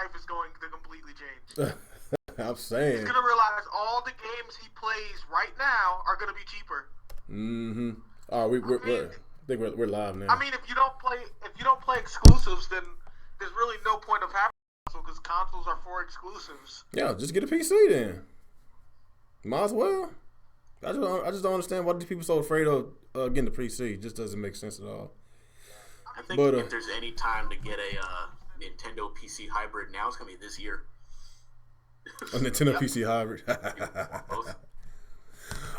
life is going to completely change. I'm saying. He's gonna realize all the games he plays right now are gonna be cheaper. Mm-hmm. All right, I think we're live now. I mean, if you don't play exclusives, then there's really no point of having a console because consoles are for exclusives. Yeah, just get a PC then. Might as well. I just don't understand why these people so afraid of getting the PC. It just doesn't make sense at all. I think if there's any time to get a Nintendo PC hybrid, now it's gonna be this year. A Nintendo PC hybrid.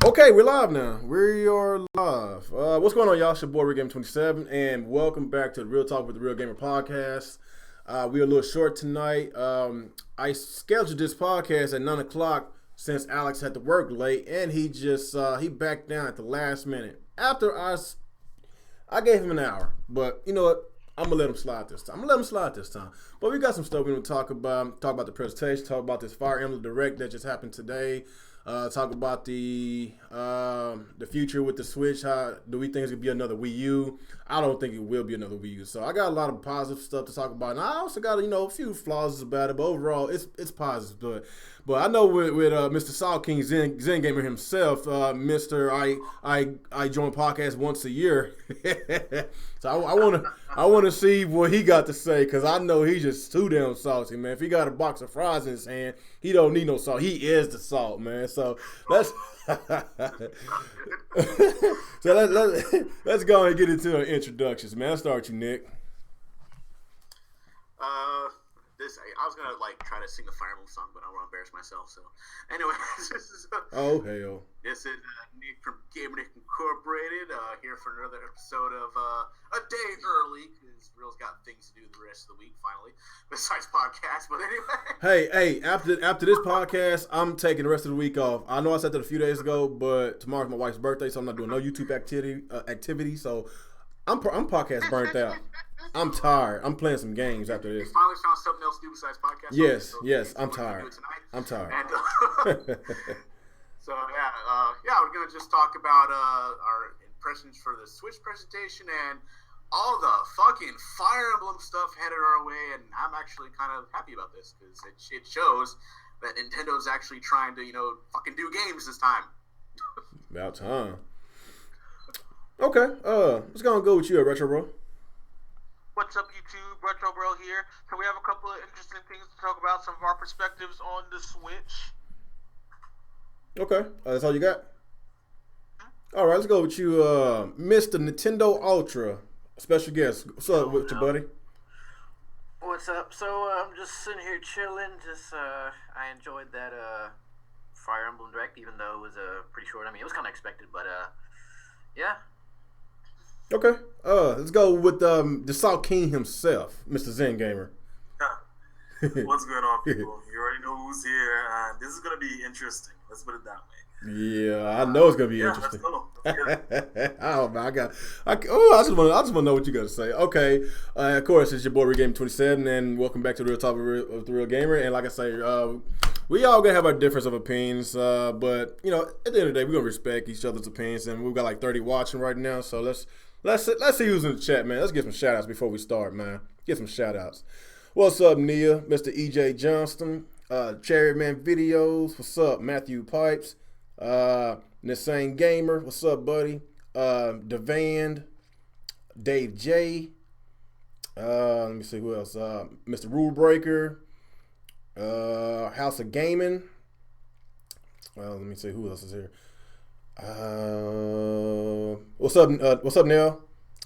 Okay, we're live now. We are live. What's going on, y'all? It's your boy, RealGamer27, and welcome back to the Real Talk with the Real Gamer podcast. We are a little short tonight. I scheduled this podcast at 9 o'clock since Alex had to work late, and he just he backed down at the last minute. After I gave him an hour, but you know what? I'm gonna let him slide this time. But we got some stuff we want to talk about. Talk about the presentation. Talk about this Fire Emblem Direct that just happened today. Talk about the future with the Switch. How do we think it's gonna be another Wii U? I don't think it will be another Wii U. So I got a lot of positive stuff to talk about, and I also got a few flaws about it. But overall, it's positive. But I know with Mr. Saul King Zen Gamer himself, Mr. I join podcasts once a year, so I wanna see what he got to say because I know he's just too damn salty, man. If he got a box of fries in his hand, he don't need no salt. He is the salt, man. So let's let's go and get into the introductions, man. I'll start with you, Nick. I was gonna try to sing the Fire Emblem song, but I don't want to embarrass myself. So, anyway, this is oh hell. This is Nick from Gamer Nick Incorporated here for another episode of a day early because Real's got things to do the rest of the week finally, besides podcasts. But anyway, hey, after this podcast, I'm taking the rest of the week off. I know I said that a few days ago, but tomorrow's my wife's birthday, so I'm not doing no YouTube activity. So I'm podcast burnt out. I'm tired. I'm playing some games after this. You finally found something else to do besides podcasts. Yes. I'm tired. I'm tired. And, so we're gonna just talk about our impressions for the Switch presentation and all the fucking Fire Emblem stuff headed our way. And I'm actually kind of happy about this because it shows that Nintendo's actually trying to fucking do games this time. About time. Okay. Let's go with you, Retro Bro. What's up, YouTube? Retro Bro here. So we have a couple of interesting things to talk about, some of our perspectives on the Switch. Okay, that's all you got? All right, let's go with you, Mr. Nintendo Ultra, special guest. What's up with you, buddy? What's up? So I'm just sitting here chilling. I enjoyed that Fire Emblem Direct, even though it was pretty short. I mean, it was kind of expected, but yeah. Okay, let's go with the Salt King himself, Mr. Zen Gamer. What's going on, people? You already know who's here. This is gonna be interesting. Let's put it that way. Yeah, I know it's gonna be interesting. Let's go. Oh man, I just want to know what you got to say. Okay, of course, it's your boy RealGamer27, and welcome back to the Real Talk with the Real Gamer. And like I say, we all gonna have our difference of opinions, but at the end of the day, we're gonna respect each other's opinions, and we've got like 30 watching right now, so let's see who's in the chat, man. Let's get some shout outs before we start, man. Get some shout outs. What's up, Nia? Mr. EJ Johnston, Cherry Man Videos. What's up, Matthew Pipes? Nisane Gamer. What's up, buddy? Devand, Dave J. Let me see who else. Mr. Rule Breaker. House of Gaming. Let me see who else is here. What's up, Neil?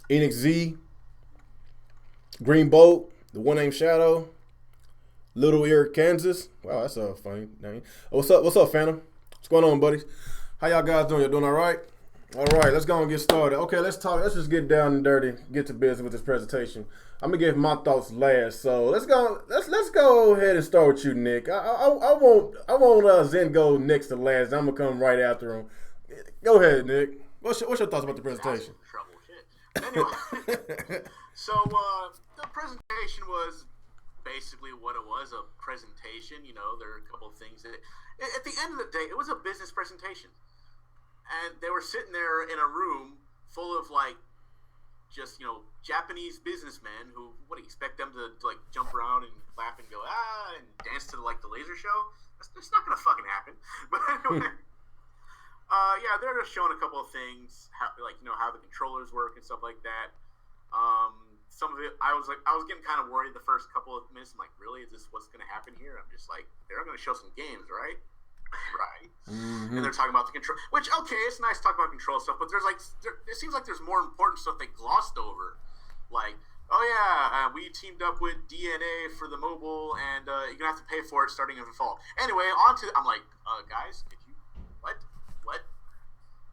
Enix Z, Green Bolt, the one named Shadow, Little Ear, Kansas. Wow, that's a funny name. What's up, Phantom? What's going on, buddies? How y'all guys doing? Y'all doing all right? All right, let's go and get started. Okay, let's talk. Let's just get down and dirty, get to business with this presentation. I'm gonna give my thoughts last. So let's go. Let's go ahead and start with you, Nick. I want Zen go next to last. I'm gonna come right after him. Go ahead, Nick. What's your thoughts about the presentation? Trouble, shit. Anyway, so the presentation was basically what it was, a presentation. There are a couple of things that, at the end of the day, it was a business presentation. And they were sitting there in a room full of, just, Japanese businessmen who, what do you expect them to, jump around and clap and go, advance to like the laser show. That's not gonna fucking happen. But anyway, yeah, they're just showing a couple of things, how the controllers work and stuff like that. Some of it, I was getting kind of worried the first couple of minutes. I'm like, really, is this what's gonna happen here? I'm just like, they're gonna show some games, right? Right. Mm-hmm. And they're talking about the control, which, okay, it's nice to talk about control stuff, but it seems like there's more important stuff they glossed over. Like, oh yeah, we teamed up with DNA for the mobile, and you're gonna have to pay for it starting in the fall. Anyway, I'm like, guys, did you what?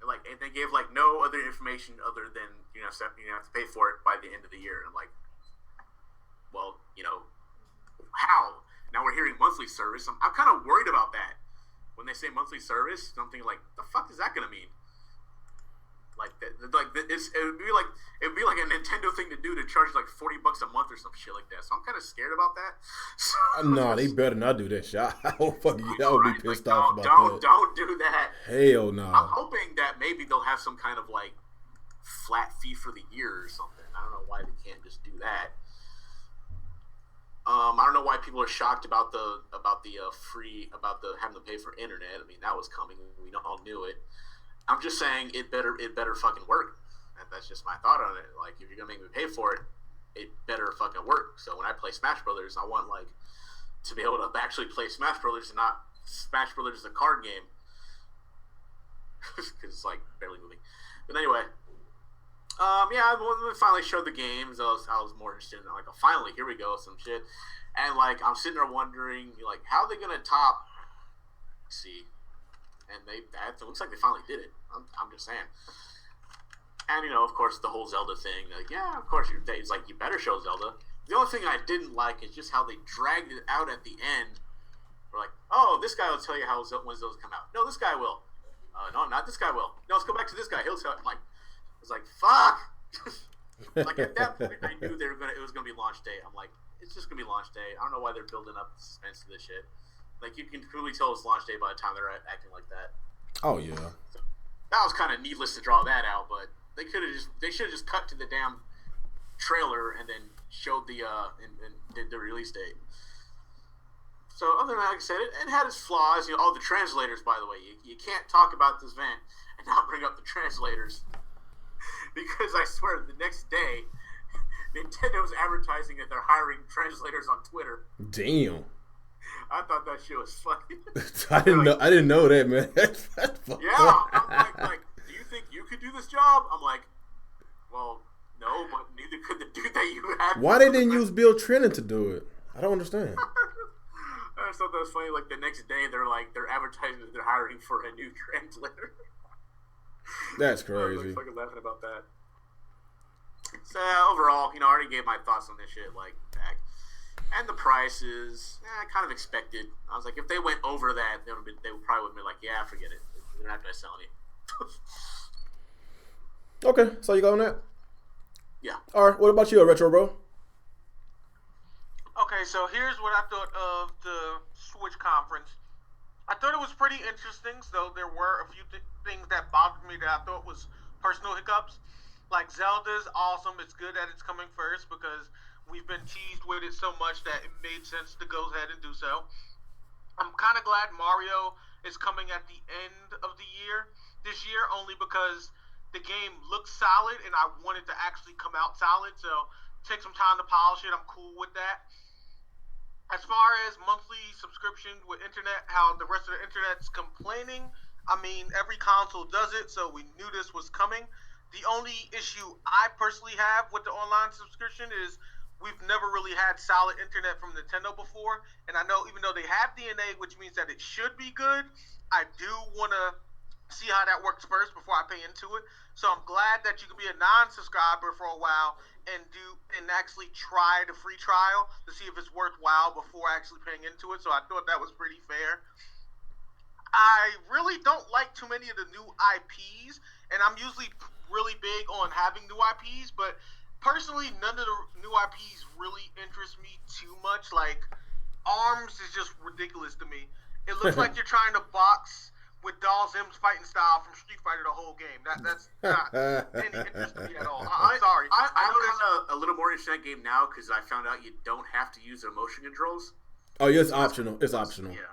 Like, and they gave like no other information other than you have to pay for it by the end of the year. And I'm like, well, how? Now we're hearing monthly service. I'm kind of worried about that. When they say monthly service, I'm thinking like, the fuck is that gonna mean? It would be like a Nintendo thing to do to charge like $40 a month or some shit like that. So I'm kind of scared about that. So, no, they better not do that shit. I would be pissed off about that. Don't do that. Hell no. I'm hoping that maybe they'll have some kind of like flat fee for the year or something. I don't know why they can't just do that. I don't know why people are shocked about the having to pay for internet. I mean, that was coming. We all knew it. I'm just saying it better fucking work. That's just my thought on it. Like, if you're gonna make me pay for it, it better fucking work. So when I play Smash Brothers, I want like to be able to actually play Smash Brothers and not Smash Brothers is a card game because it's like barely moving. But anyway. Yeah, when we finally showed the games, I was more interested in like, finally, here we go, some shit. And like, I'm sitting there wondering, like, how are they gonna top? See, and it looks like they finally did it. I'm just saying. And of course, the whole Zelda thing. Like, yeah, of course, it's like you better show Zelda. The only thing I didn't like is just how they dragged it out at the end. We're like, oh, this guy will tell you when Zelda come out. No, this guy will. No, not this guy will. No, let's go back to this guy. He'll tell. I'm like. I was like, fuck. Like, at that point, I knew it was gonna be launch day. I'm like, it's just gonna be launch day. I don't know why they're building up the suspense to this shit. Like, you can clearly tell it's launch day by the time they're acting like that. Oh yeah. So, that was kind of needless to draw that out, but they should have just cut to the damn trailer and then showed and did the release date. So other than that, like I said, it had its flaws. All the translators, by the way, you can't talk about this event and not bring up the translators. Because I swear, the next day, Nintendo's advertising that they're hiring translators on Twitter. Damn. I thought that shit was funny. I didn't know that, man. That's yeah, I'm like, do you think you could do this job? I'm like, well, no, but neither could the dude that you had. Why they didn't use Bill Trennan to do it? I don't understand. I just thought that was funny. Like, the next day, they're advertising that they're hiring for a new translator. That's I crazy. was fucking laughing about that. So overall, I already gave my thoughts on this shit, like, back. And the prices, kind of expected. I was like, if they went over that, they probably would have been like, yeah, forget it. They're not going to sell any. Okay, so you got on that? Yeah. All right, what about you, Retro Bro? Okay, so here's what I thought of the Switch conference. I thought it was pretty interesting, though there were a few things that bothered me that I thought was personal hiccups. Like, Zelda's awesome. It's good that it's coming first because we've been teased with it so much that it made sense to go ahead and do so. I'm kind of glad Mario is coming at the end of the year this year, only because the game looks solid and I want it to actually come out solid. So take some time to polish it. I'm cool with that. As far as monthly subscription with internet, how the rest of the internet's complaining, I mean, every console does it, so we knew this was coming. The only issue I personally have with the online subscription is we've never really had solid internet from Nintendo before, and I know even though they have DNA, which means that it should be good, I do want to see how that works first before I pay into it. So I'm glad that you can be a non-subscriber for a while and actually try the free trial to see if it's worthwhile before actually paying into it. So I thought that was pretty fair. I really don't like too many of the new IPs, and I'm usually really big on having new IPs, but personally, none of the new IPs really interest me too much. Like, ARMS is just ridiculous to me. It looks like you're trying to box with Doll Zim's fighting style from Street Fighter the whole game. That's not any interest to me at all. I'm sorry. I'm kind of a little more interested in that game now because I found out you don't have to use the motion controls. Oh, yeah, it's optional. It's optional. Yeah.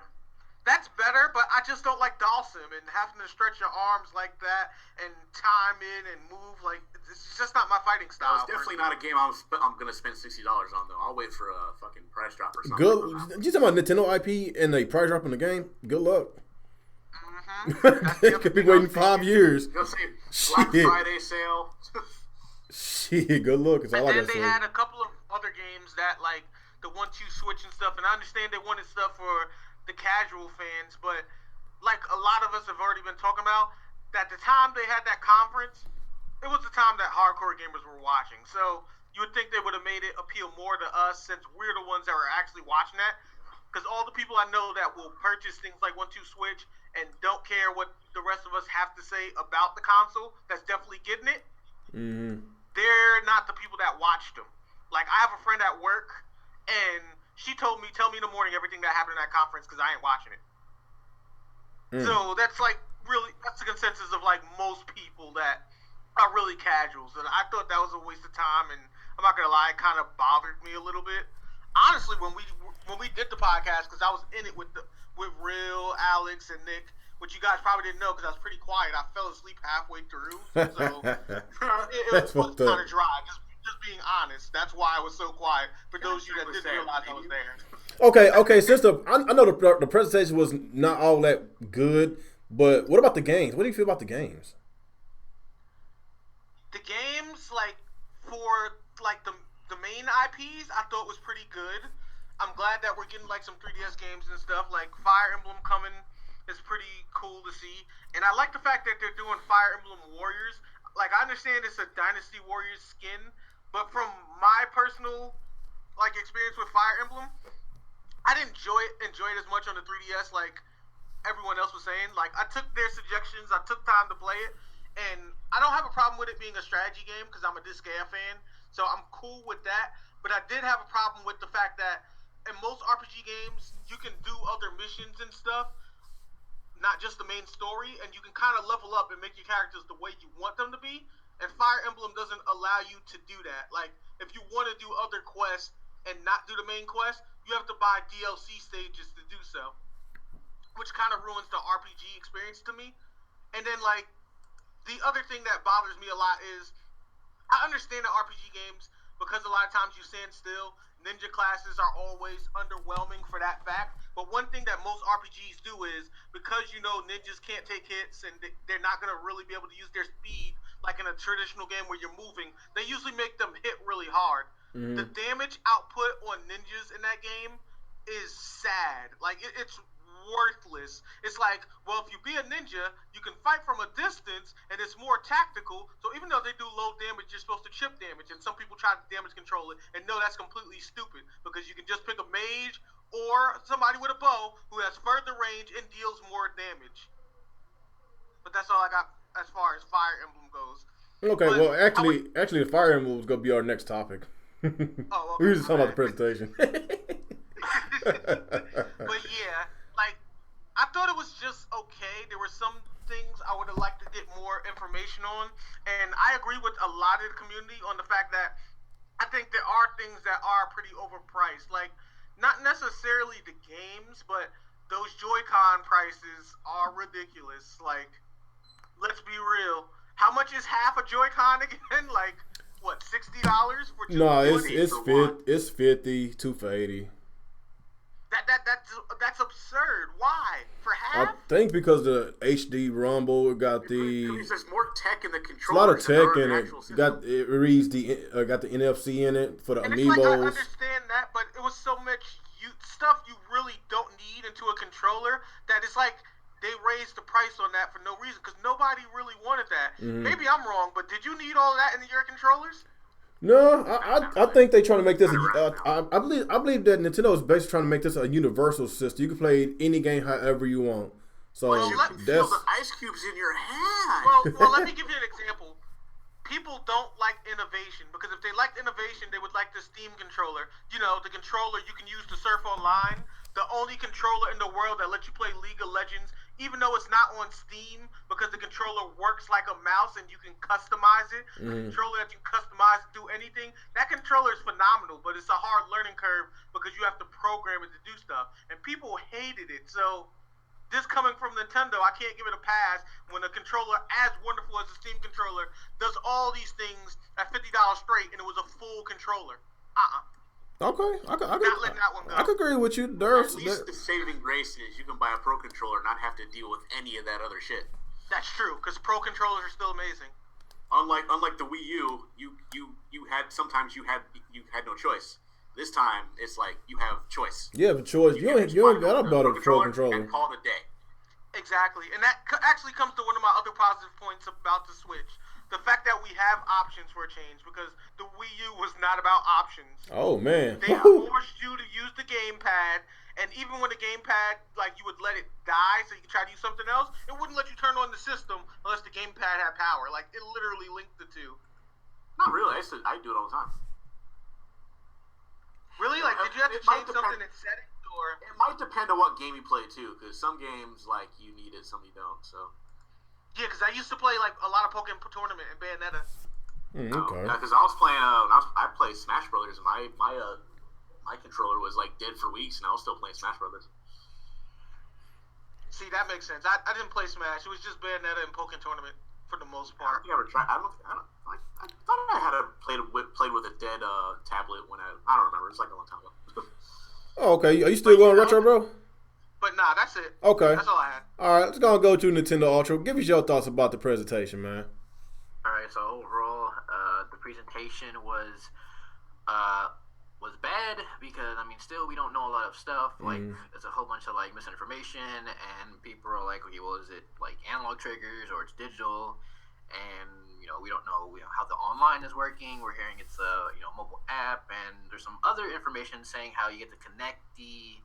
That's better, but I just don't like Dawson and having to stretch your arms like that and time in and move. Like, it's just not my fighting style. It's definitely not a game I'm going to spend $60 on, though. I'll wait for a fucking price drop or something. Good. You talking about Nintendo IP and a price drop in the game? Good luck. Mm-hmm. Could be waiting 5 years. You'll say Black Friday sale. Shit, good luck. It's all I And then gotta they say. had a couple of other games that, like, the 1-2 switch and stuff, and I understand they wanted stuff for the casual fans, but like a lot of us have already been talking about, that the time they had that conference, it was the time that hardcore gamers were watching. So you would think they would have made it appeal more to us since we're the ones that were actually watching that. Because all the people I know that will purchase things like 1-2 Switch and don't care what the rest of us have to say about the console, that's definitely getting it. Mm-hmm. They're not the people that watched them. Like, I have a friend at work, and she told me, tell me in the morning everything that happened in that conference because I ain't watching it. So that's like really, that's the consensus of like most people that are really casuals. And I thought that was a waste of time, and I'm not gonna lie, it kind of bothered me a little bit. Honestly, when we did the podcast, because I was in it with Real, Alex, and Nick, which you guys probably didn't know because I was pretty quiet. I fell asleep halfway through, so it was kind of dry. Just being honest, that's why I was so quiet. For those of you that didn't realize I was there. Okay. Since I know the presentation was not all that good, but what about the games? What do you feel about the games? The games, like for like the main IPs, I thought was pretty good. I'm glad that we're getting like some 3DS games and stuff. Like Fire Emblem coming is pretty cool to see, and I like the fact that they're doing Fire Emblem Warriors. Like, I understand it's a Dynasty Warriors skin, but from my personal like experience with Fire Emblem, I didn't enjoy it as much on the 3DS like everyone else was saying. Like, I took their suggestions, I took time to play it, and I don't have a problem with it being a strategy game because I'm a Disgaea fan, so I'm cool with that. But I did have a problem with the fact that in most RPG games, you can do other missions and stuff, not just the main story, and you can kind of level up and make your characters the way you want them to be. And Fire Emblem doesn't allow you to do that. Like, if you want to do other quests and not do the main quest, you have to buy DLC stages to do so, which kind of ruins the RPG experience to me. And then, like, the other thing that bothers me a lot is, I understand that RPG games, because a lot of times you stand still, ninja classes are always underwhelming for that fact. But one thing that most RPGs do is, because you know ninjas can't take hits and they're not going to really be able to use their speed like in a traditional game where you're moving, they usually make them hit really hard. Mm-hmm. The damage output on ninjas in that game is sad. Like, it's worthless. It's like, well, if you be a ninja, you can fight from a distance, and it's more tactical. So even though they do low damage, you're supposed to chip damage, and some people try to damage control it, and no, that's completely stupid, because you can just pick a mage or somebody with a bow who has further range and deals more damage. But that's all I got as far as Fire Emblem goes. Okay, but well, actually, the Fire Emblem was gonna be our next topic. Okay, we were just talking about the presentation. But yeah, like, I thought it was just okay. There were some things I would have liked to get more information on, and I agree with a lot of the community on the fact that I think there are things that are pretty overpriced. Like, not necessarily the games, but those Joy-Con prices are ridiculous. Like, let's be real. How much is half a Joy-Con again? Like, what, $60 for two? No, it's 50, 2 for 80. That's absurd. Why? For half? I think because the HD rumble got the. There's more tech in the controller. A lot of tech in it. Got the NFC in it for the and amiibos. It's like, I understand that, but it was so much stuff you really don't need into a controller that it's like they raised the price on that for no reason because nobody really wanted that. Mm-hmm. Maybe I'm wrong, but did you need all of that in your controllers? No, I think they're trying to make this. I believe that Nintendo is basically trying to make this a universal system. You can play any game however you want. So well, you can feel the ice cubes in your hand. Well, let me give you an example. People don't like innovation because if they liked innovation, they would like the Steam controller. You know, the controller you can use to surf online. The only controller in the world that lets you play League of Legends even though it's not on Steam, because the controller works like a mouse and you can customize it. A controller that you can customize to do anything. That controller is phenomenal, but it's a hard learning curve because you have to program it to do stuff. And people hated it. So this coming from Nintendo, I can't give it a pass when a controller as wonderful as the Steam controller does all these things at $50 straight, and it was a full controller. Okay, I Not letting that one go. could agree with you. At least the saving grace is you can buy a Pro controller and not have to deal with any of that other shit. That's true, because Pro controllers are still amazing. Unlike the Wii U, you had sometimes you had no choice. This time it's like you have choice. Yeah, but choice. You ain't got about a Pro controller and call it a day. Exactly, and that actually comes to one of my other positive points about the Switch. The fact that we have options for a change, because the Wii U was not about options. Oh, man. They forced you to use the gamepad, and even when the gamepad, like, you would let it die so you could try to use something else, it wouldn't let you turn on the system unless the gamepad had power. Like, it literally linked the two. Not really. I do it all the time. Really? Like, did you have to change something in settings, or? It might depend on what game you play, too, because some games, like, you need it, some you don't, so... Yeah, because I used to play like a lot of Pokemon Tournament and Bayonetta. Okay. Because I was playing, I played Smash Brothers. My controller was like dead for weeks, and I was still playing Smash Brothers. See, that makes sense. I didn't play Smash. It was just Bayonetta and Pokemon Tournament for the most part. I thought I had played with a dead tablet when I don't remember. It was like a long time ago. Oh, okay. Are you still going retro, bro? But nah, that's it. Okay. That's all I had. All right, let's go to Nintendo Ultra. Give us your thoughts about the presentation, man. All right, so overall, the presentation was bad because still we don't know a lot of stuff. Like, there's a whole bunch of like misinformation, and people are like, okay, well, is it like analog triggers or it's digital? And we don't know how the online is working. We're hearing it's a mobile app, and there's some other information saying how you get to connect the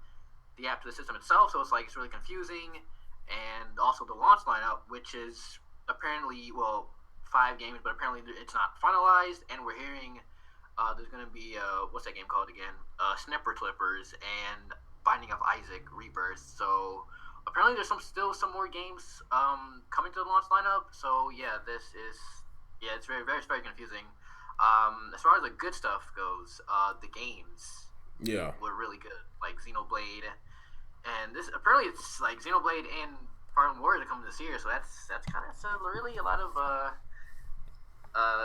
app to the system itself, so it's really confusing. And also the launch lineup, which is apparently 5 games, but apparently it's not finalized. And we're hearing there's going to be what's that game called again? Snipper Clippers and Binding of Isaac Rebirth. So apparently there's still some more games coming to the launch lineup. So yeah, it's very very very confusing. As far as the good stuff goes, the games were really good, like Xenoblade. And this apparently it's like Xenoblade and Fire Emblem Warriors are coming this year, so that's kind of really a lot of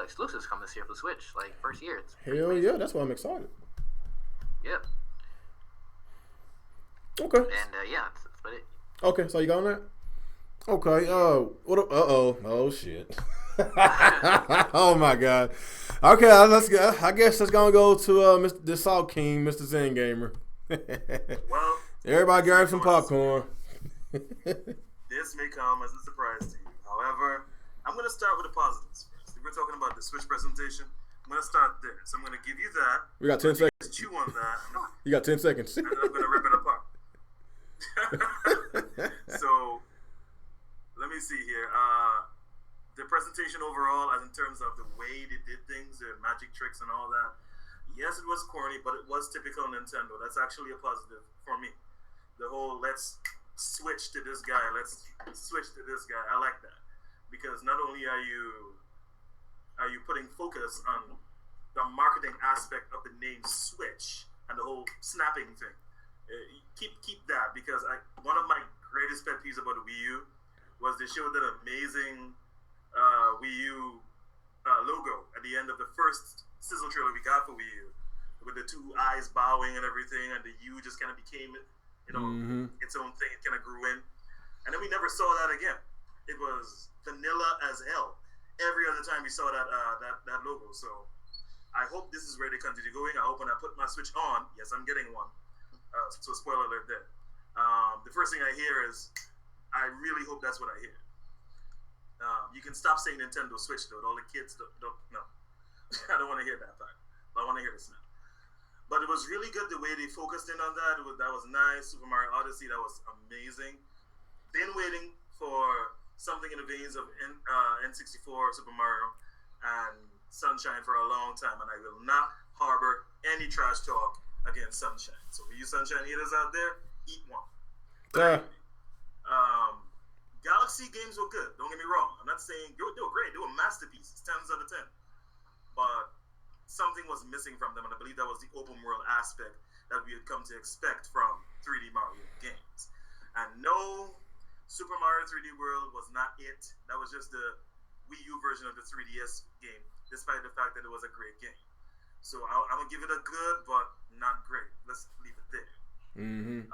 exclusives coming this year for the Switch. Like first year, it's hell yeah, that's why I'm excited. Yep. Okay. And that's about it. Okay, so you got on that? Okay. What? Oh shit. Oh my god. Okay, let's go. I guess let's gonna go to Mr. the Salt King, Mr. Zen Gamer. Well. Everybody grab some popcorn. This may come as a surprise to you. However, I'm going to start with the positives first. If we're talking about the Switch presentation, I'm going to start there. So I'm going to give you that. We got 10 seconds. Chew on that. You got 10 seconds. And then I'm going to rip it apart. So, let me see here. The presentation overall, as in terms of the way they did things, their magic tricks and all that, yes, it was corny, but it was typical Nintendo. That's actually a positive for me. The whole let's switch to this guy, let's switch to this guy. I like that because not only are you putting focus on the marketing aspect of the name Switch and the whole snapping thing. Keep that, because one of my greatest pet peeves about the Wii U was they showed that amazing Wii U logo at the end of the first sizzle trailer we got for Wii U, with the 2 eyes bowing and everything, and the U just kind of became its own thing. It kind of grew in, and then we never saw that again. It was vanilla as hell every other time we saw that logo. So I hope this is where they continue going. I hope when I put my Switch on, yes, I'm getting one. So spoiler alert there. The first thing I hear is, I really hope that's what I hear. You can stop saying Nintendo Switch though. All the kids don't know. I don't want to hear that part. I want to hear the snap. But it was really good the way they focused in on that. That was nice. Super Mario Odyssey, that was amazing. Been waiting for something in the veins of N64, Super Mario, and Sunshine for a long time, and I will not harbor any trash talk against Sunshine. So for you Sunshine eaters out there, eat one. Galaxy games were good. Don't get me wrong. I'm not saying they were great. They were masterpieces, 10s out of 10. But something was missing from them, and I believe that was the open world aspect that we had come to expect from 3D Mario games. And no, Super Mario 3D World was not it. That was just the Wii U version of the 3DS game, despite the fact that it was a great game. So I'm gonna give it a good, but not great. Let's leave it there. Mm-hmm.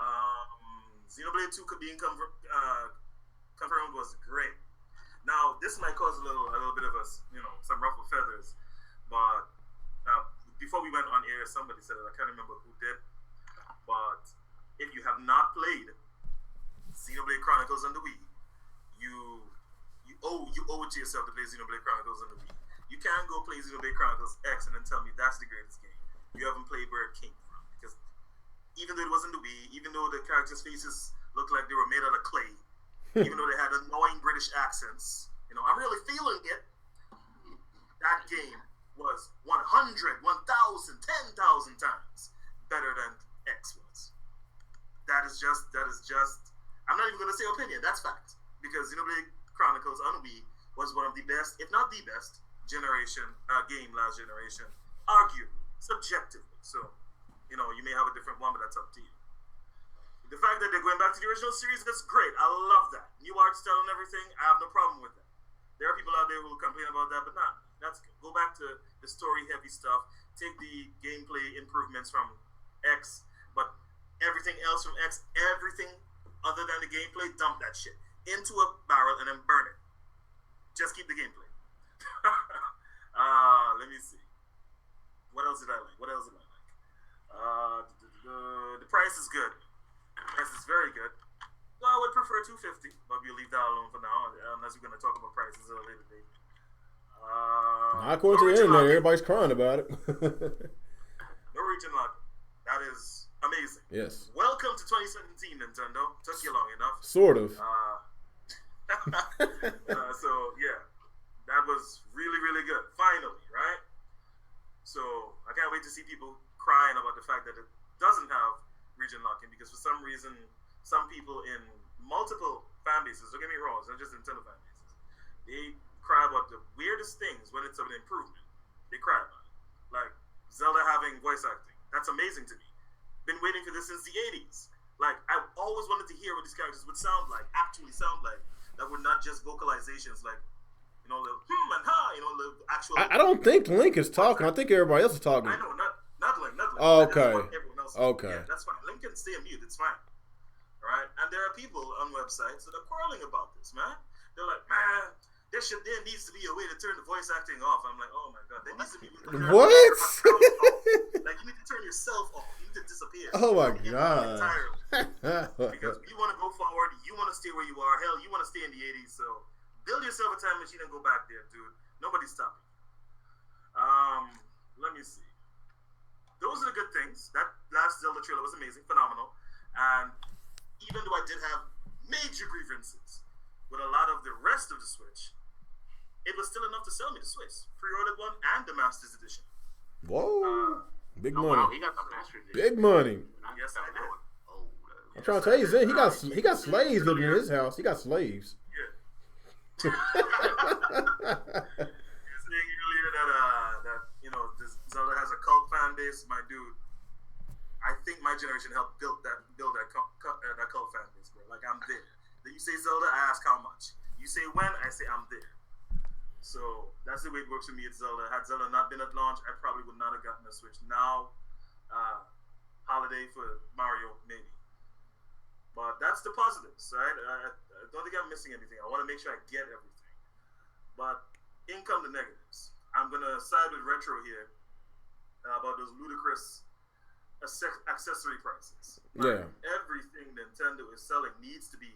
Xenoblade 2 being confirmed was great. Now this might cause a little bit of some ruffled feathers, but before we went on air, somebody said it. I can't remember who did, but if you have not played Xenoblade Chronicles on the Wii, you owe it to yourself to play Xenoblade Chronicles on the Wii. You can't go play Xenoblade Chronicles X and then tell me that's the greatest game. You haven't played where it came from, because even though it wasn't the Wii, even though the characters' faces looked like they were made out of clay, even though they had annoying British accents, I'm really feeling it. That game was 100, 1,000, 10,000 times better than X was. That is just. I'm not even going to say opinion. That's fact, because Xenoblade Chronicles on Wii was one of the best, if not the best, game last generation, arguably, subjectively. So, you may have a different one, but that's up to you. The fact that they're going back to the original series, that's great. I love that. New art style and everything, I have no problem with that. There are people out there who will complain about that, but nah, that's good. Go back to the story-heavy stuff. Take the gameplay improvements from X, but everything else from X, everything other than the gameplay, dump that shit into a barrel and then burn it. Just keep the gameplay. Let me see. What else did I like? The price is good. The price is very good. I would prefer $250, but we'll leave that alone for now, unless we're going to talk about prices at a later date. Not according to the internet, everybody's crying about it. No region lock. That is amazing. Yes. Welcome to 2017, Nintendo. Took you long enough. Sort of. So yeah, that was really, really good. Finally, right? So I can't wait to see people crying about the fact that it doesn't have region locking, because for some reason, some people in multiple fan bases, don't get me wrong, it's not just Nintendo fan bases, they cry about the weirdest things when it's an improvement. They cry about it. Like Zelda having voice acting. That's amazing to me. Been waiting for this since the 80s. Like, I always wanted to hear what these characters would actually sound like. That were not just vocalizations, like, the and ha, the actual. I don't think Link is talking. I think everybody else is talking. I know, not Link. Oh, okay. Everyone else. Okay. Yeah, that's fine. Link can stay on mute. It's fine. All right. And there are people on websites that are quarreling about this, man. They're like, man, there needs to be a way to turn the voice acting off. I'm like, oh my god, there needs to be. What? Like, you need to turn yourself off. You need to disappear. Oh my god. Entirely. Because you want to go forward, you want to stay where you are. Hell, you want to stay in the 80s. So build yourself a time machine and go back there, dude. Nobody's stopping. Let me see. Those are the good things. That last Zelda trailer was amazing, phenomenal. And even though I did have major grievances with a lot of the rest of the Switch, it was still enough to sell me the Switch. Pre-ordered one and the Master's Edition. Whoa. Big money. Wow, he got the Master's Edition. Big money. Yes, I did. I'm trying to tell you, Zen, he got slaves living in his house. He got slaves. Yeah. You're saying earlier that Zelda has a cult fan base, my dude. I think my generation helped build that cult fan base, bro. Like, I'm there. Then you say Zelda, I ask how much. You say when, I say I'm there. So that's the way it works for me at Zelda. Had Zelda not been at launch, I probably would not have gotten a Switch. Now, holiday for Mario, maybe. But that's the positives, right? I don't think I'm missing anything. I want to make sure I get everything. But in come the negatives. I'm going to side with Retro here about those ludicrous accessory prices. Yeah. Everything Nintendo is selling needs to be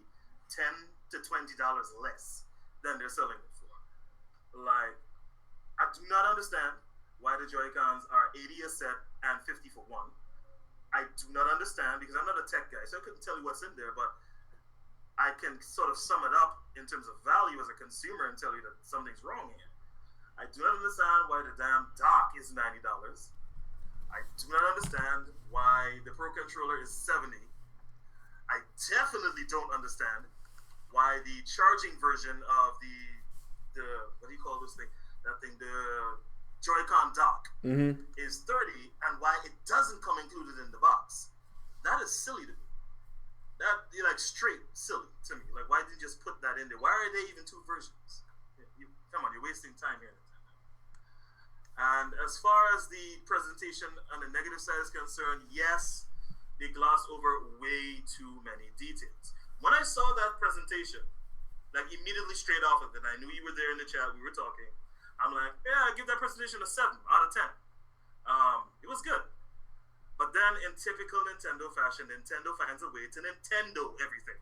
$10 to $20 less than they're selling it for. Like, I do not understand why the Joy-Cons are 80 a set and 50 for one. I do not understand, because I'm not a tech guy, so I couldn't tell you what's in there, but I can sort of sum it up in terms of value as a consumer and tell you that something's wrong here. I do not understand why the damn dock is $90. I do not understand why the Pro Controller is $70. I definitely don't understand why the charging version of the what do you call this thing? That thing, the Joy-Con dock is $30, and why it doesn't come included in the box. That is silly to me. That like straight silly to me. Like, why didn't you just put that in there? Why are there even two versions? Come on, you're wasting time here. And as far as the presentation on the negative side is concerned, yes, they glossed over way too many details. When I saw that presentation, like immediately straight off of it, I knew you were there in the chat, we were talking. I'm like, yeah, I give that presentation a 7 out of 10. It was good. But then, in typical Nintendo fashion, Nintendo finds a way to Nintendo everything.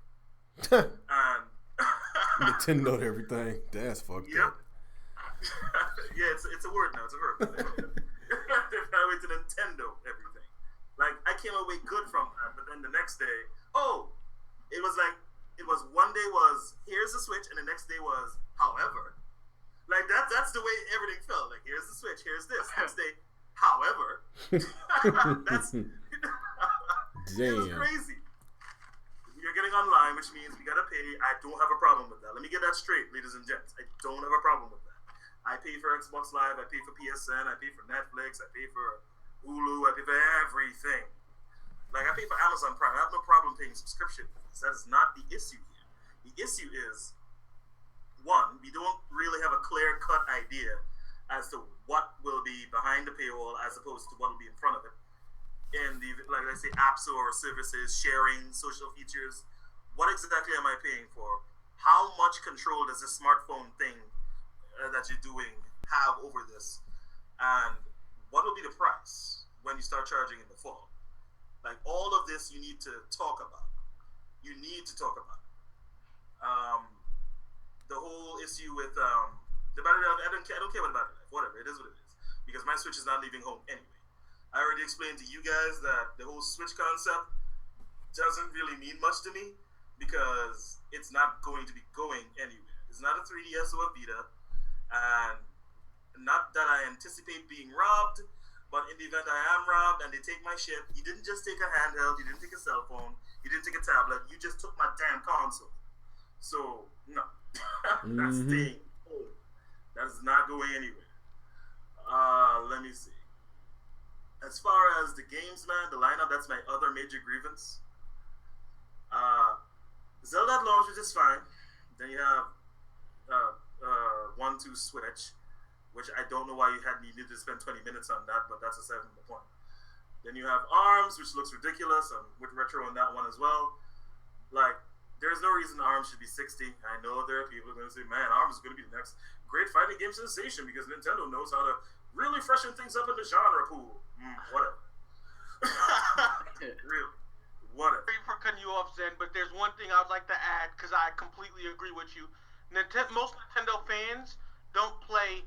And Nintendo everything. That's fucked up. Yeah, it's a word now. It's a verb. They found a way to Nintendo everything. Like, I came away good from that, but then the next day, it was like, one day was, here's the Switch, and the next day was, however. Like, that's the way everything felt. Like, here's the Switch, here's this. Next day, however. That's it was crazy. You're getting online, which means we gotta pay. I don't have a problem with that. Let me get that straight, ladies and gents. I don't have a problem with that. I pay for Xbox Live, I pay for PSN, I pay for Netflix, I pay for Hulu, I pay for everything. Like, I pay for Amazon Prime. I have no problem paying subscription fees. That is not the issue here. The issue is, one, we don't really have a clear-cut idea as to what will be behind the paywall as opposed to what will be in front of it. In the, like I say, apps or services, sharing, social features. What exactly am I paying for? How much control does this smartphone thing that you're doing have over this? And what will be the price when you start charging in the fall? Like, all of this you need to talk about. You need to talk about. The whole issue with the battery life, I don't care about battery life. Whatever, it is what it is. Because my Switch is not leaving home anyway. I already explained to you guys that the whole Switch concept doesn't really mean much to me because it's not going to be going anywhere. It's not a 3DS or a Vita, and not that I anticipate being robbed, but in the event I am robbed and they take my shit, you didn't just take a handheld, you didn't take a cell phone, you didn't take a tablet, you just took my damn console. So, no. That's staying home. That is not going anywhere. Let me see. As far as the games, man, the lineup, that's my other major grievance. Zelda at launch, which is fine. Then you have 1-2 Switch, which I don't know why you needed to spend 20 minutes on that, but that's aside from the point. Then you have ARMS, which looks ridiculous. I'm with retro on that one as well. Like, there's no reason ARMS should be 60. I know there are people who are going to say, man, ARMS is going to be the next great fighting game sensation because Nintendo knows how to really freshen things up in the genre pool. Whatever. Really. Whatever. Sorry for cutting you off, Zen, but there's one thing I would like to add because I completely agree with you. Most Nintendo fans don't play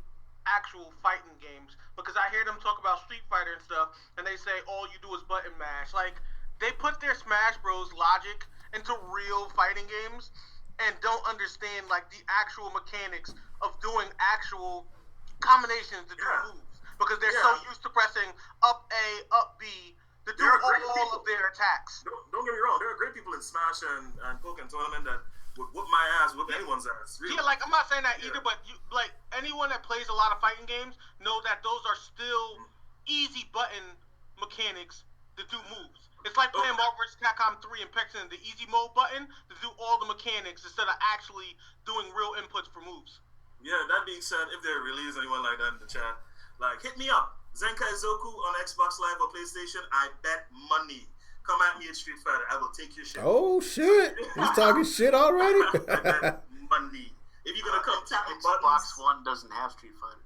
actual fighting games because I hear them talk about Street Fighter and stuff, and they say all you do is button mash. Like, they put their Smash Bros. Logic into real fighting games and don't understand like the actual mechanics of doing actual combinations to do moves because they're so used to pressing up A, up B to do all of their attacks. Don't get me wrong, there are great people in Smash and Pokken Tournament that would whoop my ass, whoop anyone's ass. Really. Yeah, like, I'm not saying that either, but like anyone that plays a lot of fighting games know that those are still easy button mechanics to do moves. It's like playing Marvel vs. Capcom 3 and pressing the easy mode button to do all the mechanics instead of actually doing real inputs for moves. Yeah, that being said, if there really is anyone like that in the chat, like, hit me up. Zenkai Zoku on Xbox Live or PlayStation, I bet money. Come at me at Street Fighter, I will take your shit. Oh, shit. He's talking shit already? I bet money. If you're going to come tap me buttons. Xbox One doesn't have Street Fighter.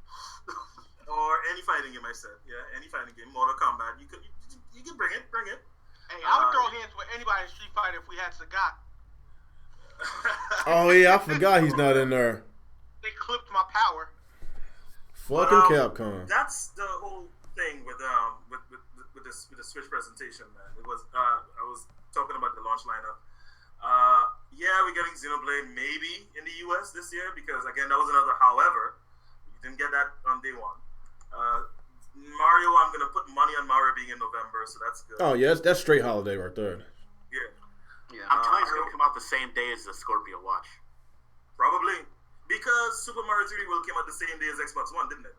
Or any fighting game, I said. Yeah, any fighting game. Mortal Kombat. You can bring it. Hey, I would throw hands with anybody in Street Fighter if we had Sagat. Oh, yeah, I forgot he's not in there. They clipped my power. Fucking Capcom. That's the whole thing with the Switch presentation, man. It was I was talking about the launch lineup. Yeah, we're getting Xenoblade maybe in the US this year because again that was another however. You didn't get that on day one. Mario, I'm gonna put money on Mario being in November, so that's good. Oh yeah, that's straight holiday right there. Yeah. I'm telling you, it's gonna come out the same day as the Scorpio watch. Probably. Because Super Mario 3D World came out the same day as Xbox One, didn't it?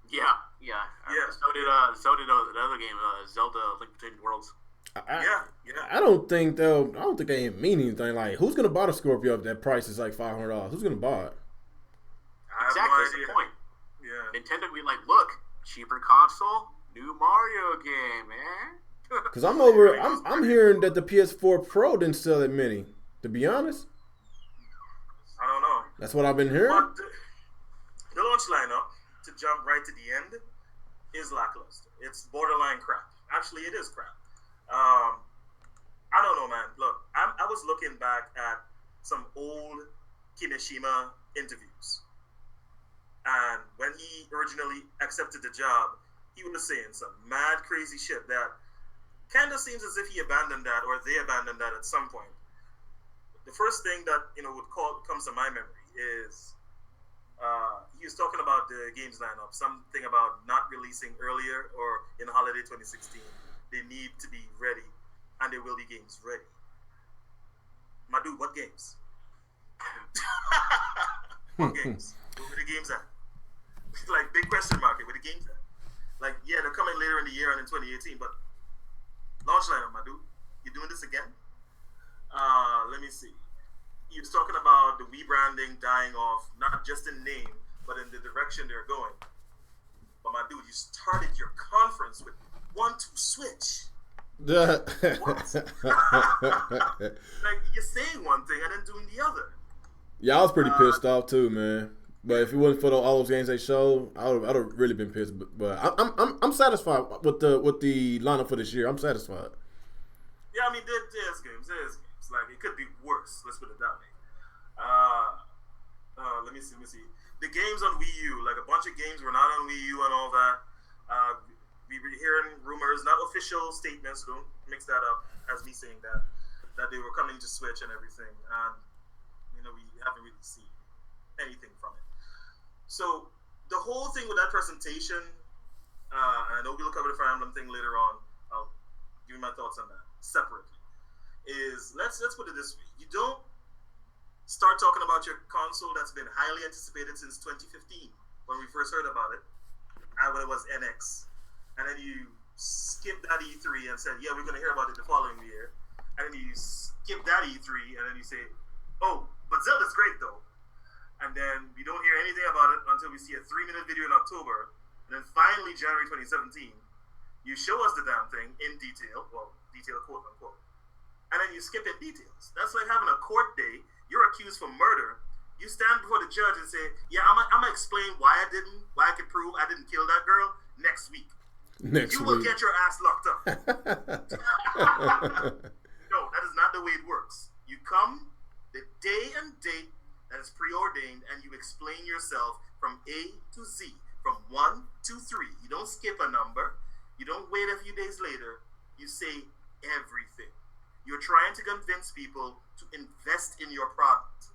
Yeah. So did the other game, Zelda: Link Between Worlds. I don't think they mean anything. Like, who's gonna buy the Scorpio if that price is like $500? Who's gonna buy it? Exactly, that's the point. Yeah. Nintendo be like, look, cheaper console, new Mario game, man. Because I'm hearing that the PS4 Pro didn't sell that many. To be honest, I don't know. That's what I've been hearing. But the launch lineup, to jump right to the end, is lackluster. It's borderline crap. Actually, it is crap. I don't know, man. Look, I was looking back at some old Kimishima interviews. And when he originally accepted the job, he was saying some mad, crazy shit that kind of seems as if he abandoned that, or they abandoned that at some point. The first thing that comes to my memory is he was talking about the games lineup, something about not releasing earlier or in holiday 2016. They need to be ready, and there will be games ready. My dude, what games? What games? Where the games at? Like, big question mark. Where the games at? Like, yeah, they're coming later in the year and in 2018, but launch lineup, my dude. You doing this again? Let me see. He was talking about the Wii branding dying off, not just in name, but in the direction they're going. But my dude, you started your conference with 1-2 Switch. What? Like, you're saying one thing and then doing the other. Yeah, I was pretty pissed off too, man. But if it wasn't for all those games they showed, I'd have really been pissed. But I'm satisfied with the lineup for this year. I'm satisfied. Yeah, I mean, there's games. Like, it could be worse. Let's put it that way. Let me see. The games on Wii U, like a bunch of games were not on Wii U and all that. We were hearing rumors, not official statements. Don't mix that up as me saying that they were coming to Switch and everything. And we haven't really seen anything from it. So the whole thing with that presentation, and I know we'll cover the Fire Emblem thing later on. I'll give you my thoughts on that separately. Is let's put it this way: you don't start talking about your console that's been highly anticipated since 2015 when we first heard about it, when it was NX, and then you skip that E3 and said, yeah, we're going to hear about it the following year, and then you skip that E3 and then you say, oh, but Zelda's great though, and then we don't hear anything about it until we see a 3-minute video in October, and then finally January 2017, you show us the damn thing in detail, well, detail quote unquote. And then you skip in details. That's like having a court day. You're accused for murder. You stand before the judge and say, yeah, I'm gonna explain why I can prove I didn't kill that girl next week. You will get your ass locked up. No, that is not the way it works. You come the day and date that is preordained and you explain yourself from A to Z, from 1 to 3. You don't skip a number. You don't wait a few days later. You say everything. You're trying to convince people to invest in your product.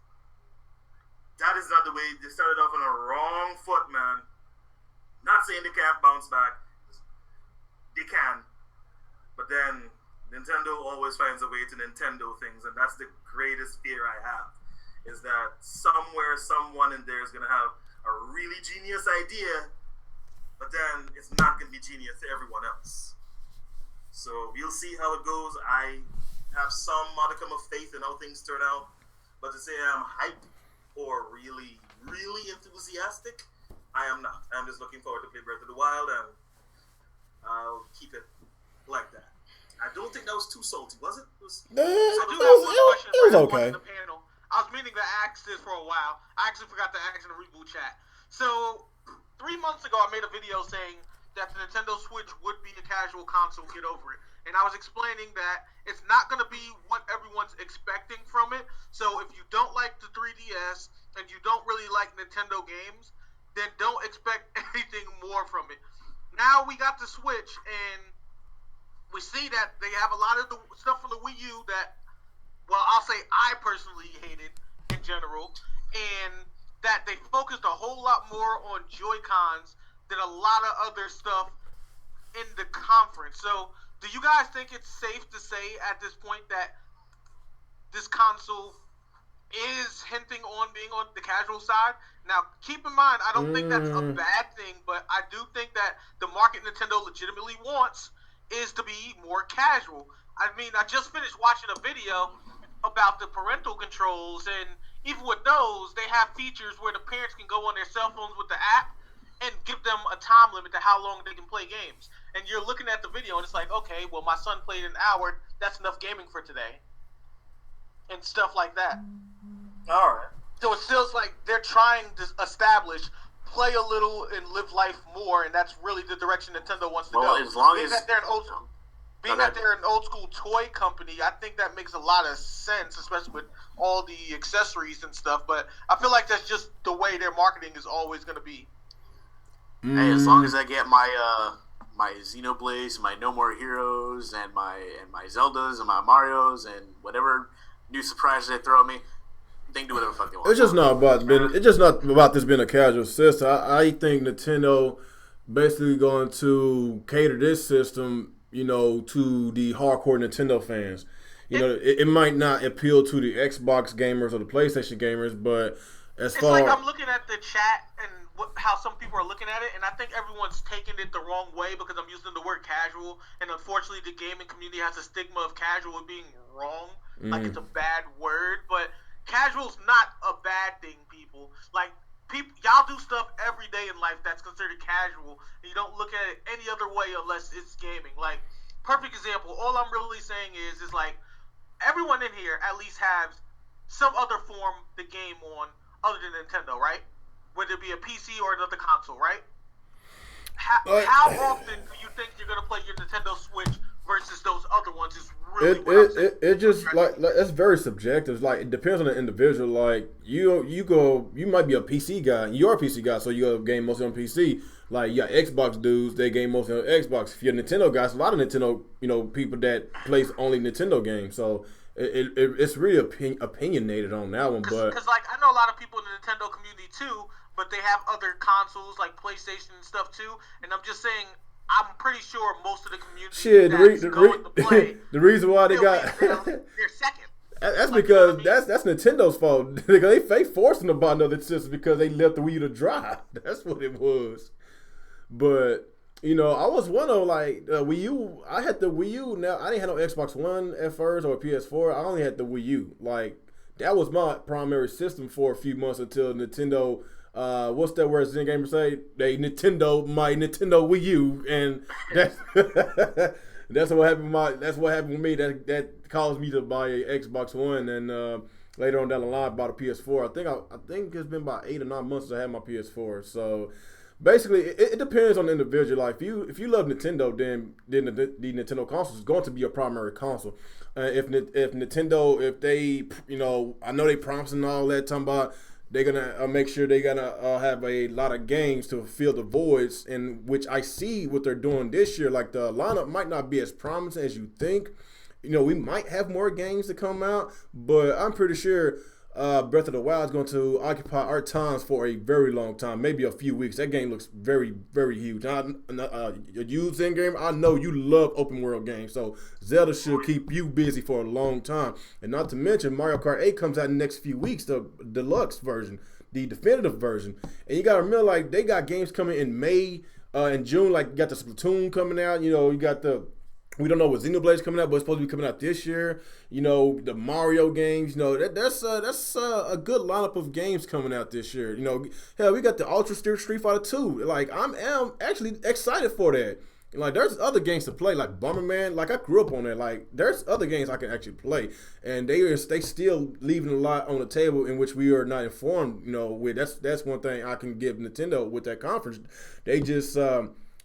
That is not the way. They started off on a wrong foot, man. Not saying they can't bounce back. They can. But then Nintendo always finds a way to Nintendo things, and that's the greatest fear I have, is that somewhere, someone in there is going to have a really genius idea, but then it's not going to be genius to everyone else. So we'll see how it goes. I have some modicum of faith in how things turn out, but to say I'm hyped or really, really enthusiastic, I am not. I'm just looking forward to play Breath of the Wild, and I'll keep it like that. I don't think that was too salty, was it? It was okay. The panel. I was meaning to ask this for a while. I actually forgot to ask in the reboot chat. So 3 months ago, I made a video saying that the Nintendo Switch would be a casual console. Get over it. And I was explaining that it's not going to be what everyone's expecting from it. So if you don't like the 3DS and you don't really like Nintendo games, then don't expect anything more from it. Now we got the Switch, and we see that they have a lot of the stuff from the Wii U that, well, I'll say I personally hated in general, and that they focused a whole lot more on Joy-Cons than a lot of other stuff in the conference. So do you guys think it's safe to say at this point that this console is hinting on being on the casual side. Now, keep in mind, I don't think that's a bad thing, but I do think that the market Nintendo legitimately wants is to be more casual. I mean, I just finished watching a video about the parental controls, and even with those, they have features where the parents can go on their cell phones with the app and give them a time limit to how long they can play games. And you're looking at the video, and it's like, okay, well, my son played an hour. That's enough gaming for today. And stuff like that. All right. So it feels like they're trying to establish play a little and live life more, and that's really the direction Nintendo wants to go. As long being as that they're an old school toy company, I think that makes a lot of sense, especially with all the accessories and stuff. But I feel like that's just the way their marketing is always going to be. Hey, as long as I get my my Xenoblades, my No More Heroes, and my Zeldas and my Marios and whatever new surprises they throw at me, they can do whatever the fuck they want. It's just not about this being a casual system. I think Nintendo basically going to cater this system, you know, to the hardcore Nintendo fans. You know, it might not appeal to the Xbox gamers or the PlayStation gamers, but as far it's like I'm looking at the chat and how some people are looking at it, and I think everyone's taking it the wrong way because I'm using the word casual, and unfortunately the gaming community has a stigma of casual being wrong, like it's a bad word, but casual's not a bad thing, people. Like, y'all do stuff every day in life that's considered casual, and you don't look at it any other way unless it's gaming. Like, perfect example, all I'm really saying is like, everyone in here at least has some other form the game on other than Nintendo, right? Whether it be a PC or another console, right? How often do you think you're gonna play your Nintendo Switch versus those other ones? Is really it just like it's very subjective. Like, it depends on the individual. Like, you might be a PC guy. You're a PC guy, so you go game mostly on PC. Like, you got Xbox dudes, they game mostly on Xbox. If you're a Nintendo guy, it's a lot of Nintendo, you know, people that plays only Nintendo games. So it's really opinionated on that one. Because like, I know a lot of people in the Nintendo community too, but they have other consoles like PlayStation and stuff too. And I'm just saying, I'm pretty sure most of the community the reason why they got they're second. That's like, because you know what I mean? that's Nintendo's fault. They forced them to buy another system because they left the Wii U to dry. That's what it was. But you know, I was one of like Wii U. I had the Wii U. Now I didn't have no Xbox One at first or PS4. I only had the Wii U. Like, that was my primary system for a few months until Nintendo. What's that word ZenGamer say? My Nintendo Wii U, and that's what happened. That's what happened with me. That caused me to buy a Xbox One, and later on down the line, I bought a PS4. I think it's been about 8 or 9 months since I had my PS4. So basically, it depends on the individual. Like, if you love Nintendo, then the Nintendo console is going to be your primary console. If Nintendo, if they, you know, I know they promising all that, talking about they're gonna make sure they're gonna have a lot of games to fill the voids, in which I see what they're doing this year. Like, the lineup might not be as promising as you think. You know, we might have more games to come out, but I'm pretty sure Breath of the Wild is going to occupy our times for a very long time, maybe a few weeks. That game looks very, very huge. You ZenGamer, I know you love open world games, so Zelda should keep you busy for a long time. And not to mention, Mario Kart 8 comes out in the next few weeks, the deluxe version, the definitive version. And you got to remember, like, they got games coming in May and June. Like, you got the Splatoon coming out. You know, you got we don't know what Xenoblade's coming out, but it's supposed to be coming out this year. You know, the Mario games. You know, that's a good lineup of games coming out this year. You know, hell, we got the Ultra Street Fighter 2. Like, I'm actually excited for that. Like, there's other games to play, like Bomberman. Like, I grew up on that. Like, there's other games I can actually play, and they still leaving a lot on the table in which we are not informed. You know, with that's one thing I can give Nintendo with that conference. They just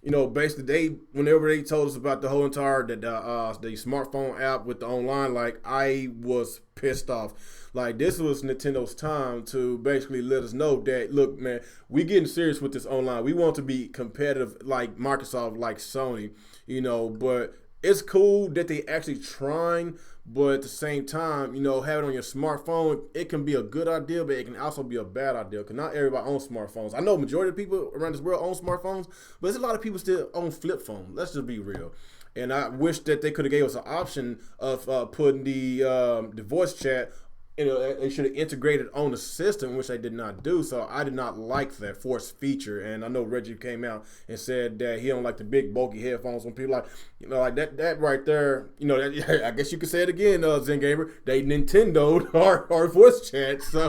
you know, basically, whenever they told us about the whole entire the smartphone app with the online, like, I was pissed off. Like, this was Nintendo's time to basically let us know that, look, man, we getting serious with this online. We want to be competitive like Microsoft, like Sony, you know, but it's cool that they actually trying. But at the same time, you know, having it on your smartphone, it can be a good idea, but it can also be a bad idea, because not everybody owns smartphones. I know majority of people around this world own smartphones, but there's a lot of people still own flip phones. Let's just be real. And I wish that they could have gave us an option of putting the voice chat they should have integrated on the system, which they did not do. So I did not like that forced feature. And I know Reggie came out and said that he don't like the big bulky headphones. When people like that right there, I guess you could say it again, Zen Gamer. They Nintendo'd our voice chat. So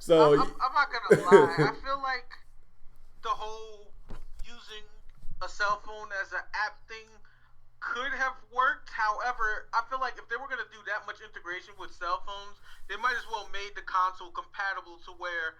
I'm not gonna lie. I feel like the whole using a cell phone as an app thing could have worked. However, I feel like if they were going to do that much integration with cell phones, they might as well made the console compatible to where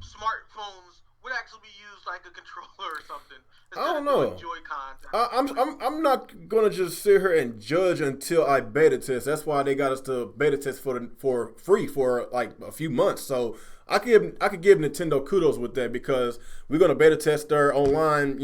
smartphones would actually be used like a controller or something. I don't know. Joy-Con. I'm not gonna just sit here and judge until I beta test. That's why they got us to beta test for free for like a few months. So I could give Nintendo kudos with that because we're gonna beta test their online.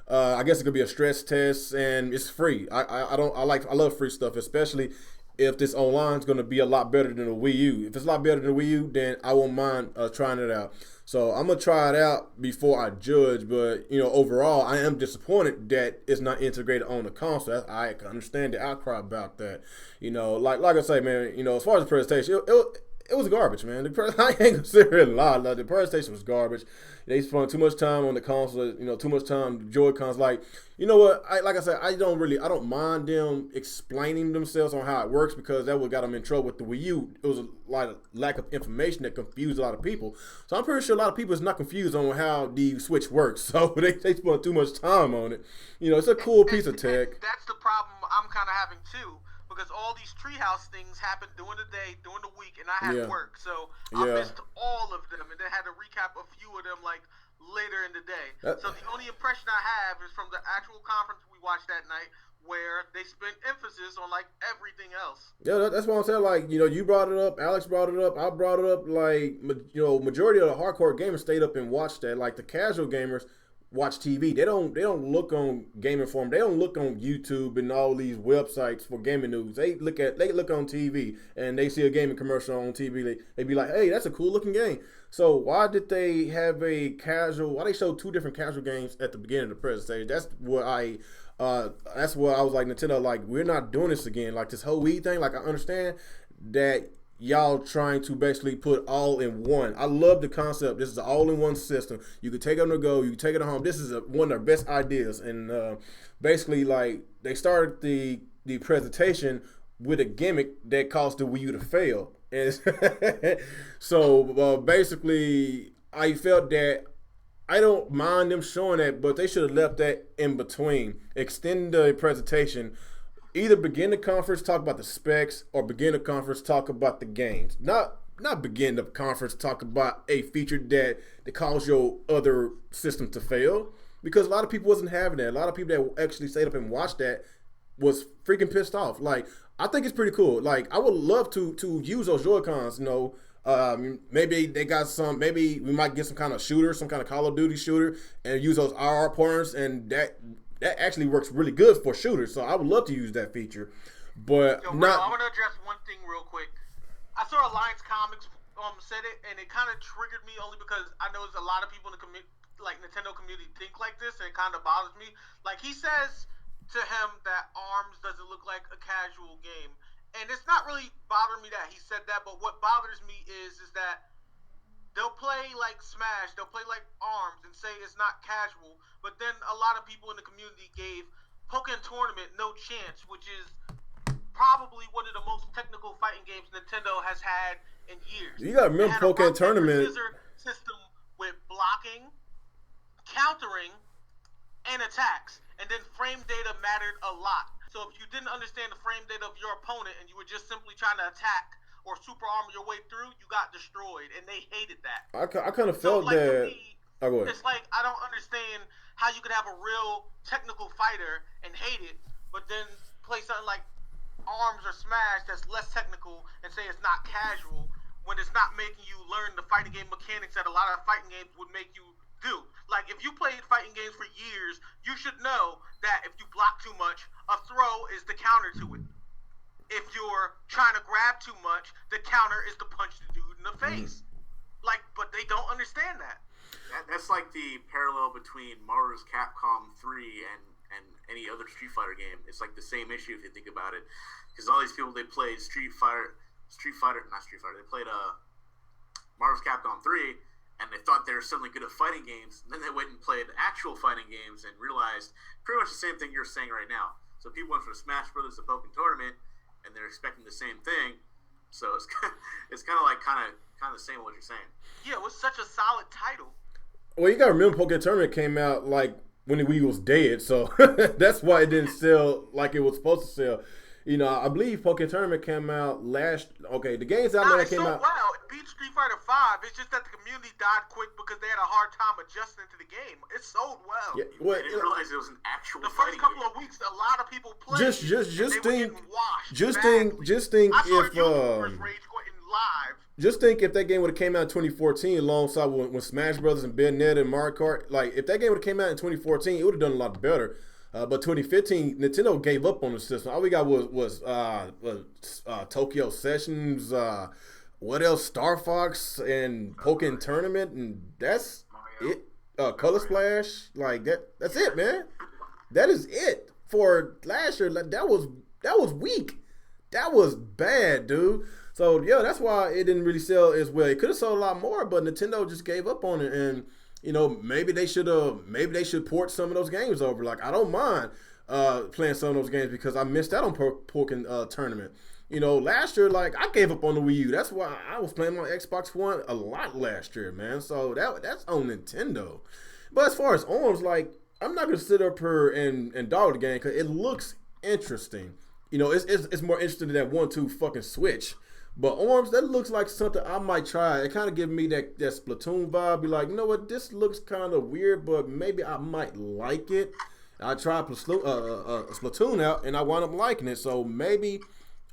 I guess it could be a stress test and it's free. I love free stuff, especially if this online is gonna be a lot better than the Wii U. If it's a lot better than the Wii U, then I won't mind trying it out. So I'm gonna try it out before I judge, but overall, I am disappointed that it's not integrated on the console. I can understand the outcry about that. Like I say, man. As far as the presentation, it was garbage, man. I ain't gonna sit here and lie. The presentation was garbage. They spent too much time on the console. Too much time Joy-Cons. Like what? I don't mind them explaining themselves on how it works because that would got them in trouble with the Wii U. It was a lot of lack of information that confused a lot of people. So I'm pretty sure a lot of people is not confused on how the Switch works. So they spent too much time on it. It's a cool piece of tech. That's the problem I'm kind of having too. Because all these treehouse things happened during the day, during the week, and I had work, so I missed all of them, and then had to recap a few of them like later in the day. So the only impression I have is from the actual conference we watched that night, where they spent emphasis on like everything else. Yeah, that's what I'm saying. Like you brought it up, Alex brought it up, I brought it up. Like majority of the hardcore gamers stayed up and watched that. Like the casual gamers watch TV. They don't look on Gaming Forum. They don't look on YouTube and all these websites for gaming news. They look on TV and they see a gaming commercial on TV. They be like, hey, that's a cool looking game. So why did they have why they show two different casual games at the beginning of the presentation? That's what I was like, Nintendo, like, we're not doing this again. Like this whole Wii thing, like I understand that y'all trying to basically put all in one. I love the concept. This is an all-in-one system. You can take it on the go. You can take it at home. This is one of their best ideas. And basically, like, they started the presentation with a gimmick that caused the Wii U to fail. And so basically, I felt that I don't mind them showing that, but they should have left that in between. Extend the presentation. Either begin the conference, talk about the specs, or begin the conference, talk about the games. Not begin the conference, talk about a feature that caused your other system to fail. Because a lot of people wasn't having that. A lot of people that actually stayed up and watched that was freaking pissed off. Like, I think it's pretty cool. Like, I would love to use those Joy-Cons, maybe they got some, maybe we might get some kind of shooter, some kind of Call of Duty shooter, and use those RR pointers, and that actually works really good for shooters, so I would love to use that feature. But I want to address one thing real quick. I saw Alliance Comics said it, and it kind of triggered me only because I know there's a lot of people in the Nintendo community think like this, and it kind of bothers me. Like, he says to him that ARMS doesn't look like a casual game, and it's not really bothering me that he said that, but what bothers me is that they'll play like Smash, they'll play like ARMS and say it's not casual, but then a lot of people in the community gave Pokken Tournament no chance, which is probably one of the most technical fighting games Nintendo has had in years. You gotta remember Pokken Tournament system with blocking, countering, and attacks, and then frame data mattered a lot. So if you didn't understand the frame data of your opponent and you were just simply trying to attack or super armor your way through, you got destroyed, and they hated that. I kind of felt that. For me, it's like, I don't understand how you could have a real technical fighter and hate it, but then play something like ARMS or Smash that's less technical and say it's not casual when it's not making you learn the fighting game mechanics that a lot of fighting games would make you do. Like, if you played fighting games for years, you should know that if you block too much, a throw is the counter to it. If you're trying to grab too much, the counter is to punch the dude in the face. Like, but they don't understand that. That's like the parallel between Marvel's Capcom 3 and any other Street Fighter game. It's like the same issue if you think about it. Because all these people, they played Street Fighter They played Marvel's Capcom 3, and they thought they were suddenly good at fighting games. And then they went and played actual fighting games and realized pretty much the same thing you're saying right now. So people went from Smash Brothers to Pokken Tournament, and they're expecting the same thing. So it's kind of the same what you're saying. Yeah, it was such a solid title. Well, you got to remember Pokken Tournament came out like when the Wii was dead, so that's why it didn't sell like it was supposed to sell. You know, I believe Pokken Tournament came out the games out there that came out. Well, it beat Street Fighter 5. It's just that the community died quick because they had a hard time adjusting to the game. It sold well. Yeah, well, I didn't realize it was an actual the first couple of weeks, a lot of people played. Just think I saw if YouTubers rage quitting live. Just think if that game would have came out in 2014 alongside when Smash Brothers and Bayonetta and Mario Kart, like if that game would have came out in 2014, it would have done a lot better. But 2015, Nintendo gave up on the system. All we got was Tokyo Sessions, what else? Star Fox and Pokken Tournament, and that's Mario. it. Color Splash, like that's it, man. That is it for last year. Like, that was weak. That was bad, dude. So yeah, that's why it didn't really sell as well. It could have sold a lot more, but Nintendo just gave up on it. And you know, maybe they should port some of those games over. Like, I don't mind playing some of those games because I missed out on Pokken Tournament. You know, last year, like, I gave up on the Wii U. That's why I was playing my Xbox One a lot last year, man. So that's on Nintendo. But as far as ARMS, like, I'm not gonna sit up here and dog the game because it looks interesting. You know, it's more interesting than that 1-2 fucking Switch. But ARMS, that looks like something I might try. It kind of gives me that Splatoon vibe. Be like, you know what, this looks kind of weird, but maybe I might like it. I tried Splatoon out, and I wound up liking it. So maybe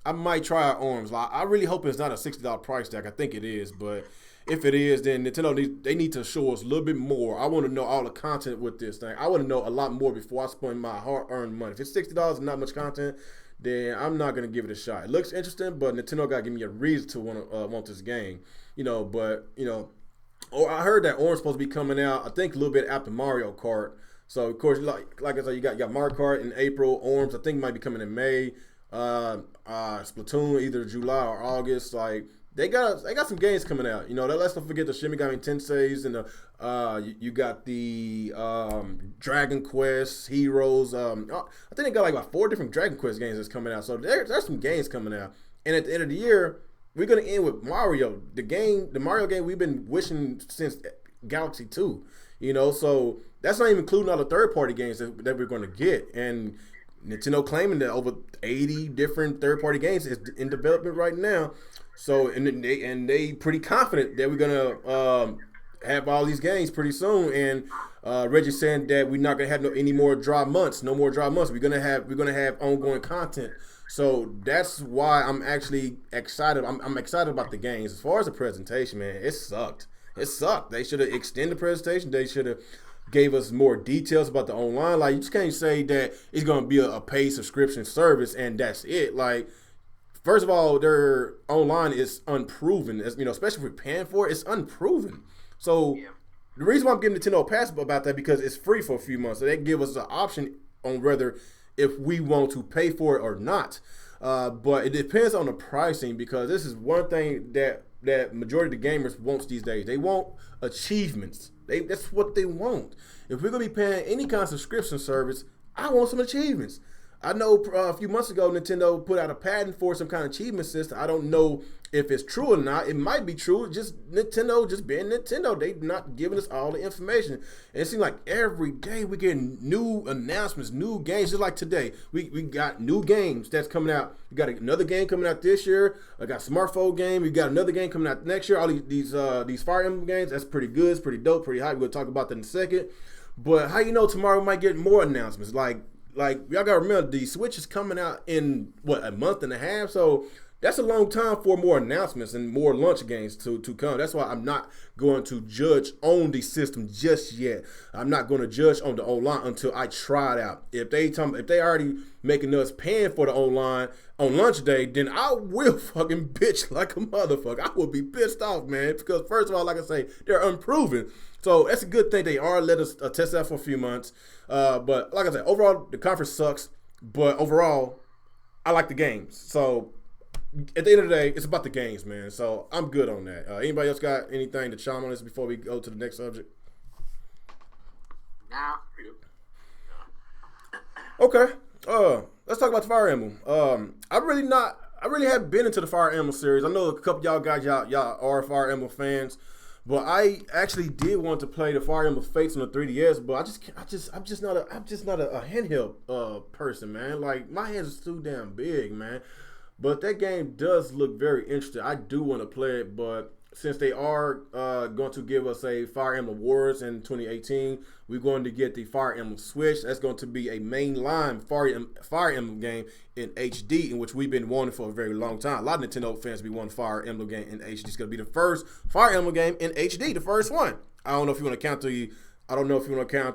I might try ARMS. Like, I really hope it's not a $60 price tag. I think it is, but if it is, then Nintendo need to show us a little bit more. I want to know all the content with this thing. I want to know a lot more before I spend my hard-earned money. If it's $60 and not much content, then I'm not gonna give it a shot. It looks interesting, but Nintendo gotta give me a reason to want this game, you know. But you know, or I heard that Orange supposed to be coming out, I think a little bit after Mario Kart. So of course, like I said, you got Mario Kart in April. Orange I think might be coming in May. Splatoon either July or August. Like they got some games coming out. You know, let's not forget the Shin Megami Tenseis and the you got the Dragon Quest Heroes. I think they got like about 4 different Dragon Quest games that's coming out. So there's some games coming out. And at the end of the year, we're gonna end with Mario, the Mario game we've been wishing since Galaxy 2. You know, so that's not even including all the third-party games that we're gonna get. And Nintendo claiming that over 80 different third-party games is in development right now. So and they pretty confident that we're gonna have all these games pretty soon. And Reggie saying that we're not gonna have any more dry months. No more dry months. We're gonna have ongoing content. So that's why I'm actually excited. I'm excited about the games. As far as the presentation, man, it sucked. It sucked. They should have extended the presentation. They should have gave us more details about the online. Like, you just can't say that it's gonna be a paid subscription service and that's it. Like, first of all, their online is unproven. As, you know, especially if we're paying for it, it's unproven. So the reason why I'm giving Nintendo a pass about that, because it's free for a few months. So they give us an option on whether if we want to pay for it or not. But it depends on the pricing, because this is one thing that majority of the gamers wants these days. They want achievements. That's what they want. If we're going to be paying any kind of subscription service, I want some achievements. I know a few months ago, Nintendo put out a patent for some kind of achievement system. I don't know if it's true or not. It might be true. Just Nintendo, just being Nintendo, they not giving us all the information. And it seems like every day we get new announcements, new games. Just like today, we got new games that's coming out. We got another game coming out this year. I got a smartphone game. We got another game coming out next year. All these Fire Emblem games. That's pretty good. It's pretty dope. Pretty hype. We'll talk about that in a second. But how you know tomorrow we might get more announcements? Like y'all gotta remember, the Switch is coming out in a month and a half, so that's a long time for more announcements and more launch games to come. That's why I'm not going to judge on the system just yet. I'm not going to judge on the online until I try it out. If they already making us paying for the online on launch day, then I will fucking bitch like a motherfucker. I will be pissed off, man, because first of all, like I say, they're unproven. So that's a good thing they are let us test that for a few months. But like I said, overall, the conference sucks. But overall, I like the games. So at the end of the day, it's about the games, man. So I'm good on that. Anybody else got anything to chime on this before we go to the next subject? Nah, pretty good. Okay. Let's talk about the Fire Emblem. I really haven't been into the Fire Emblem series. I know a couple y'all guys y'all are Fire Emblem fans, but I actually did want to play the Fire Emblem Fates on the 3DS, but I'm just not a handheld person, man. Like my hands are too damn big, man. But that game does look very interesting. I do want to play it, but since they are going to give us a Fire Emblem Warriors in 2018, we're going to get the Fire Emblem Switch. That's going to be a mainline Fire Emblem game in HD, in which we've been wanting for a very long time. A lot of Nintendo fans be wanting Fire Emblem game in HD. It's going to be the first Fire Emblem game in HD, the first one. I don't know if you want to count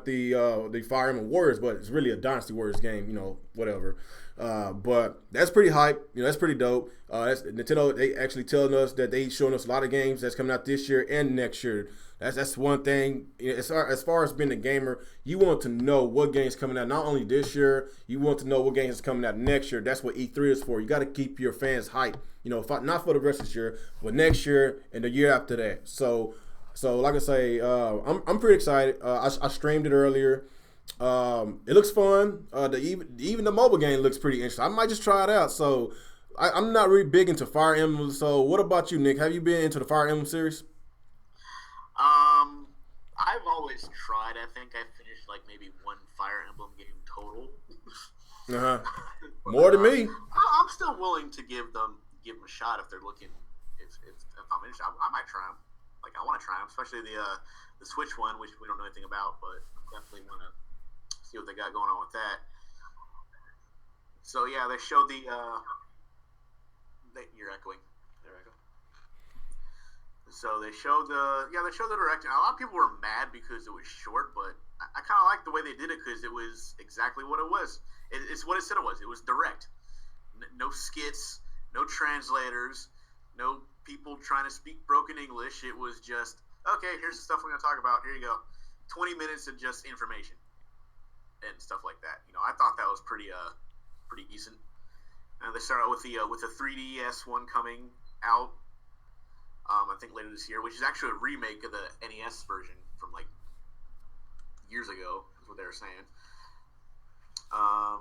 the Fire Emblem Warriors, but it's really a Dynasty Warriors game, whatever. But that's pretty hype. That's pretty dope. That's Nintendo. They actually telling us that they showing us a lot of games that's coming out this year and next year. That's one thing. As far as being a gamer, you want to know what games coming out not only this year. You want to know what games is coming out next year. That's what E3 is for. You got to keep your fans hyped. Not for the rest of this year, but next year and the year after that. So like I say, I'm pretty excited. I streamed it earlier. It looks fun. Even the mobile game looks pretty interesting. I might just try it out. So I'm not really big into Fire Emblem. So what about you, Nick? Have you been into the Fire Emblem series? I've always tried. I think I finished like maybe one Fire Emblem game total. More than me. I'm still willing to give them a shot if they're looking. If I'm interested, I might try them. Like I want to try them, especially the Switch one, which we don't know anything about, but definitely want to see what they got going on with that. So yeah, they showed you're echoing. There I go. So they showed the direct. And a lot of people were mad because it was short, but I kind of like the way they did it because it was exactly what it was. It's what it said it was. It was direct. No skits, no translators, no people trying to speak broken English. It was just, okay, here's the stuff we're going to talk about. Here you go. 20 minutes of just information and stuff like that. I thought that was pretty decent. And they start out with the 3DS one coming out, I think later this year, which is actually a remake of the NES version from like years ago, is what they were saying.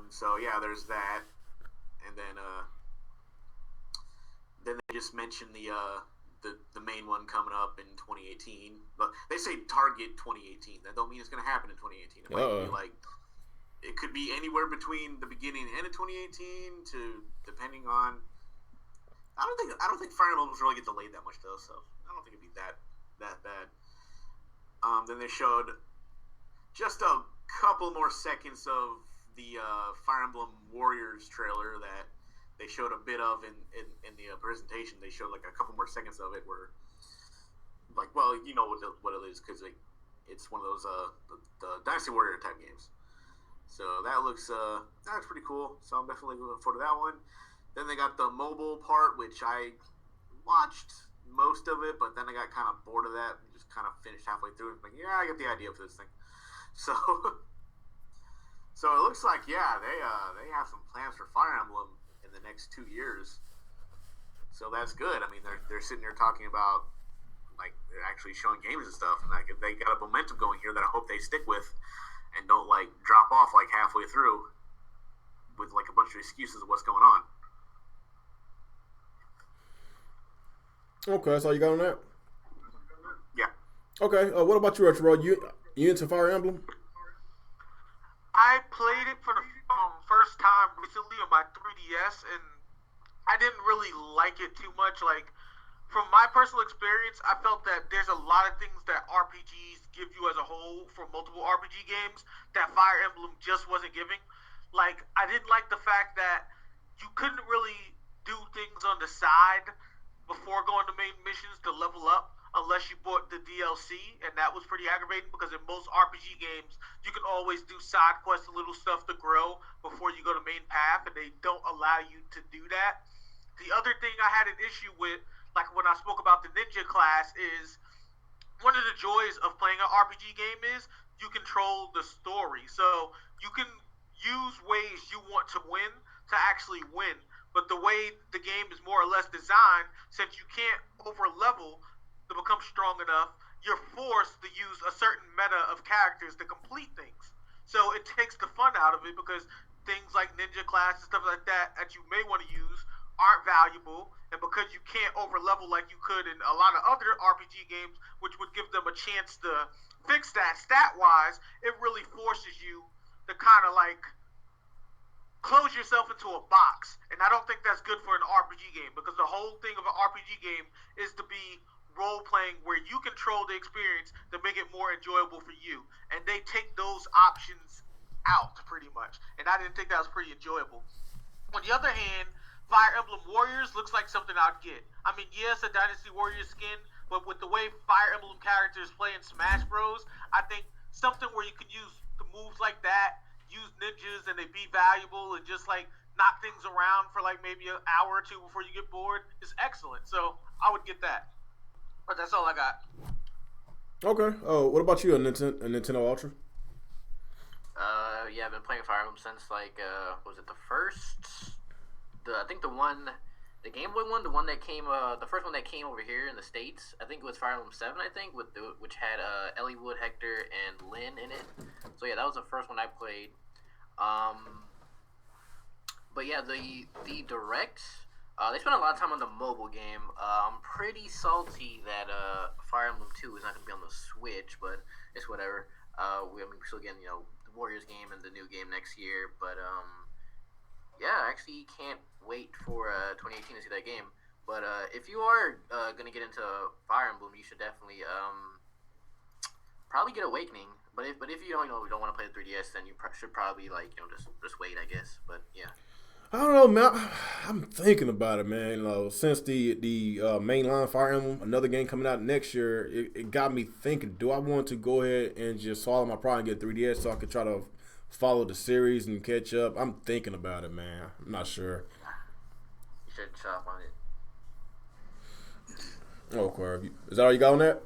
So yeah, there's that, and then they just mentioned the main one coming up in 2018. But they say target 2018. That don't mean it's going to happen in 2018. It might be like it could be anywhere between the beginning and end of 2018 to depending on. I don't think Fire Emblems really get delayed that much though, so I don't think it'd be that bad. Then they showed just a couple more seconds of the Fire Emblem Warriors trailer that they showed a bit of in the presentation. They showed like a couple more seconds of it where, like, well, you know what it is because it's one of those the Dynasty Warrior type games. So that looks that's pretty cool. So I'm definitely looking forward to that one. Then they got the mobile part, which I watched most of it, but then I got kind of bored of that and just kind of finished halfway through. Like, yeah, I get the idea for this thing. So it looks like they have some plans for Fire Emblem in the next 2 years. So that's good. I mean, they're sitting there talking about like they're actually showing games and stuff, and like they got a momentum going here that I hope they stick with and don't like drop off like halfway through with like a bunch of excuses of what's going on. Okay, that's all you got on that? Yeah. Okay, what about you, Retro? You into Fire Emblem? I played it for the first time recently on my 3DS, and I didn't really like it too much. Like, from my personal experience, I felt that there's a lot of things that RPGs give you as a whole from multiple RPG games that Fire Emblem just wasn't giving. Like, I didn't like the fact that you couldn't really do things on the side before going to main missions to level up unless you bought the DLC, and that was pretty aggravating because in most RPG games you can always do side quests and little stuff to grow before you go to main path, and they don't allow you to do that. The other thing I had an issue with, like when I spoke about the ninja class, is one of the joys of playing an RPG game is you control the story. So you can use ways you want to win to actually win. but the way the game is more or less designed, since you can't over level to become strong enough, you're forced to use a certain meta of characters to complete things. So it takes the fun out of it because things like ninja class and stuff like that you may want to use aren't valuable, and because you can't over level like you could in a lot of other RPG games, which would give them a chance to fix that stat wise, it really forces you to kind of like close yourself into a box. And I don't think that's good for an RPG game, because the whole thing of an RPG game is to be role playing where you control the experience to make it more enjoyable for you. And they take those options out pretty much. And I didn't think that was pretty enjoyable. On the other hand, Fire Emblem Warriors looks like something I'd get. I mean, yes, a Dynasty Warriors skin, but with the way Fire Emblem characters play in Smash Bros, I think something where you can use the moves like that, use ninjas and they be valuable, and just like knock things around for like maybe an hour or two before you get bored is excellent. So I would get that. But that's all I got. Okay. Oh, what about you, a Nintendo Ultra? Yeah, I've been playing Fire Emblem since like was it the first? I think the Game Boy one, the one that came, the first one that came over here in the States. I think it was Fire Emblem 7. I think which had Ellie Wood, Hector, and Lynn in it. So yeah, that was the first one I played. But yeah, the direct. They spent a lot of time on the mobile game. I'm pretty salty that Fire Emblem 2 is not going to be on the Switch, but it's whatever. We're still getting, the Warriors game and the new game next year. But yeah, I actually can't wait for 2018 to see that game. But if you are going to get into Fire Emblem, you should definitely probably get Awakening. But if you don't want to play the 3DS, then you should probably just wait, I guess. But yeah. I don't know, man. I'm thinking about it, man. Since the mainline Fire Emblem, another game coming out next year, it got me thinking, do I want to go ahead and just swallow my pride and get 3DS so I could try to follow the series and catch up? I'm thinking about it, man. I'm not sure. You should shop on it. Okay. Is that all you got on that?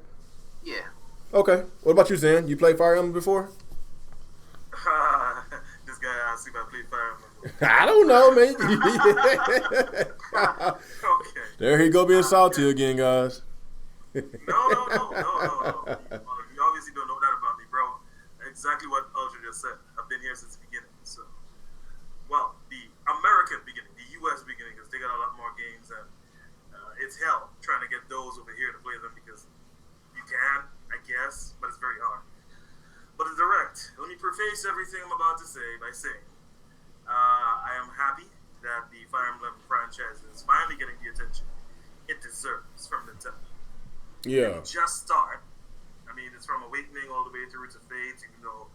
Yeah. Okay. What about you, Zan? You played Fire Emblem before? This guy asked if I played Fire Emblem. I don't know, man. Okay. There he go being salty again, guys. No. You obviously don't know that about me, bro. Exactly what Ultra just said. I've been here since the beginning. So, well, the American beginning, the U.S. beginning, because they got a lot more games, and it's hell trying to get those over here to play them, because you can, I guess, but it's very hard. But the direct, let me preface everything I'm about to say by saying, I am happy that the Fire Emblem franchise is finally getting the attention it deserves from Nintendo. Yeah. It just start. I mean, it's from Awakening all the way through to Fate, even though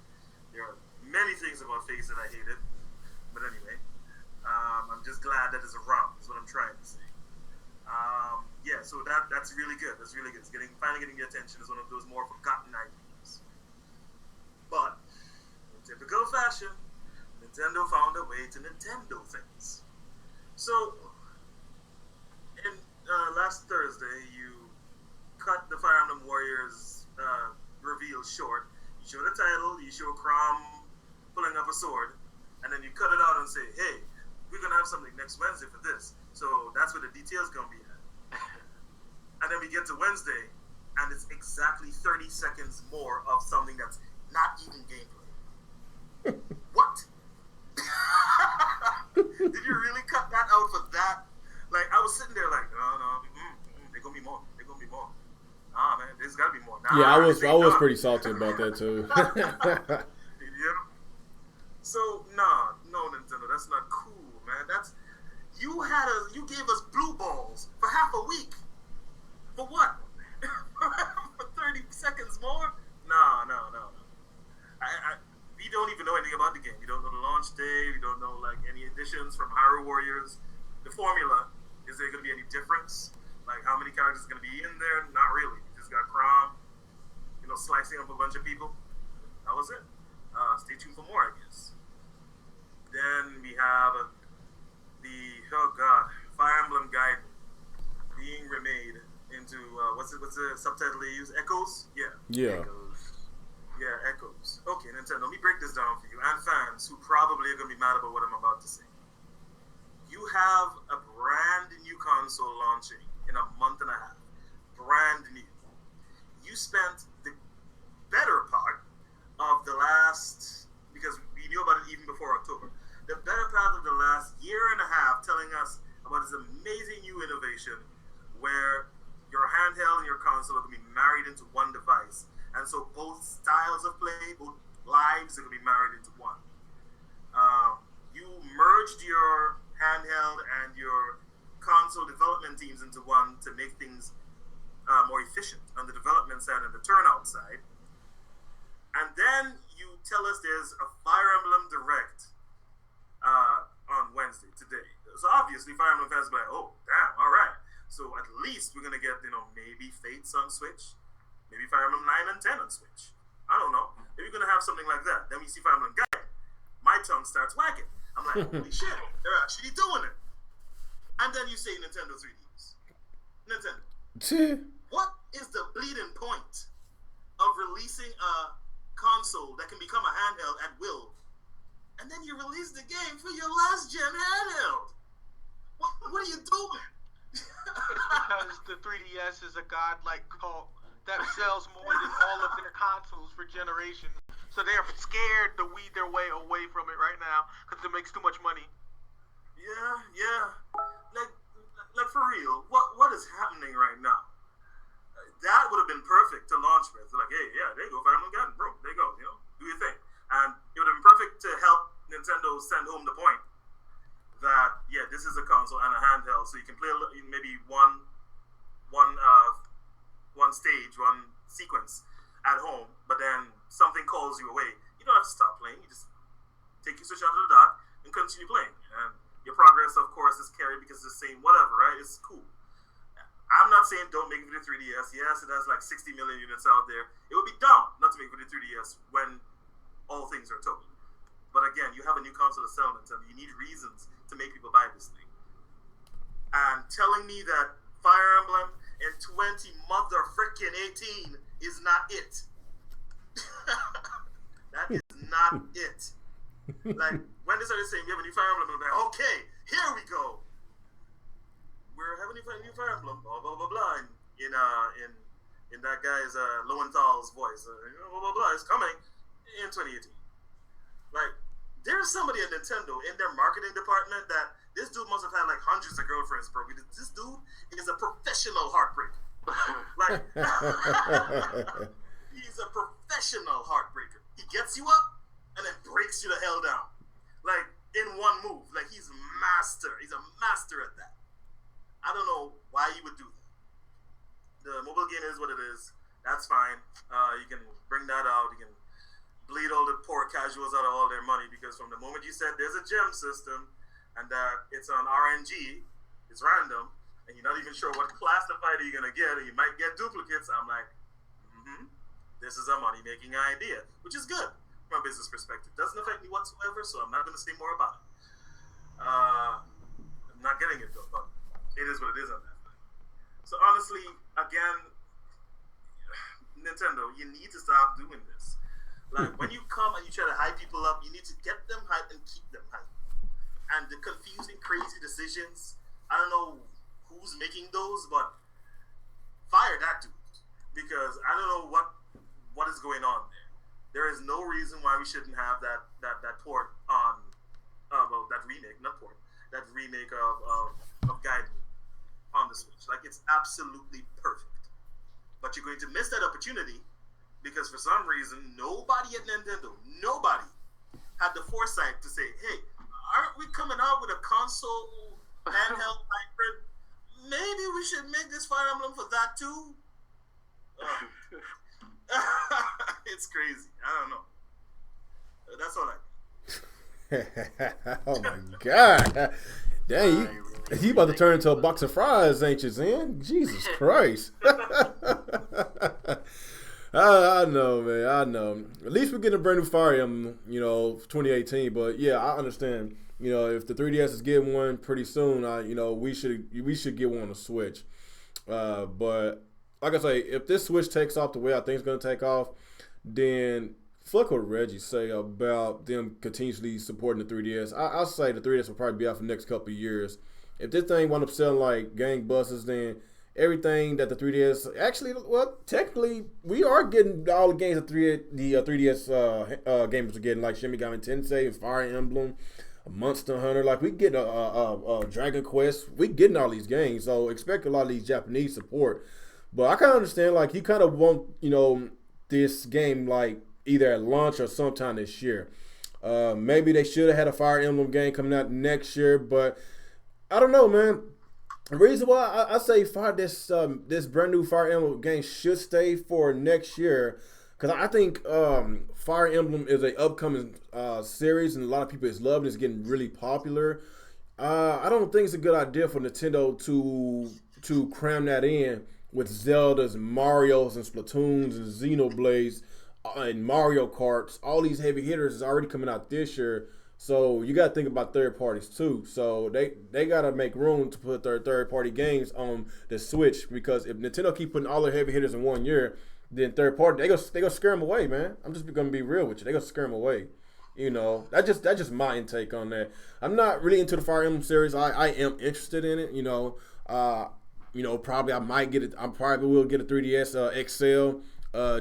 there are many things about Fate that I hated. But anyway, I'm just glad that it's around, is what I'm trying to say. Yeah, so that's really good. That's really good. It's finally getting the attention. It's one of those more forgotten IPs. But, in typical fashion, Nintendo found a way to Nintendo things. So, in last Thursday, you cut the Fire Emblem Warriors reveal short. You show the title, you show Chrom pulling up a sword, and then you cut it out and say, hey, we're going to have something next Wednesday for this. So that's where the details going to be at. And then we get to Wednesday, and it's exactly 30 seconds more of something that's not even gameplay. What? Did you really cut that out for that? Like, I was sitting there like, no, they're gonna be more. Ah, man, there's gotta be more. Nah, yeah, I was pretty salty about that too. Yeah. So no, Nintendo, that's not cool, man. You gave us blue balls for half a week. For what? For 30 seconds more? No. We don't even know anything about the game. We don't know the launch day. We don't know like any additions from Hyrule Warriors. The formula, is there going to be any difference? Like how many characters are going to be in there? Not really. You just got Chrom, slicing up a bunch of people. That was it. Stay tuned for more, I guess. Then we have Fire Emblem Gaiden being remade into what's the subtitle they use? Echoes? Yeah. Echoes. Yeah, Echoes. Okay, Nintendo, let me break this down for you and fans who probably are going to be mad about what I'm about to say. You have a brand new console launching in a month and a half. Brand new. You spent the better part of the last, because we knew about it even before October, the better part of the last year and a half telling us about this amazing new innovation where your handheld and your console are going to be married into one device. And so both styles of play, both lives are going to be married into one. You merged your handheld and your console development teams into one to make things more efficient on the development side and the turnout side. And then you tell us there's a Fire Emblem Direct on Wednesday, today. So obviously Fire Emblem fans will be like, oh, damn, all right. So at least we're going to get, maybe Fates on Switch, maybe Fire Emblem 9 and 10 on Switch. I don't know. Maybe we're going to have something like that. Then we see Fire Emblem Guide. My tongue starts wagging. I'm like, holy shit, they're actually doing it. And then you say Nintendo 3DS. Nintendo. What is the bleeding point of releasing a console that can become a handheld at will, and then you release the game for your last gen handheld? What are you doing? Because the 3DS is a godlike cult that sells more than all of their consoles for generations. So they're scared to weed their way away from it right now because it makes too much money. Yeah. Like for real, what is happening right now? That would have been perfect to launch with. Like, hey, yeah, there you go, Fire Emblem Garden, bro. There you go, do your thing. And it would have been perfect to help Nintendo send home the point that, yeah, this is a console and a handheld, so you can play maybe one stage, one sequence at home, but then something calls you away. You don't have to stop playing. You just take your Switch out of the dock and continue playing. And your progress, of course, is carried because it's the same whatever, right? It's cool. I'm not saying don't make it for the 3DS. Yes, it has like 60 million units out there. It would be dumb not to make it for the 3DS when all things are total. But again, you have a new console to sell, Nintendo. You need reasons to make people buy this thing. And telling me that Fire Emblem in 2018 is not it. That is not it. Like, when they started saying we have a new Fire Emblem, I'm like, okay, here we go. We're having a new Fire Emblem, blah blah blah blah, in that guy's Lowenthal's voice, blah blah blah. It's coming in 2018. Like, there's somebody at Nintendo in their marketing department that this dude must have had like hundreds of girlfriends, bro. Because this dude is a professional heartbreaker. Like, he's a professional heartbreaker. He gets you up and then breaks you the hell down, like in one move. Like, he's a master. He's a master at that. I don't know why you would do that. The mobile game is what it is. That's fine. You can bring that out. You can bleed all the poor casuals out of all their money, because from the moment you said there's a gem system and that it's on RNG, it's random, and you're not even sure what classifier you're going to get, and you might get duplicates, I'm like, this is a money-making idea, which is good from a business perspective. Doesn't affect me whatsoever, so I'm not going to say more about it. I'm not getting it, though, but it is what it is on that. So honestly, again, Nintendo, you need to stop doing this. Like, when you come and you try to hype people up, you need to get them hyped and keep them hyped. And the confusing, crazy decisions, I don't know who's making those, but fire that dude. Because I don't know what is going on there. There is no reason why we shouldn't have that port on, that remake, not port, that remake of Gaiden on the Switch. Like, it's absolutely perfect. But you're going to miss that opportunity because for some reason, nobody at Nintendo, nobody had the foresight to say, hey, aren't we coming out with a console handheld hybrid? Maybe we should make this Fire Emblem for that too? It's crazy. I don't know. That's all I Oh my god. Dang, you about to turn into a box of fries, ain't you, Zen? Jesus Christ. I know, man. I know. At least we're getting a brand new Fire Emblem, 2018. But yeah, I understand. If the 3DS is getting one pretty soon, we should get one on the Switch. But like I say, if this Switch takes off the way I think it's gonna take off, then fuck what Reggie say about them continuously supporting the 3DS. I'll say the 3DS will probably be out for the next couple of years. If this thing wound up selling like gangbusters, then everything that the 3DS actually, well, technically, we are getting all the games that the 3DS gamers are getting, like Shin Megami Tensei and Fire Emblem, Monster Hunter. Like we get a Dragon Quest. We getting all these games, so expect a lot of these Japanese support. But I kind of understand, like he kind of want this game like either at launch or sometime this year. Maybe they should have had a Fire Emblem game coming out next year, but I don't know, man. The reason why I say this brand new Fire Emblem game should stay for next year, because I think Fire Emblem is an upcoming series, and a lot of people is loving it. It's getting really popular. I don't think it's a good idea for Nintendo to cram that in with Zeldas, and Marios, and Splatoons, and Xenoblades, and Mario Karts. All these heavy hitters is already coming out this year. So you got to think about third parties too. So they got to make room to put their third party games on the Switch, because if Nintendo keep putting all their heavy hitters in 1 year, then third party they gonna scare them away, man. I'm just gonna be real with you. They gonna scare them away. That's just my intake on that. I'm not really into the Fire Emblem series. I am interested in it. Probably I might get it. I probably will get a 3DS XL.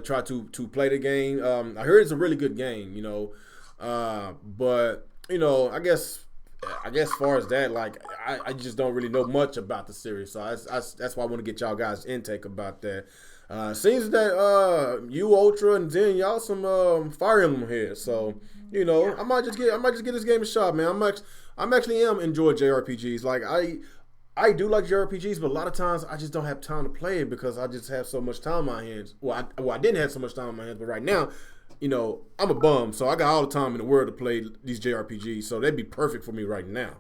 Try to play the game. I heard it's a really good game. But I guess as far as that, like I just don't really know much about the series, so that's why I want to get y'all guys' intake about that. Seems that you Ultra and Zen, y'all some Fire Emblem heads, so I might just get this game a shot, man. I'm actually enjoying JRPGs. Like I do like JRPGs, but a lot of times I just don't have time to play it because I just have so much time on my hands. Well, I didn't have so much time on my hands, but right now, I'm a bum, so I got all the time in the world to play these JRPGs, so that'd be perfect for me right now.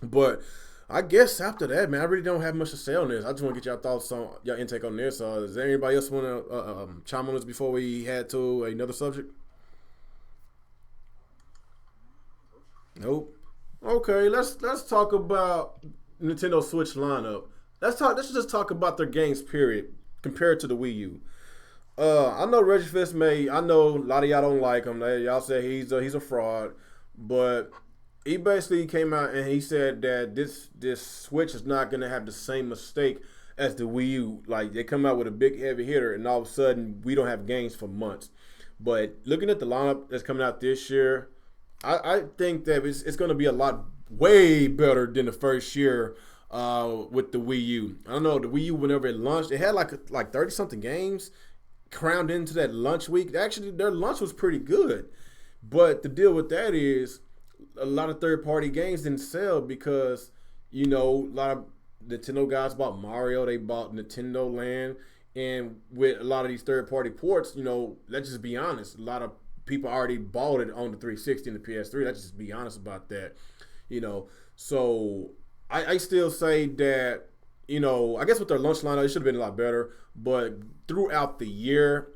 But I guess after that, man, I really don't have much to say on this. I just want to get y'all thoughts on y'all intake on this. Does anybody else want to chime on this before we head to another subject? Nope. Okay, let's talk about Nintendo Switch lineup. Let's just talk about their games, period, compared to the Wii U. I know Reggie Fils-Aimé. I know a lot of y'all don't like him. Y'all say he's a fraud, but he basically came out and he said that this Switch is not gonna have the same mistake as the Wii U. Like they come out with a big heavy hitter, and all of a sudden we don't have games for months. But looking at the lineup that's coming out this year, I think that it's going to be a lot way better than the first year with the Wii U. I don't know, the Wii U, whenever it launched, it had like 30-something games crammed into that launch week. Actually, their launch was pretty good. But the deal with that is a lot of third-party games didn't sell because, a lot of Nintendo guys bought Mario, they bought Nintendo Land. And with a lot of these third-party ports, let's just be honest, a lot of people already bought it on the 360 and the PS3. Let's just be honest about that, So I still say that, I guess with their launch lineup, it should have been a lot better. But throughout the year,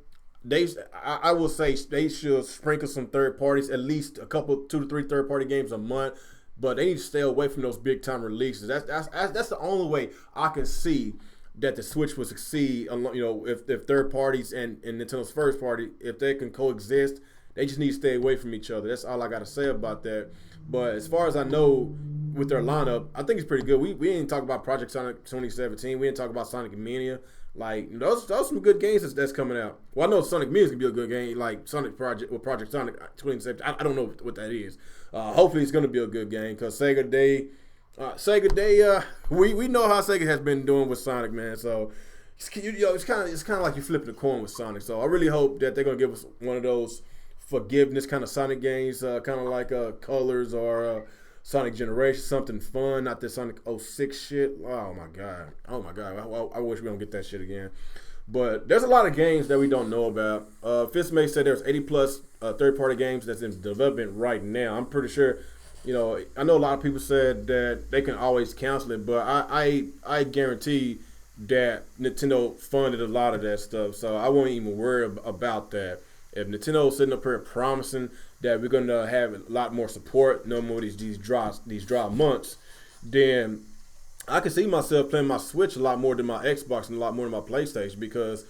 I will say they should sprinkle some third parties, at least 2 to 3 third party games a month. But they need to stay away from those big time releases. That's the only way I can see that the Switch will succeed. If third parties and Nintendo's first party, if they can coexist. They just need to stay away from each other. That's all I got to say about that. But as far as I know, with their lineup, I think it's pretty good. We didn't talk about Project Sonic 2017. We didn't talk about Sonic Mania. Like, those some good games that's coming out. Well, I know Sonic Mania is going to be a good game, like Project Sonic 2017. I don't know what that is. Hopefully it's going to be a good game because Sega, we know how Sega has been doing with Sonic, man. So, it's kind of like you're flipping a coin with Sonic. So I really hope that they're going to give us one of those forgiveness kind of Sonic games, kind of like Colors or Sonic Generation, something fun, not this Sonic 06 shit. Oh my god, I wish we don't get that shit again. But there's a lot of games that we don't know about. Fils-Aimé said there's 80 plus third party games that's in development right now. I'm pretty sure, I know a lot of people said that they can always cancel it, but I guarantee that Nintendo funded a lot of that stuff, so I won't even worry about that. If Nintendo's sitting up here promising that we're going to have a lot more support, no more these dry months, then I can see myself playing my Switch a lot more than my Xbox and a lot more than my PlayStation because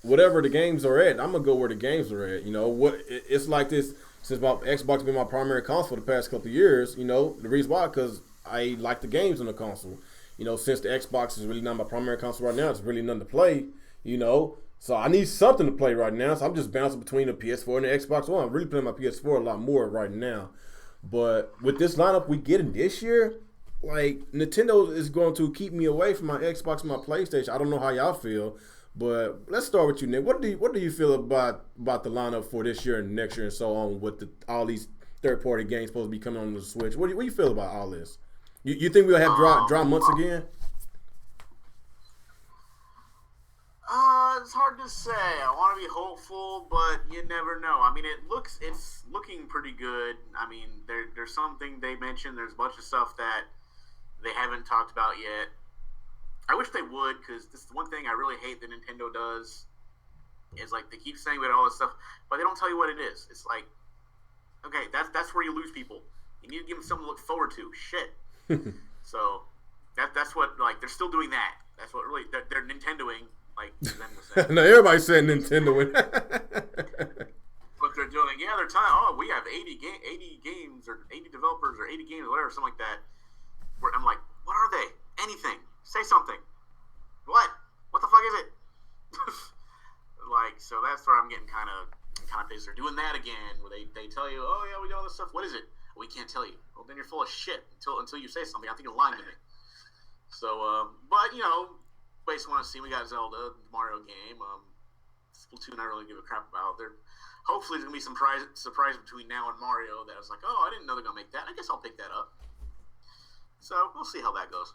whatever the games are at, I'm gonna go where the games are at. You know what? It's like this since my Xbox been my primary console for the past couple of years. You know the reason why, because I like the games on the console. You know, since the Xbox is really not my primary console right now, it's really nothing to play. You know, so I need something to play right now. So I'm just bouncing between the PS4 and the Xbox One. I'm really playing my PS4 a lot more right now. But with this lineup we getting this year, like Nintendo is going to keep me away from my Xbox and my PlayStation. I don't know how y'all feel, but let's start with you, Nick. What do you feel about the lineup for this year and next year and so on with all these third party games supposed to be coming on the Switch? What do you feel about all this? You think we'll have dry months again? It's hard to say. I want to be hopeful, but you never know. I mean, it's looking pretty good. I mean, there's something they mentioned. There's a bunch of stuff that they haven't talked about yet. I wish they would, because this is the one thing I really hate that Nintendo does is like they keep saying about all this stuff, but they don't tell you what it is. It's like, okay, that's where you lose people. You need to give them something to look forward to. Shit. So that's what, like, they're still doing that. That's what really they're Nintendoing. Like them to say. No, everybody said Nintendo. What they're doing, yeah, they're telling, oh, we have 80 games or 80 developers or 80 games or whatever, something like that. Where I'm like, what are they? Anything? Say something. What? What the fuck is it? Like, so that's where I'm getting kind of pissed. They're doing that again, where they tell you, oh yeah, we got all this stuff. What is it? We can't tell you. Well, then you're full of shit until you say something. I think you're lying to me. So, but you know. Based on what I've seen, we got Zelda, Mario game. Splatoon, I don't really give a crap about. Hopefully, there's gonna be some surprise between now and Mario. That I was like, oh, I didn't know they're gonna make that. I guess I'll pick that up. So we'll see how that goes.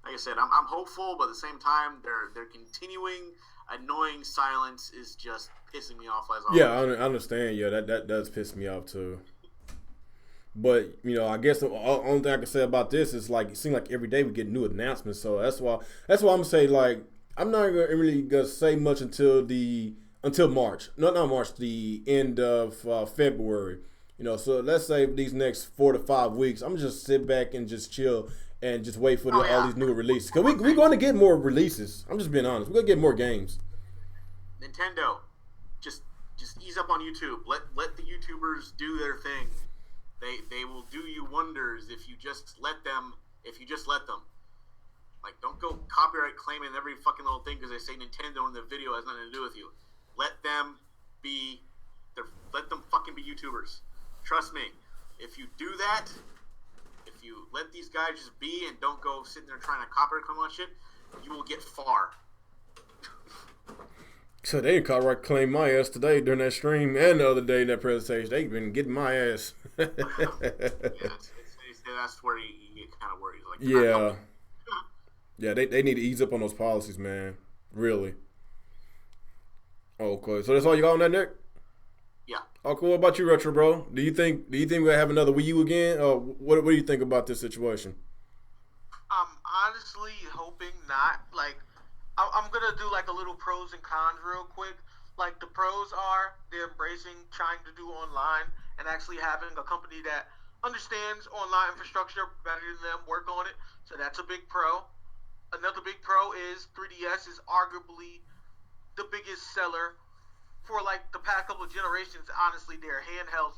Like I said, I'm hopeful, but at the same time, they're continuing. Annoying silence is just pissing me off. As always. Yeah, I understand. Yeah, that does piss me off too. But, you know, I guess the only thing I can say about this is, like, it seems like every day we get new announcements. So that's why I'm going to say, like, I'm not really going to say much until March. Not March, the end of February. You know, so let's say these next 4 to 5 weeks, I'm just sit back and just chill and just wait for all these new releases. Because we're going to get more releases. I'm just being honest. We're going to get more games. Nintendo, just ease up on YouTube. Let the YouTubers do their thing. They will do you wonders if you just let them. Like, don't go copyright claiming every fucking little thing because they say Nintendo in the video has nothing to do with you. Let them fucking be YouTubers. Trust me. If you do that, if you let these guys just be and don't go sitting there trying to copyright claim on shit, you will get far. So they didn't copyright claim my ass today during that stream and the other day in that presentation. They've been getting my ass. Yeah, that's where you get kind of worried. Like, yeah. Yeah, they need to ease up on those policies, man. Really. Okay, so that's all you got on that, Nick? Yeah. Oh, cool. What about you, Retro Bro? Do you think we'll have another Wii U again? Or what do you think about this situation? I'm honestly hoping not. Like, I'm gonna do like a little pros and cons real quick. Like, the pros are they're embracing trying to do online and actually having a company that understands online infrastructure better than them work on it. So that's a big pro. Another big pro is 3DS is arguably the biggest seller for like the past couple of generations. Honestly, their handhelds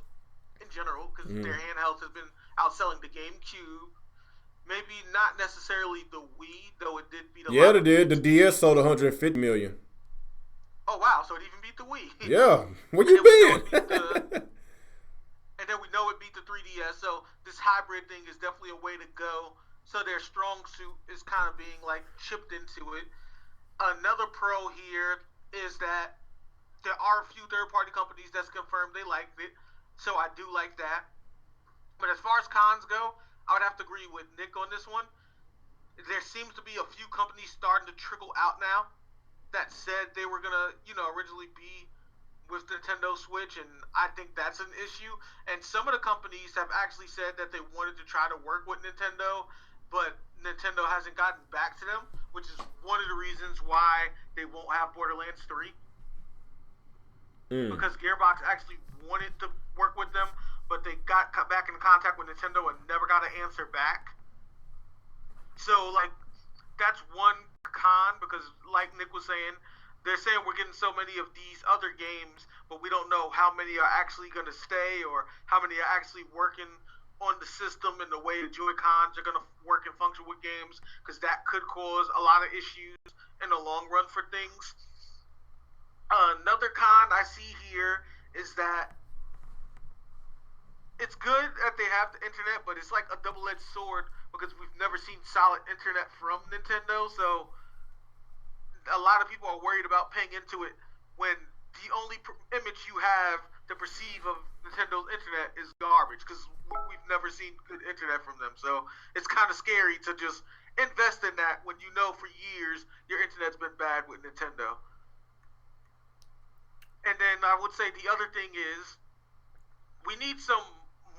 in general, because their handhelds has been outselling the GameCube. Maybe not necessarily the Wii, though it did beat a lot. Yeah, it did. The DS sold 150 million. Oh, wow. So it even beat the Wii. Yeah. Where you been? And then we know it beat the 3DS. So this hybrid thing is definitely a way to go. So their strong suit is kind of being, like, chipped into it. Another pro here is that there are a few third-party companies that's confirmed they liked it. So I do like that. But as far as cons go, I would have to agree with Nick on this one. There seems to be a few companies starting to trickle out now that said they were going to, originally be with Nintendo Switch, and I think that's an issue. And some of the companies have actually said that they wanted to try to work with Nintendo, but Nintendo hasn't gotten back to them, which is one of the reasons why they won't have Borderlands 3. Because Gearbox actually wanted to work with them, but they got back in contact with Nintendo and never got an answer back. So, like, that's one con, because like Nick was saying, they're saying we're getting so many of these other games, but we don't know how many are actually going to stay or how many are actually working on the system and the way the Joy-Cons are going to work and function with games, because that could cause a lot of issues in the long run for things. Another con I see here is that it's good that they have the internet, but it's like a double-edged sword because we've never seen solid internet from Nintendo, so a lot of people are worried about paying into it when the only image you have to perceive of Nintendo's internet is garbage, because we've never seen good internet from them. So it's kind of scary to just invest in that when you know for years your internet's been bad with Nintendo. And then I would say the other thing is we need some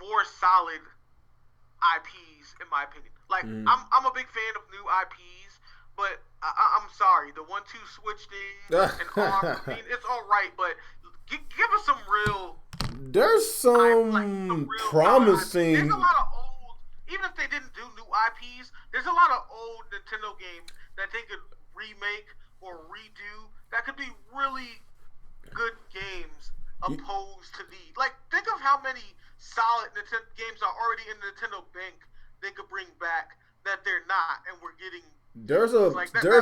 more solid IPs, in my opinion. Like, I'm a big fan of new IPs, but I'm sorry, the 1-2 Switch thing and ARM, I mean, it's all right, but give us some real. There's some real promising. There's a lot of old, even if they didn't do new IPs, there's a lot of old Nintendo games that they could remake or redo that could be really good games opposed to the. Like, think of how many solid Nintendo games are already in the Nintendo bank they could bring back that they're not, and we're getting. There's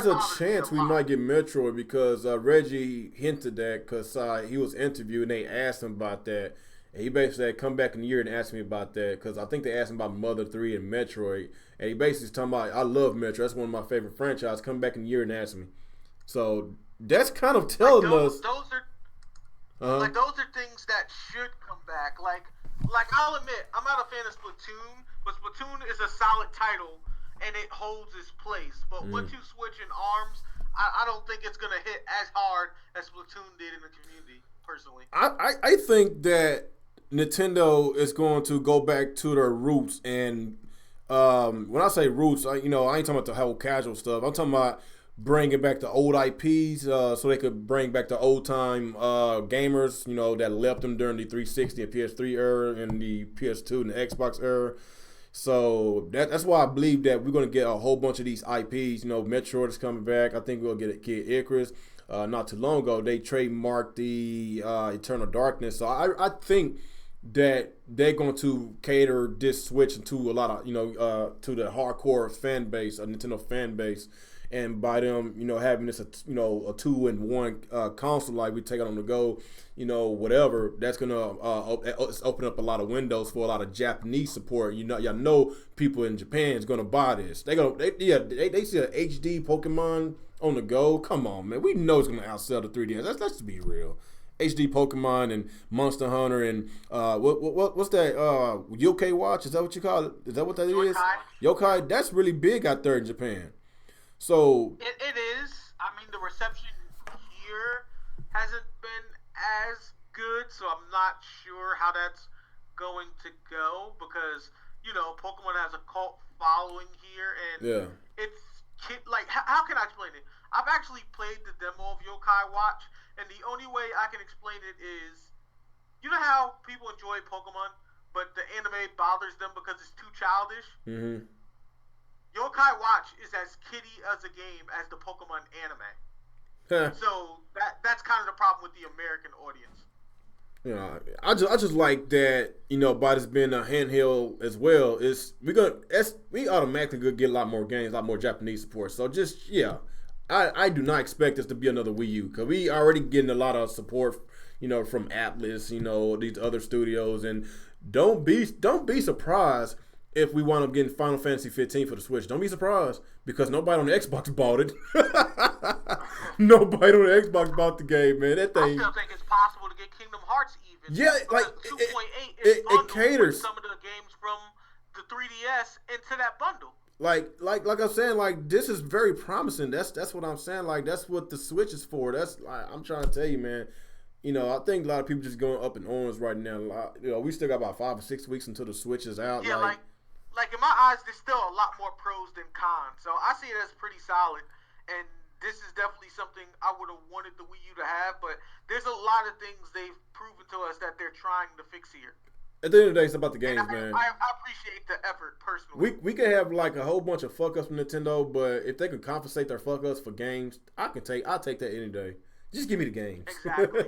a chance we might get Metroid, because Reggie hinted that, because he was interviewed and they asked him about that, and he basically said, come back in a year and ask me about that, because I think they asked him about Mother 3 and Metroid, and he basically talking about, I love Metroid, that's one of my favorite franchises, come back in a year and ask me. So that's kind of telling us. Like, those are things that should come back. Like I'll admit, I'm not a fan of Splatoon, but Splatoon is a solid title, and it holds its place. But 1-2 Switch and ARMS, I don't think it's going to hit as hard as Splatoon did in the community, personally. I think that Nintendo is going to go back to their roots. And when I say roots, I ain't talking about the whole casual stuff. I'm talking about bringing back the old IPs so they could bring back the old-time gamers, that left them during the 360 and PS3 era and the PS2 and the Xbox era. So that's why I believe that we're going to get a whole bunch of these IPs. Metroid is coming back. I think we'll get a Kid Icarus. Not too long ago, they trademarked the Eternal Darkness. So I think that they're going to cater this Switch into a lot of, to the hardcore fan base, a Nintendo fan base. And by them, having this, a 2-in-1 console like we take it on the go, whatever, that's gonna open up a lot of windows for a lot of Japanese support. Y'all know people in Japan is gonna buy this. They see an HD Pokemon on the go. Come on, man, we know it's gonna outsell the 3DS. Let's be real. HD Pokemon and Monster Hunter and what's that? Yokai Watch? Is that what you call it? Is that what that is? Yokai. That's really big out there in Japan. So it is. I mean, the reception here hasn't been as good, so I'm not sure how that's going to go, because Pokemon has a cult following here, and it's like, how can I explain it? I've actually played the demo of Yokai Watch, and the only way I can explain it is, how people enjoy Pokemon, but the anime bothers them because it's too childish. Mm-hmm. Yokai Watch is as kiddie as a game as the Pokemon anime. So that's kind of the problem with the American audience. I just like that, by this being a handheld as well, we automatically gonna get a lot more games, a lot more Japanese support. So I do not expect this to be another Wii U, because we already getting a lot of support, from Atlas, these other studios, and don't be surprised if we wind up getting Final Fantasy 15 for the Switch. Don't be surprised, because nobody on the Xbox bought it. Nobody on the Xbox bought the game, man. That thing. I still think it's possible to get Kingdom Hearts even. Yeah, like 2.8 is it caters some of the games from the 3DS into that bundle. Like I'm saying, like, this is very promising. That's what I'm saying. Like, that's what the Switch is for. That's like, I'm trying to tell you, man. I think a lot of people just going up in arms right now. We still got about 5 or 6 weeks until the Switch is out. Yeah, like in my eyes, there's still a lot more pros than cons. So I see it as pretty solid. And this is definitely something I would have wanted the Wii U to have. But there's a lot of things they've proven to us that they're trying to fix here. At the end of the day, it's about the games, man. I appreciate the effort, personally. We can have like a whole bunch of fuck ups from Nintendo, but if they can compensate their fuck ups for games, I'll take that any day. Just give me the games. Exactly.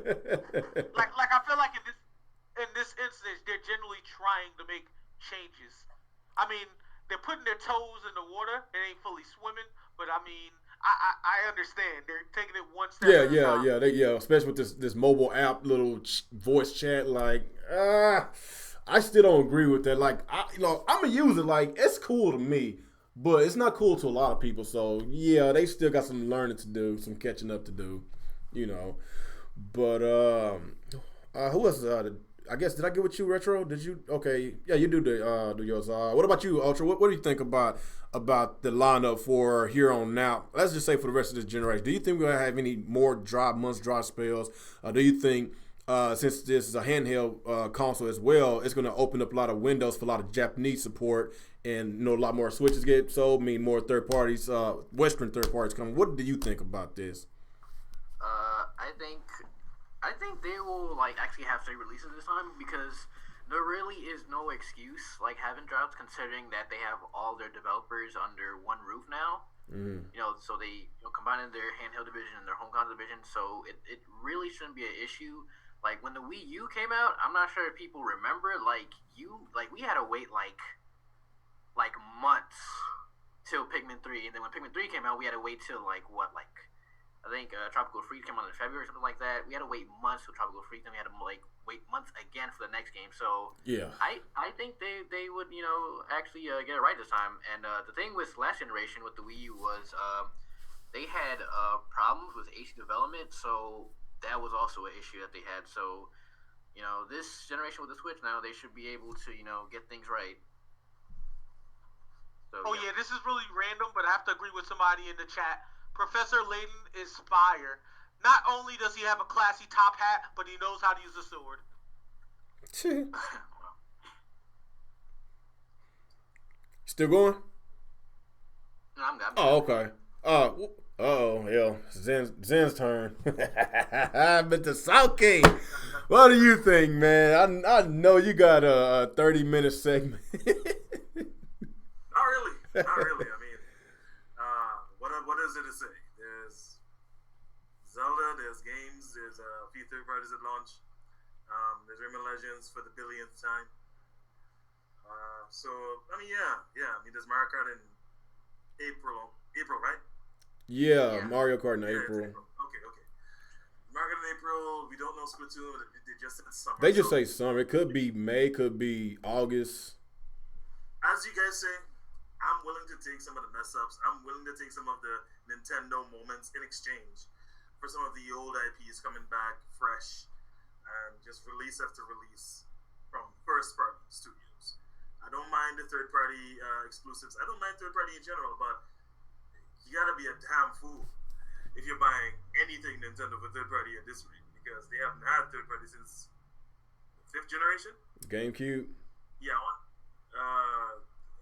like I feel like in this instance, they're generally trying to make changes. I mean, they're putting their toes in the water. It ain't fully swimming, but I mean, I understand. They're taking it one step at a time. Especially with this mobile app, little voice chat. Like, I still don't agree with that. Like, I'm a user. Like, it's cool to me, but it's not cool to a lot of people. So yeah, they still got some learning to do, some catching up to do. But who else? I guess, did I get with you, Retro? Did you? Okay, yeah, you do yours. What about you, Ultra? What do you think about the lineup for here on out? Let's just say for the rest of this generation. Do you think we're gonna have any more months dry spells? Do you think since this is a handheld console as well, it's gonna open up a lot of windows for a lot of Japanese support, and a lot more Switches get sold, mean more third parties, Western third parties coming? What do you think about this? I think they will actually have straight releases this time, because there really is no excuse having drops, considering that they have all their developers under one roof now. So they combined their handheld division and their home console division, so it really shouldn't be an issue. Like when the Wii U came out, I'm not sure if people remember, we had to wait months till Pikmin 3, and then when Pikmin 3 came out, we had to wait till I think Tropical Freeze came out in February or something like that. We had to wait months till Tropical Freeze, and we had to wait months again for the next game. So yeah, I think they would actually get it right this time. And the thing with last generation with the Wii U was they had problems with AC development, so that was also an issue that they had. So this generation with the Switch now, they should be able to get things right. So, yeah, this is really random, but I have to agree with somebody in the chat. Professor Layton is fire. Not only does he have a classy top hat, but he knows how to use a sword. Still going? No, I'm good. Oh, okay. Yeah. Zen's turn. Mr. Sauke, what do you think, man? I know you got a 30-minute segment. Not really. I mean, what is it to say? There's Zelda, there's games, there's a few third parties at launch. There's Rayman Legends for the billionth time. So I mean, yeah. I mean, there's Mario Kart in April, right? Yeah, Mario Kart in April. Okay. Mario Kart in April. We don't know Splatoon. They just said summer. They just say summer. It could be May, could be August. As you guys say, I'm willing to take some of the mess ups. I'm willing to take some of the Nintendo moments in exchange for some of the old IPs coming back fresh and just release after release from first party studios. I don't mind the third party exclusives. I don't mind third party in general, but you gotta be a damn fool if you're buying anything Nintendo for third party at this rate, because they haven't had third party since the 5th generation? GameCube? Yeah,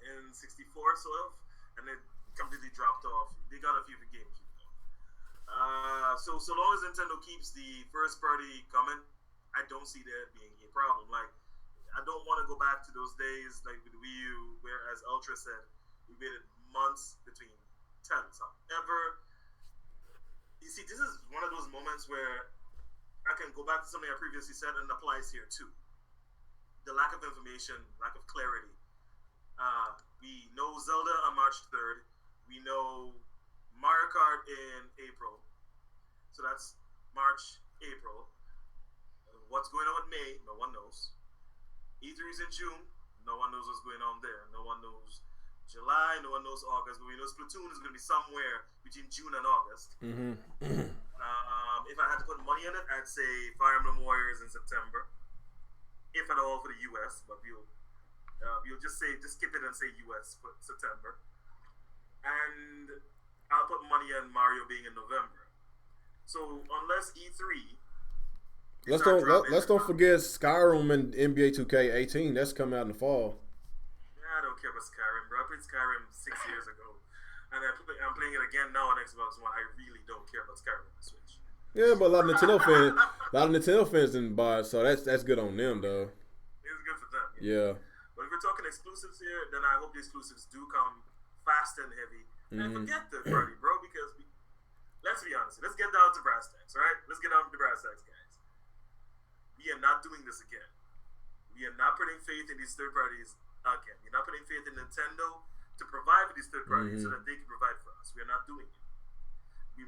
in 64 sort of, and it completely dropped off. They got a few for GameCube though. So long as Nintendo keeps the first party coming, I don't see there being a problem. I don't want to go back to those days like with Wii U, where, as Ultra said, we waited months between titles. However, you see, this is one of those moments where I can go back to something I previously said, and it applies here too. The lack of information, lack of clarity. We know Zelda on March 3rd. We know Mario Kart in April. So that's March, April. What's going on with May? No one knows. E3 is in June. No one knows what's going on there. No one knows July. No one knows August. But we know Splatoon is going to be somewhere between June and August. Mm-hmm. If I had to put money on it, I'd say Fire Emblem Warriors in September. If at all for the US, but we'll just skip it and say US for September. And I'll put money on Mario being in November. So unless E3, let's don't forget Skyrim and NBA 2K18. That's coming out in the fall. Yeah, I don't care about Skyrim, bro. I played Skyrim 6 years ago, and I'm playing it again now on Xbox One. I really don't care about Skyrim on the Switch. Yeah, but a lot of Nintendo fans didn't buy it, so that's good on them, though. It's good for them. Yeah. But if we're talking exclusives here, then I hope the exclusives do come fast and heavy. And forget third party, bro, because let's be honest. honestly. Let's get down to brass tacks, right? Let's get down to brass tacks, guys. We are not doing this again. We are not putting faith in these third parties again. We're not putting faith in Nintendo to provide for these third parties so that they can provide for us. We are not doing it. They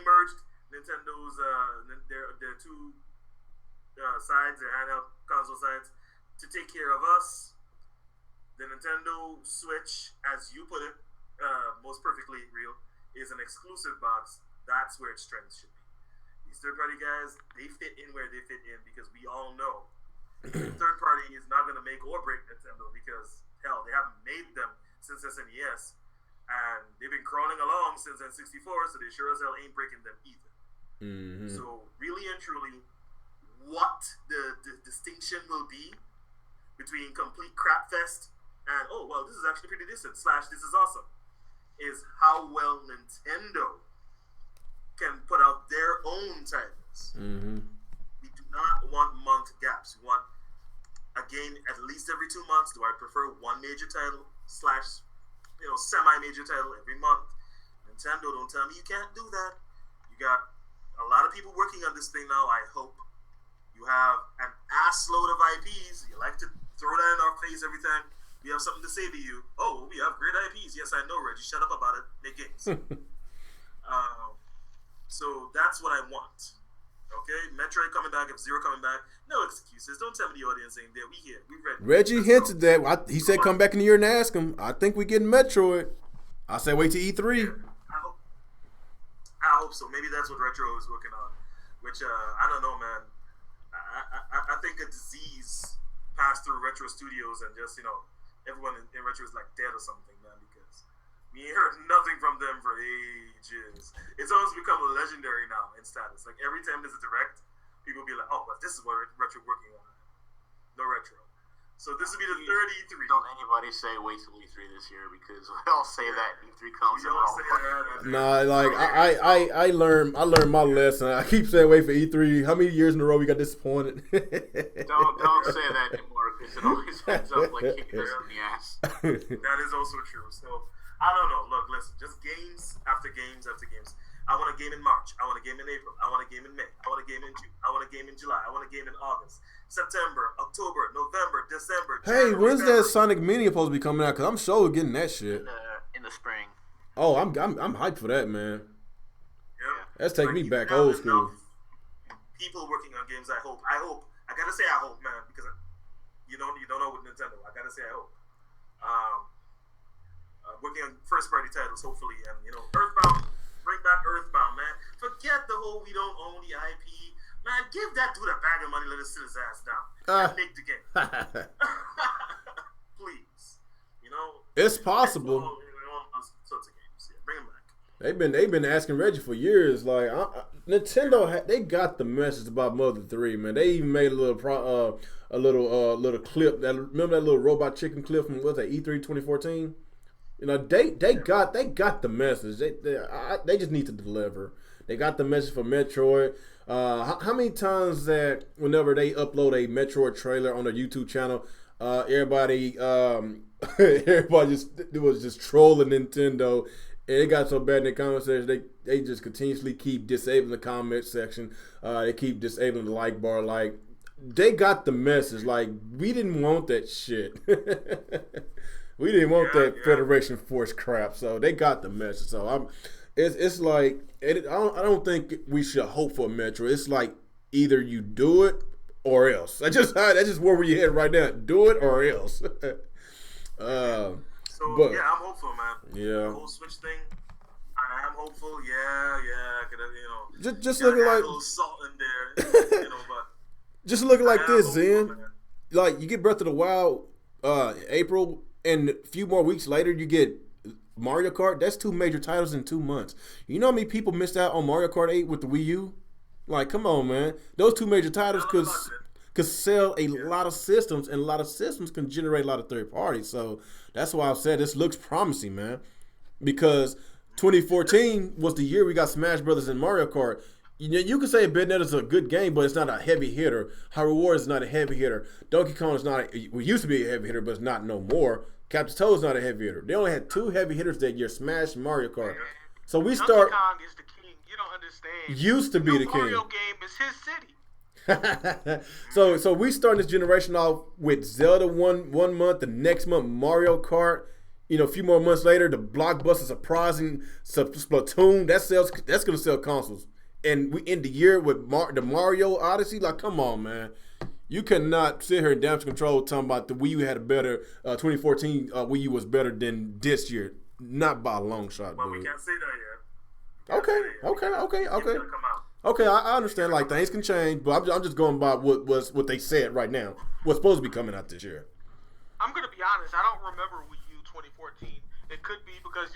merged Nintendo's their two sides, their handheld console sides, to take care of us. The Nintendo Switch, as you put it, most perfectly real, is an exclusive box. That's where its strength should be. These third-party guys, they fit in where they fit in because we all know third party is not going to make or break Nintendo because, hell, they haven't made them since SNES. And they've been crawling along since N64, so they sure as hell ain't breaking them either. Mm-hmm. So, really and truly, what the distinction will be between complete crapfest and, oh, well, this is actually pretty decent, / this is awesome, is how well Nintendo can put out their own titles. Mm-hmm. We do not want month gaps. We want a game at least every 2 months. Do I prefer one major title / semi-major title every month? Nintendo, don't tell me you can't do that. You got a lot of people working on this thing now. I hope you have an ass load of IPs. You like to throw that in our face every time we have something to say to you. Oh, we have great IPs. Yes, I know, Reggie. Shut up about it. Make games. So that's what I want. Okay? Metroid coming back, F-Zero coming back. No excuses. Don't tell me the audience ain't there. We here. We ready. Reggie hinted that. He said come back in the year and ask him. I think we getting Metroid. I said wait till E3. Yeah, I hope so. Maybe that's what Retro is working on. Which, I don't know, man. I think a disease passed through Retro Studios and just, everyone in Retro is like dead or something, man, because we ain't heard nothing from them for ages. It's almost become legendary now in status. Like every time there's a direct, people be like, oh, well, this is what Retro working on. No Retro. So this will be the third E3. Don't anybody say wait till E3 this year because we all say that E3 comes and all. Nah, like I learned my lesson. I keep saying wait for E3. How many years in a row we got disappointed? don't say that anymore because it always ends up like kicking us in the ass. That is also true. So I don't know. Look, listen, just games after games after games. I want a game in March. I want a game in April. I want a game in May. I want a game in June. I want a game in July. I want a game in August, September, October, November, December. Hey, January, when's February. that Sonic Mini supposed to be coming out? Cause I'm sure getting that shit. In the spring. Oh, I'm hyped for that, man. Yeah. That's taking me you back have old school. enough people working on games. I hope. I gotta say I hope, man, because you don't know with Nintendo. I gotta say I hope. Working on first party titles, hopefully, and Earthbound. Bring back Earthbound, man. Forget the whole we don't own the IP. Man, give that dude a bag of money, let us sit his ass down. And make the game. Please. It's possible. Sorts of games. Yeah, bring them back. They've been asking Reggie for years. Like Nintendo, they got the message about Mother 3, man. They even made a little clip. Remember that little robot chicken clip from E3 2014? They got the message. They just need to deliver. They got the message for Metroid. How many times that whenever they upload a Metroid trailer on their YouTube channel, everybody was just trolling Nintendo. And it got so bad in the comment section, they just continuously keep disabling the comment section. They keep disabling the like bar. Like, they got the message. Like, we didn't want that shit. We didn't want that Federation Force crap, so they got the message. So it's like I don't think we should hope for a Metro. It's like either you do it or else. That's just where we at right now. Do it or else. I'm hopeful, man. Yeah. The whole Switch thing, I am hopeful. Yeah. Just looking like a little salt in there, but just looking like this, hopeful, Zen. man. Like you get Breath of the Wild, April. And a few more weeks later, you get Mario Kart. That's 2 major titles in 2 months. You know how many people missed out on Mario Kart 8 with the Wii U? Like, come on, man. Those 2 major titles could sell a lot of systems, and a lot of systems can generate a lot of third parties. So that's why I said this looks promising, man. Because 2014 was the year we got Smash Brothers and Mario Kart. You can say Bayonetta's a good game, but it's not a heavy hitter. Hyrule Warriors is not a heavy hitter. Donkey Kong is not. We used to be a heavy hitter, but it's not no more. Captain Toad's not a heavy hitter. They only had 2 heavy hitters that year: Smash and Mario Kart. So we Donkey start. Kong is the king. You don't understand. Used to be New the king. Mario game is his city. so we starting this generation off with Zelda one month, the next month Mario Kart. A few more months later, the blockbuster surprising Splatoon that's gonna sell consoles, and we end the year with the Mario Odyssey. Like, come on, man, you cannot sit here and damage control talking about the Wii U had a better 2014 Wii U was better than this year, not by a long shot. Well, dude. we can't say that yet. Okay. It's gonna come out. Okay, I understand. Like, things can change, but I'm just going by what they said right now. What's supposed to be coming out this year. I'm gonna be honest. I don't remember Wii U 2014. It could be because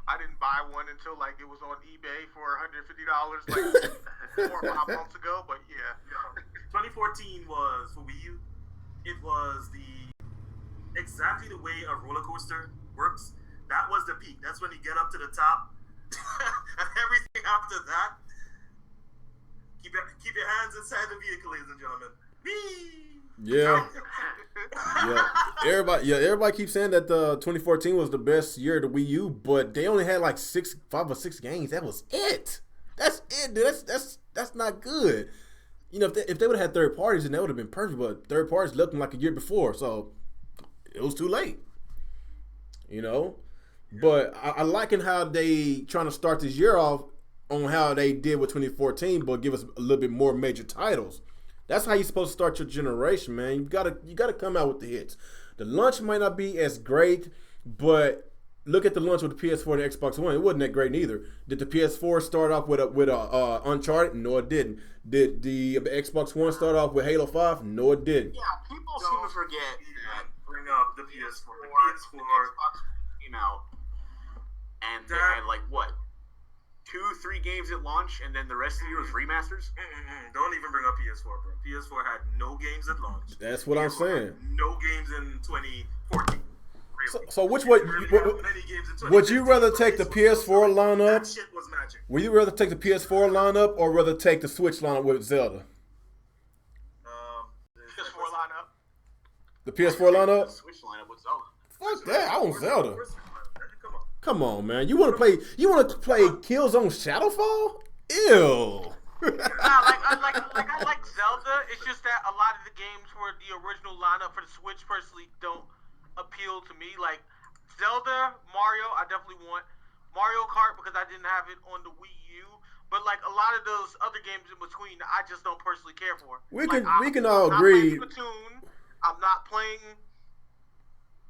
I didn't buy one until like it was on eBay for $150 like 4 or 5 months ago. But yeah, 2014 was for Wii U. It was exactly the way a roller coaster works. That was the peak. That's when you get up to the top, and everything after that. Keep your hands inside the vehicle, ladies and gentlemen. Whee! Yeah. Everybody keeps saying that the 2014 was the best year of the Wii U, but they only had like 5 or 6 games. That was it. That's it, dude. That's not good. If they would have had third parties, then that would have been perfect. But third parties left them like a year before, so it was too late. But I liking how they trying to start this year off on how they did with 2014, but give us a little bit more major titles. That's how you're supposed to start your generation, man. You gotta come out with the hits. The launch might not be as great, but look at the launch with the PS4 and the Xbox One. It wasn't that great neither. Did the PS4 start off with a Uncharted? No, it didn't. Did the Xbox One start off with Halo 5? No, it didn't. Yeah, people seem to forget that Bring up the PS4. The PS4 Xbox came out, and they had like what? 2-3 games at launch, and then the rest of the year was remasters. Don't even bring up PS4, bro. PS4 had no games at launch. That's what I'm saying. No games in 2014. Really. So which one? Would you rather take the PS4 lineup? That shit was magic. Would you rather take the PS4 lineup or rather take the Switch lineup with Zelda? PS4 lineup. The PS4 lineup? The Switch lineup with Zelda. Fuck that! I want Zelda. Come on. Come on, man. You want to play Killzone Shadowfall? Ew. I like Zelda. It's just that a lot of the games for the original lineup for the Switch personally don't appeal to me. Like Zelda, Mario, I definitely want. Mario Kart because I didn't have it on the Wii U. But like a lot of those other games in between, I just don't personally care for. We can all agree. I'm not playing Splatoon. I'm not playing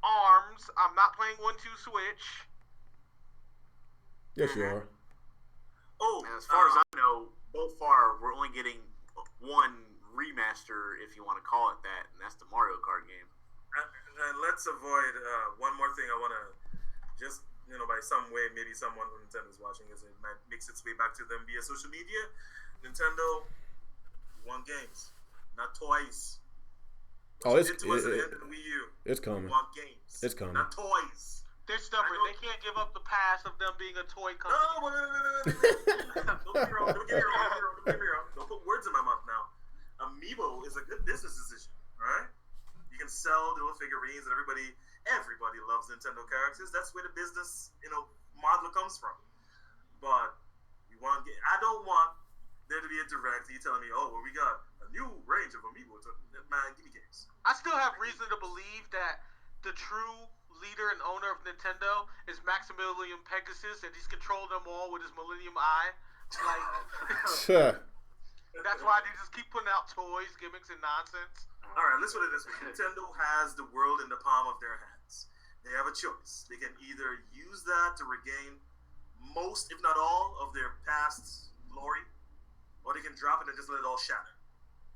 ARMS. I'm not playing 1-2 Switch. Yes, you are. Oh, and as far as I know, so far we're only getting one remaster, if you want to call it that, and that's the Mario Kart game. And let's avoid one more thing. I want to just, by some way, maybe someone from Nintendo's watching this, it might mix its way back to them via social media. Nintendo, you want games, not toys. Oh, it's the end of the Wii U. It's coming. You want games. It's coming. Not toys. They're stubborn. They can't give up the past of them being a toy company. No, don't get me wrong. Don't get me wrong. Don't put words in my mouth now. Amiibo is a good business decision, right? You can sell little figurines, and everybody loves Nintendo characters. That's where the business, model comes from. But I don't want there to be a direct. You telling me, oh, well, we got a new range of Amiibo. Man, give me games. I still have reason to believe that the true leader and owner of Nintendo is Maximilian Pegasus, and he's controlled them all with his Millennium Eye. That's why they just keep putting out toys, gimmicks, and nonsense. All right, let's put it this way. Nintendo has the world in the palm of their hands. They have a choice. They can either use that to regain most, if not all, of their past glory, or they can drop it and just let it all shatter.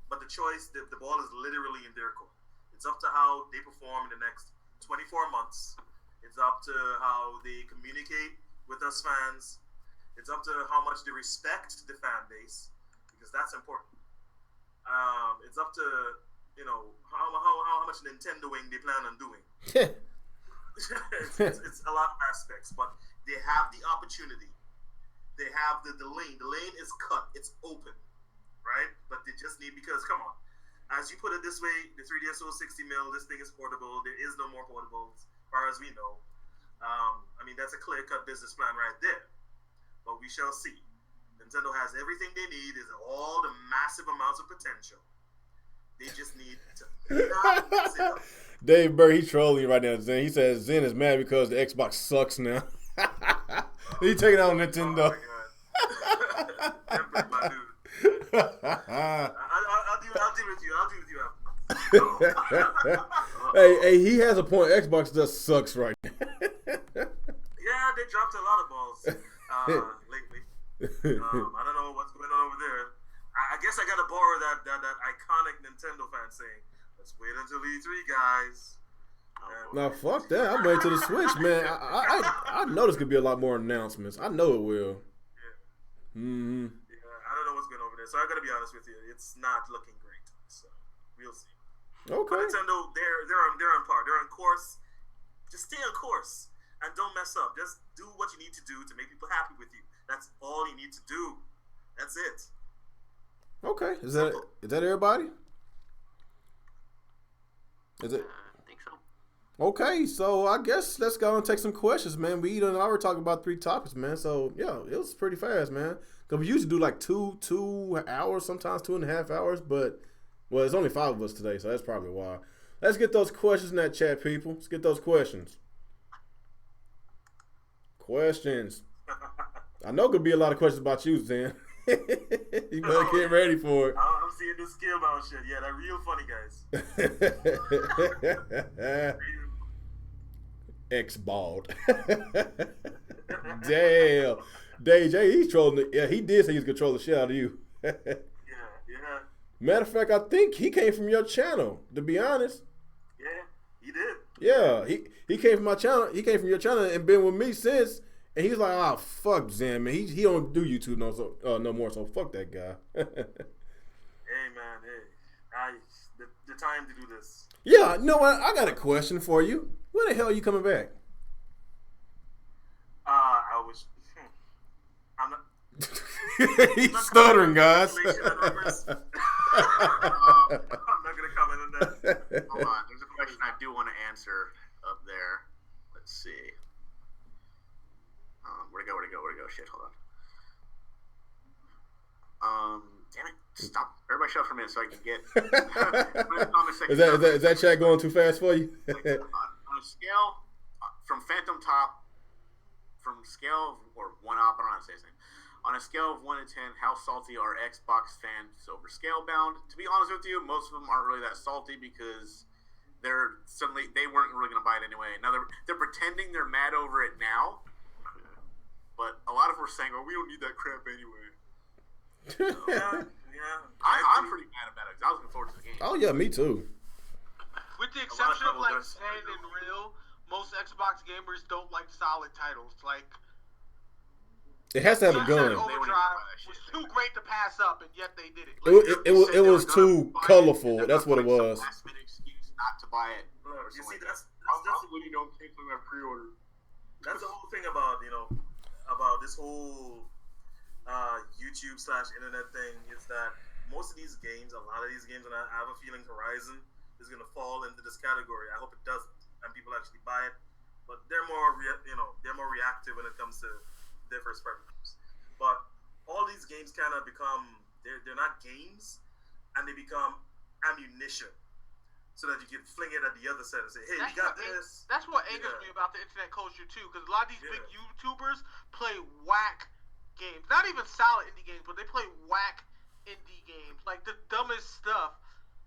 But the choice, the ball is literally in their court. It's up to how they perform in the next 24 months. It's up to how they communicate with us fans. It's up to how much they respect the fan base, because that's important. It's up to how much Nintendoing they plan on doing. it's a lot of aspects, but they have the opportunity. They have the lane. The lane is cut. It's open, right? But they just need, because come on. As you put it this way, the 3DSO 60 mil, this thing is portable. There is no more portables, as far as we know. That's a clear-cut business plan right there. but we shall see. Nintendo has everything they need. Is all the massive amounts of potential. They just need to not mess it up. Dave Burr, he's trolling you right now, Zen. He says Zen is mad because the Xbox sucks now. He taking out Nintendo. Oh my god. Ember, my dude. I'll deal with you after. Hey, he has a point. Xbox just sucks right now. Yeah, they dropped a lot of balls lately. I don't know what's going on over there. I guess I gotta borrow that iconic Nintendo fan saying, "Let's wait until E3, guys." Now fuck that. I'm waiting to the Switch, man. I know there's gonna be a lot more announcements. I know it will. Yeah. Mm-hmm. Yeah, I don't know what's going on over there, so I gotta be honest with you. It's not looking great. So we'll see. Okay. But Nintendo, they're on par. They're on course. Just stay on course and don't mess up. Just do what you need to do to make people happy with you. That's all you need to do. That's it. Okay. Is that everybody? Is it? I think so. Okay, so I guess let's go and take some questions, man. We done already talked about 3 topics, man. So yeah, it was pretty fast, man. Cause we usually do like 2 hours, sometimes 2.5 hours, but well, it's only 5 of us today, so that's probably why. Let's get those questions in that chat, people. Let's get those questions. Questions. I know could be a lot of questions about you, Zen. You better get ready for it. I'm seeing this skill bound shit. Yeah, that real funny, guys. X-balled. Damn. DJ, he's trolling it. Yeah, he did say he's gonna troll the shit out of you. Yeah. Matter of fact, I think he came from your channel, to be honest. Yeah, he did. Yeah, he came from my channel. He came from your channel and been with me since. And he's like, "Oh fuck, Zen, man. He don't do YouTube no more. So fuck that guy." Hey man, the time to do this. Yeah, you know what? I got a question for you. When the hell are you coming back? I'm not. He's stuttering, guys. I'm not gonna comment on that. Hold on. There's a question I do want to answer up there. Let's see. Where'd it go? Shit, hold on. Damn it. Stop. Everybody shut for a minute so I can get. Is that chat going too fast for you? On a scale from Phantom Top, from scale or 1 up, I don't know how to say his name. On a scale of 1 to 10, how salty are Xbox fans over Scalebound? To be honest with you, most of them aren't really that salty because they weren't really going to buy it anyway. Now they're pretending they're mad over it now, but a lot of them were saying, "Oh, we don't need that crap anyway." So, yeah. I'm pretty mad about it because I was looking forward to the game. Oh yeah, me too. With the exception of like Zen and Real, most Xbox gamers don't like solid titles. Like It has to have a gun. Overdrive was too great to pass up, and yet they did it. It was too colorful. That's what it was. Last minute excuse not to buy it. Look, you see, that's when you don't take them at pre-order. That's the whole thing about about this whole YouTube/internet thing is that most of these games, a lot of these games, and I have a feeling Horizon is going to fall into this category. I hope it doesn't, and people actually buy it. But they're more reactive when it comes to their first party games. But all these games kind of become they're not games, and they become ammunition, so that you can fling it at the other side and say, "Hey, you got this." That's what angers me about the internet culture too, because a lot of these big YouTubers play whack games. Not even solid indie games, but they play whack indie games, like the dumbest stuff.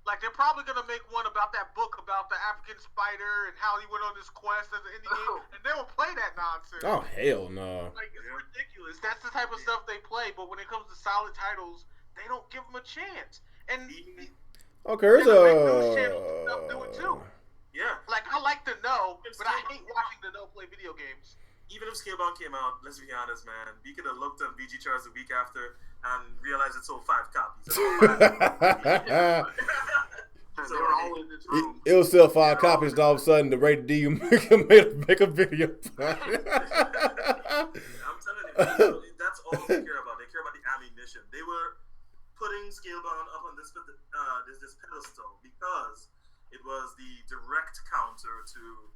Like they're probably gonna make one about that book about the African spider and how he went on this quest as an indie game, and they will play that nonsense. Oh hell no! Like it's ridiculous. That's the type of stuff they play. But when it comes to solid titles, they don't give them a chance. And okay, there's the big news channels and stuff do it too. Yeah. Like I like to know, but I hate watching the know play video games. Even if Scalebound came out, let's be honest, man, we could have looked at VG charts the week after and realized it sold 5 copies. They were all in this room. It will sell 5 copies, and all of a sudden the rated D make a video. I'm telling you, that's all they care about. They care about the ammunition. They were putting Scalebound up on this pedestal because it was the direct counter to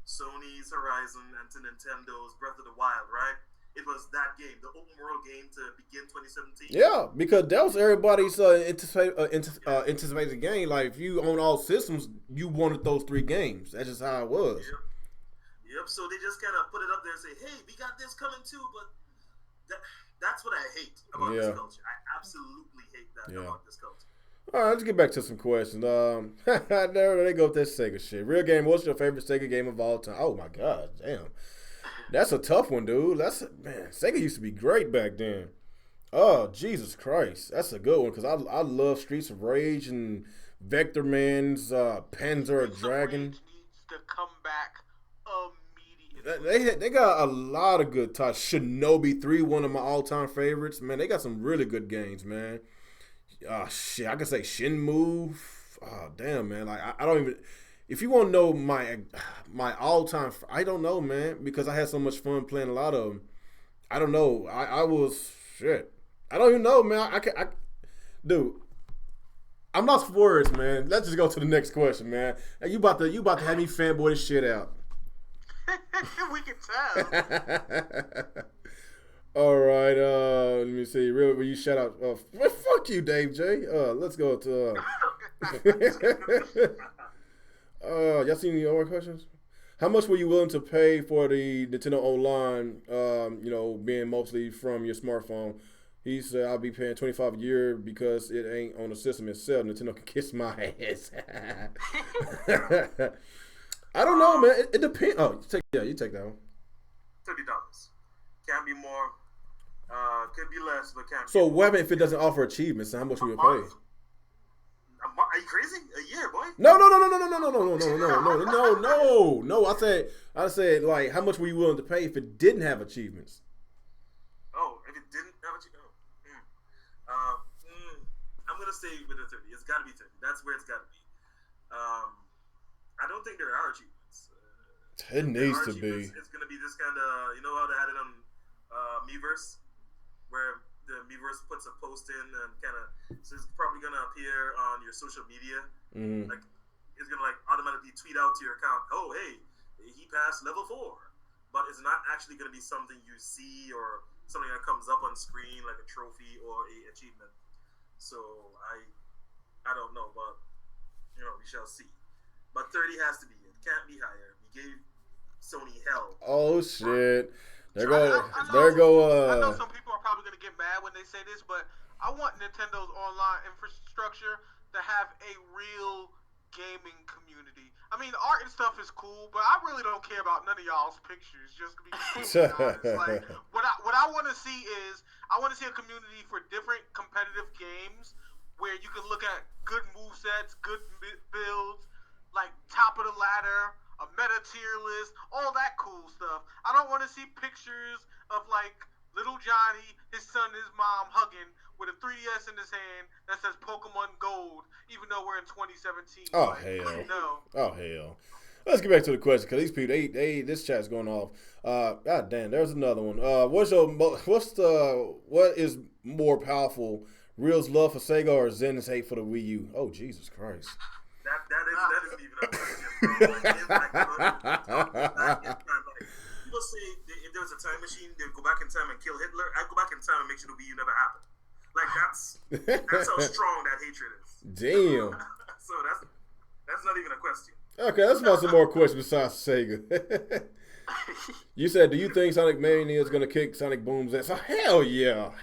Sony's Horizon and to Nintendo's Breath of the Wild, right? it was that game, the open world game to begin 2017. Yeah, because that was everybody's anticipated game. Like, if you own all systems, you wanted those 3 games. That's just how it was. Yep. So they just kind of put it up there and say, "Hey, we got this coming too." But that's what I hate about this culture. I absolutely hate that about this culture. All right, let's get back to some questions. There they go with that Sega shit. Real game, what's your favorite Sega game of all time? Oh my god, damn. That's a tough one, dude. Man, Sega used to be great back then. Oh, Jesus Christ. That's a good one, because I love Streets of Rage and Vector Man's Panzer Dragon. Rage needs to come back immediately. They got a lot of good titles. Shinobi 3, one of my all-time favorites. Man, they got some really good games, man. Shit, I could say Shenmue. Oh, damn, man. Like, I don't even... If you want to know my all-time... I don't know, man, because I had so much fun playing a lot of them. I don't know. I was... Shit. I don't even know, man. Dude, I'm lost for words, man. Let's just go to the next question, man. Hey, you about to have me fanboy this shit out. We can tell. All right, let me see. Really, will you shout out? Fuck you, Dave J. Let's go to. Y'all seen any other questions? How much were you willing to pay for the Nintendo Online? Being mostly from your smartphone. He said, "I'll be paying $25 a year because it ain't on the system itself. Nintendo can kiss my ass." I don't know, man. It depends. Oh, you take that one. $30. Can't be more. Could be less, but can't. So be what if it doesn't offer achievements? How much will you pay? Are you crazy? A year, boy? No. I said, like, how much were you willing to pay if it didn't have achievements? Oh, if it didn't have achievements. I'm gonna stay with the 30. It's got to be 30. That's where it's got to be. I don't think there are achievements. It needs to be. It's gonna be this kind of, you know how they had it on Miiverse, where the Miiverse puts a post in and kind of, so it's probably gonna appear on your social media. Mm-hmm. Like, it's gonna like automatically tweet out to your account, "Oh, hey, he passed level 4," but it's not actually gonna be something you see or something that comes up on screen like a trophy or a achievement. So I don't know, but we shall see. But 30 has to be it. Can't be higher. We gave Sony hell. Oh shit. I know some people are probably gonna get mad when they say this, but I want Nintendo's online infrastructure to have a real gaming community. I mean, art and stuff is cool, but I really don't care about none of y'all's pictures. Just to be honest, like what I want to see is I want to see a community for different competitive games where you can look at good movesets, good builds, like top of the ladder, a meta tier list, all that cool stuff. I don't want to see pictures of like little Johnny, his son, and his mom hugging with a 3DS in his hand that says Pokemon Gold, even though we're in 2017. Oh, like, hell. No. Oh, hell. Let's get back to the question, because these people, this chat's going off. God damn, there's another one. What is more powerful, Real's love for Sega or Zen's hate for the Wii U? Oh, Jesus Christ. That isn't even a question, bro. People say if there was a time machine, they'd go back in time and kill Hitler. I'd go back in time and make sure the Wii U never happened. Like, that's how strong that hatred is. Damn. So that's not even a question. Okay, let's find some more questions besides Sega. You said, do you think Sonic Mania is gonna kick Sonic Boom's ass? Oh, hell yeah.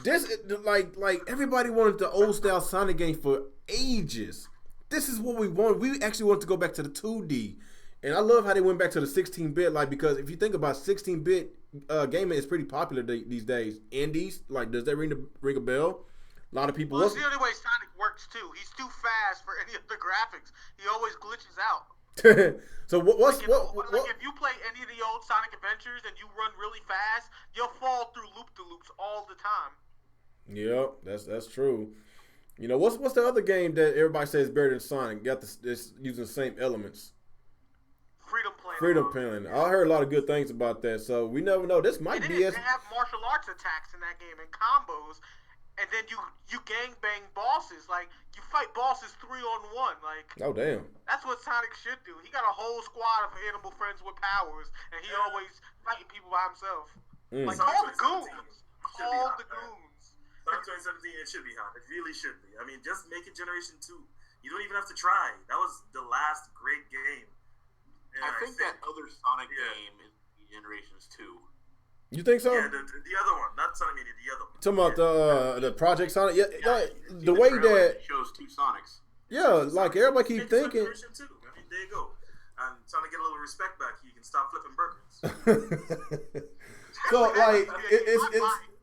This like everybody wanted the old style Sonic game for ages. This is what we want. We actually want to go back to the 2D. And I love how they went back to the 16-bit, like, because if you think about 16-bit gaming is pretty popular these days. Indies, like, does that ring a bell? A lot of people. Well, it's the only way Sonic works too. He's too fast for any of the graphics. He always glitches out. So if you play any of the old Sonic Adventures and you run really fast, you'll fall through loop-de-loops all the time. Yep, that's true. You know, what's the other game that everybody says is better than Sonic? It's using the same elements. Freedom Planet. I heard a lot of good things about that, so we never know. This might be They have martial arts attacks in that game and combos. and then you gangbang bosses. Like, you fight bosses 3-on-1. Like, Oh damn. that's what Sonic should do. He got a whole squad of animal friends with powers, and he always fighting people by himself. Like, call the goons. Call the goons. Sonic 2017, it should be hot. It really should be. I mean, just make it Generation 2. You don't even have to try. That was the last great game. I think that other Sonic game is Generations 2. You think so? Yeah, the other one, not Sonic Mania, the other one. Talking about the Project Sonic. Yeah, the way that shows 2 Sonics. Yeah, like everybody keep thinking. Generation 2. I mean, there you go. And Sonic get a little respect back. You can stop flipping burgers. So like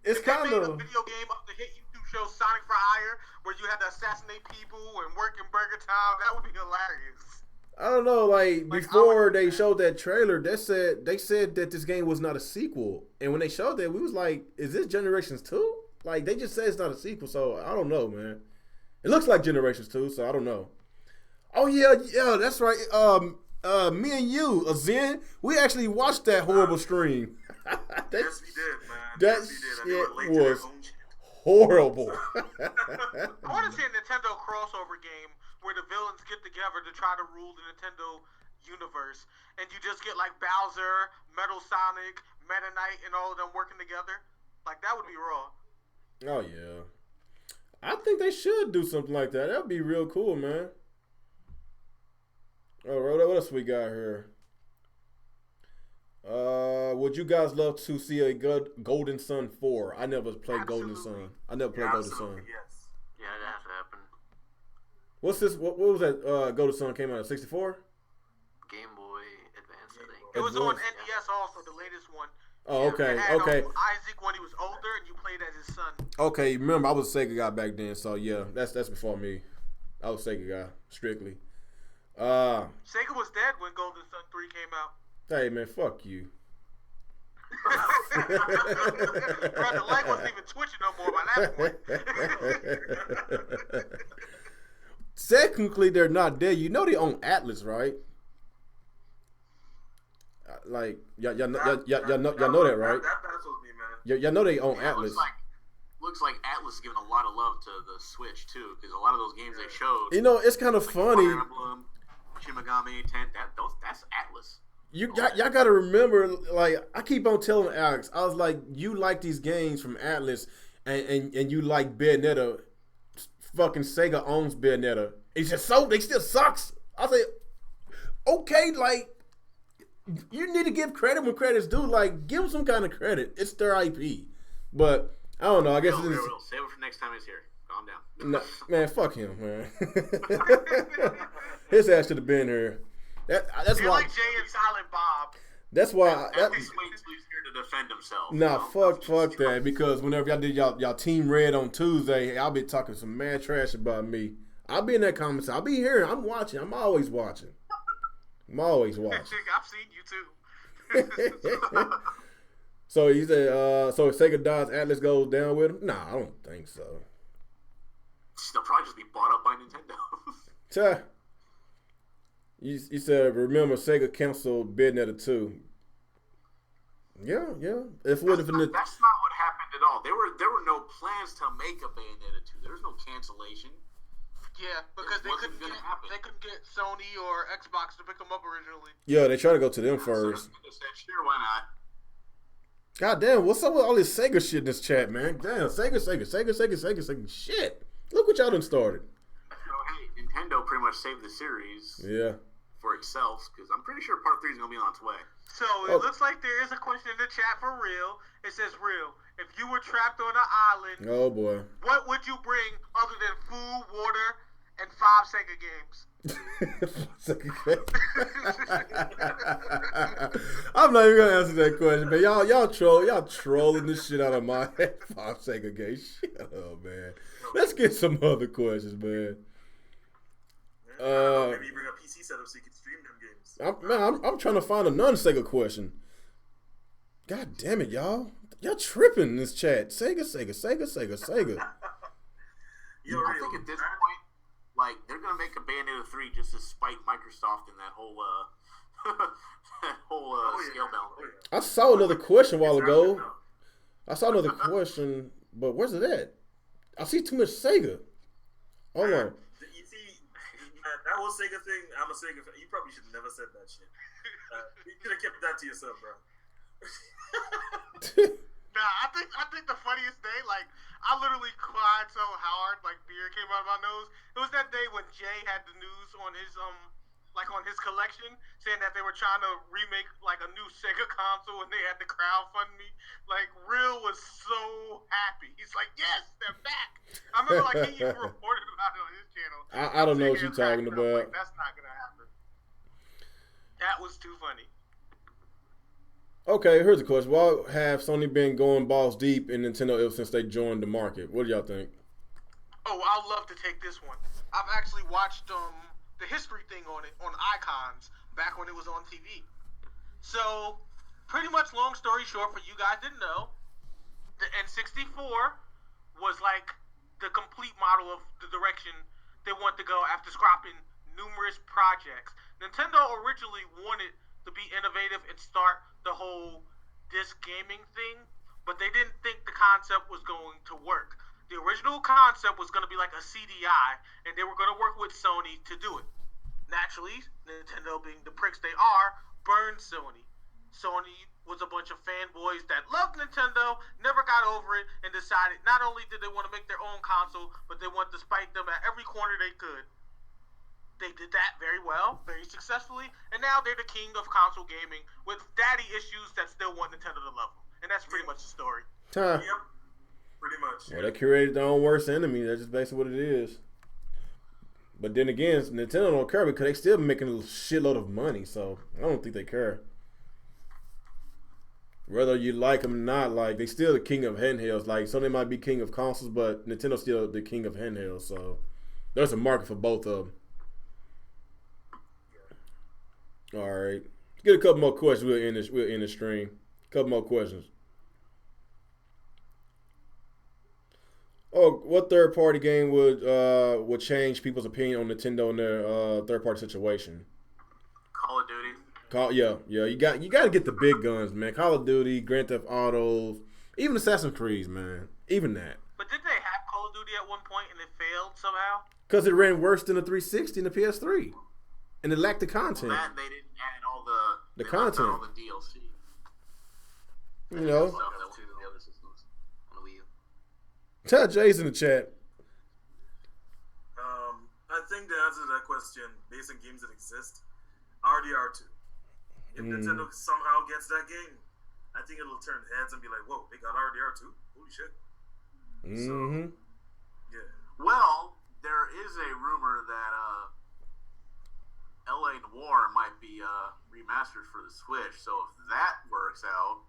it's kind of of a video game up the hit YouTube show Sonic for Hire, where you had to assassinate people and work in Burger Time. That would be hilarious. I don't know, like before they showed that trailer, they said that this game was not a sequel. And when they showed that, we was like, is this Generations 2? Like they just said it's not a sequel, so I don't know, man. It looks like Generations 2, so I don't know. Oh yeah, that's right. Me and you, Zen, we actually watched that horrible stream. Yes, we did, man. That yes, we did. shit was horrible. I want to see a Nintendo crossover game where the villains get together to try to rule the Nintendo universe, and you just get like Bowser, Metal Sonic, Meta Knight, and all of them working together. Like, that would be raw. Oh yeah, I think they should do something like that. That'd be real cool, man. All right, what else we got here? Would you guys love to see a good Golden Sun 4? I never played Golden Sun. I never played Golden Sun. Yes. Yeah, that has to happen. What's this? What was that? Golden Sun came out at 64. Game Boy Advance, I think. It was on NES also, the latest one. Oh, okay, It had, okay. Isaac when he was older, and you played as his son. Okay, remember I was a Sega guy back then, so yeah, that's before me. I was a Sega guy strictly. Sega was dead when Golden Sun 3 came out. Hey man, fuck you. Bro, the light wasn't even twitching no more by that point. Technically, they're not dead. You know they own Atlas, right? Like y'all know that, right? That baffles me, man. Y'all know they own Atlas. Looks like Atlas is giving a lot of love to the Switch too, because a lot of those games they showed. You know, it's kind of funny. Fire Emblem, Shin Megami, that's Atlas. Y'all gotta remember, like I keep on telling Alex, I was like, you like these games from Atlas, and you like Bayonetta. Fucking Sega owns Bayonetta. He said, so they still sucks. I say, okay, like you need to give credit when credit's due. Like, give them some kind of credit. It's their IP. But I don't know. I guess Save it for next time he's here. Calm down. No, man, fuck him, man. His ass should have been here. That's You're why. like Jay and Silent Bob. That's why. At least wait till he's here to defend himself. Nah, fuck that. Because whenever y'all did y'all Team Red on Tuesday, I'll be talking some mad trash about me. I'll be in that comment. I'll be here. I'm watching. I'm always watching. I'm always watching. I've seen you too. So he said, so if Sega dies, Atlas goes down with him? Nah, I don't think so. They'll probably just be bought up by Nintendo. You said, remember Sega canceled Bayonetta 2. Yeah. That's not what happened at all. There were no plans to make a Bayonetta 2. There was no cancellation. Yeah, because they couldn't get Sony or Xbox to pick them up originally. Yeah, they try to go to them first. So said, sure, why not? God damn, what's up with all this Sega shit in this chat, man? Damn, Sega. Shit. Look what y'all done started. So, hey, Nintendo pretty much saved the series. Yeah. For itself, because I'm pretty sure Part 3 is going to be on its way. So, it looks like there is a question in the chat for real. It says, real, if you were trapped on an island, oh boy, what would you bring other than food, water, and 5 Sega games? I'm not even gonna answer that question, man. Y'all trolling the shit out of my 5 Sega games. Shut up, man. Let's get some other questions, man. Maybe you bring a PC setup so you can stream them games. I'm trying to find a non-Sega question. God damn it, y'all tripping in this chat. Sega. I think at this point, like, they're gonna make a Bayonetta 3 just to spite Microsoft and that whole scale balance. I saw another question a while ago. But where's it at? I see too much Sega. Hold on. You see, man, that whole Sega thing, I'm a Sega fan. You probably should have never said that shit. You could have kept that to yourself, bro. Nah, I think the funniest day, like, I literally cried so hard, like beer came out of my nose. It was that day when Jay had the news on his on his collection, saying that they were trying to remake like a new Sega console and they had to crowdfund me. Like, Real was so happy. He's like, yes, they're back. I remember like he even reported about it on his channel. I don't know what you're talking about. Like, that's not gonna happen. That was too funny. Okay, here's a question. Why have Sony been going balls deep in Nintendo ever since they joined the market? What do y'all think? Oh, I'd love to take this one. I've actually watched the history thing on it on Icons back when it was on TV. So, pretty much, long story short, for you guys didn't know, the N64 was like the complete model of the direction they want to go after scrapping numerous projects. Nintendo originally wanted to be innovative and start the whole disc gaming thing, but they didn't think the concept was going to work. The original concept was going to be like a CDI, and they were going to work with Sony to do it. Naturally, Nintendo, being the pricks they are, burned Sony. Sony was a bunch of fanboys that loved Nintendo, never got over it, and decided not only did they want to make their own console, but they wanted to spite them at every corner they could. They did that very well, very successfully, and now they're the king of console gaming with daddy issues that still want Nintendo to love them. And that's pretty much the story. Huh. Yep, pretty much. Well, they created their own worst enemy. That's just basically what it is. But then again, Nintendo don't care because they still making a shitload of money, so I don't think they care. Whether you like them or not, like, they still the king of handhelds. Like, Sony might be king of consoles, but Nintendo's still the king of handhelds, so there's a market for both of them. All right, get a couple more questions. We'll end the stream. Couple more questions. Oh, what third party game would change people's opinion on Nintendo and their third party situation? Call of Duty. Yeah. You got to get the big guns, man. Call of Duty, Grand Theft Auto, even Assassin's Creed, man. Even that. But didn't they have Call of Duty at one point and it failed somehow? Because it ran worse than the 360 and the PS3, and it lacked the content. Well, that they didn't add all the content, all the DLC. You know. Stuff to the other systems on the Wii U. Tell Jay's in the chat. I think the answer to that question, based on games that exist, RDR2. If Nintendo somehow gets that game, I think it'll turn heads and be like, "Whoa, they got RDR2! Holy shit!" Mm-hmm. So, yeah. Well, there is a rumor that LA Noire might be remastered for the Switch. So if that works out,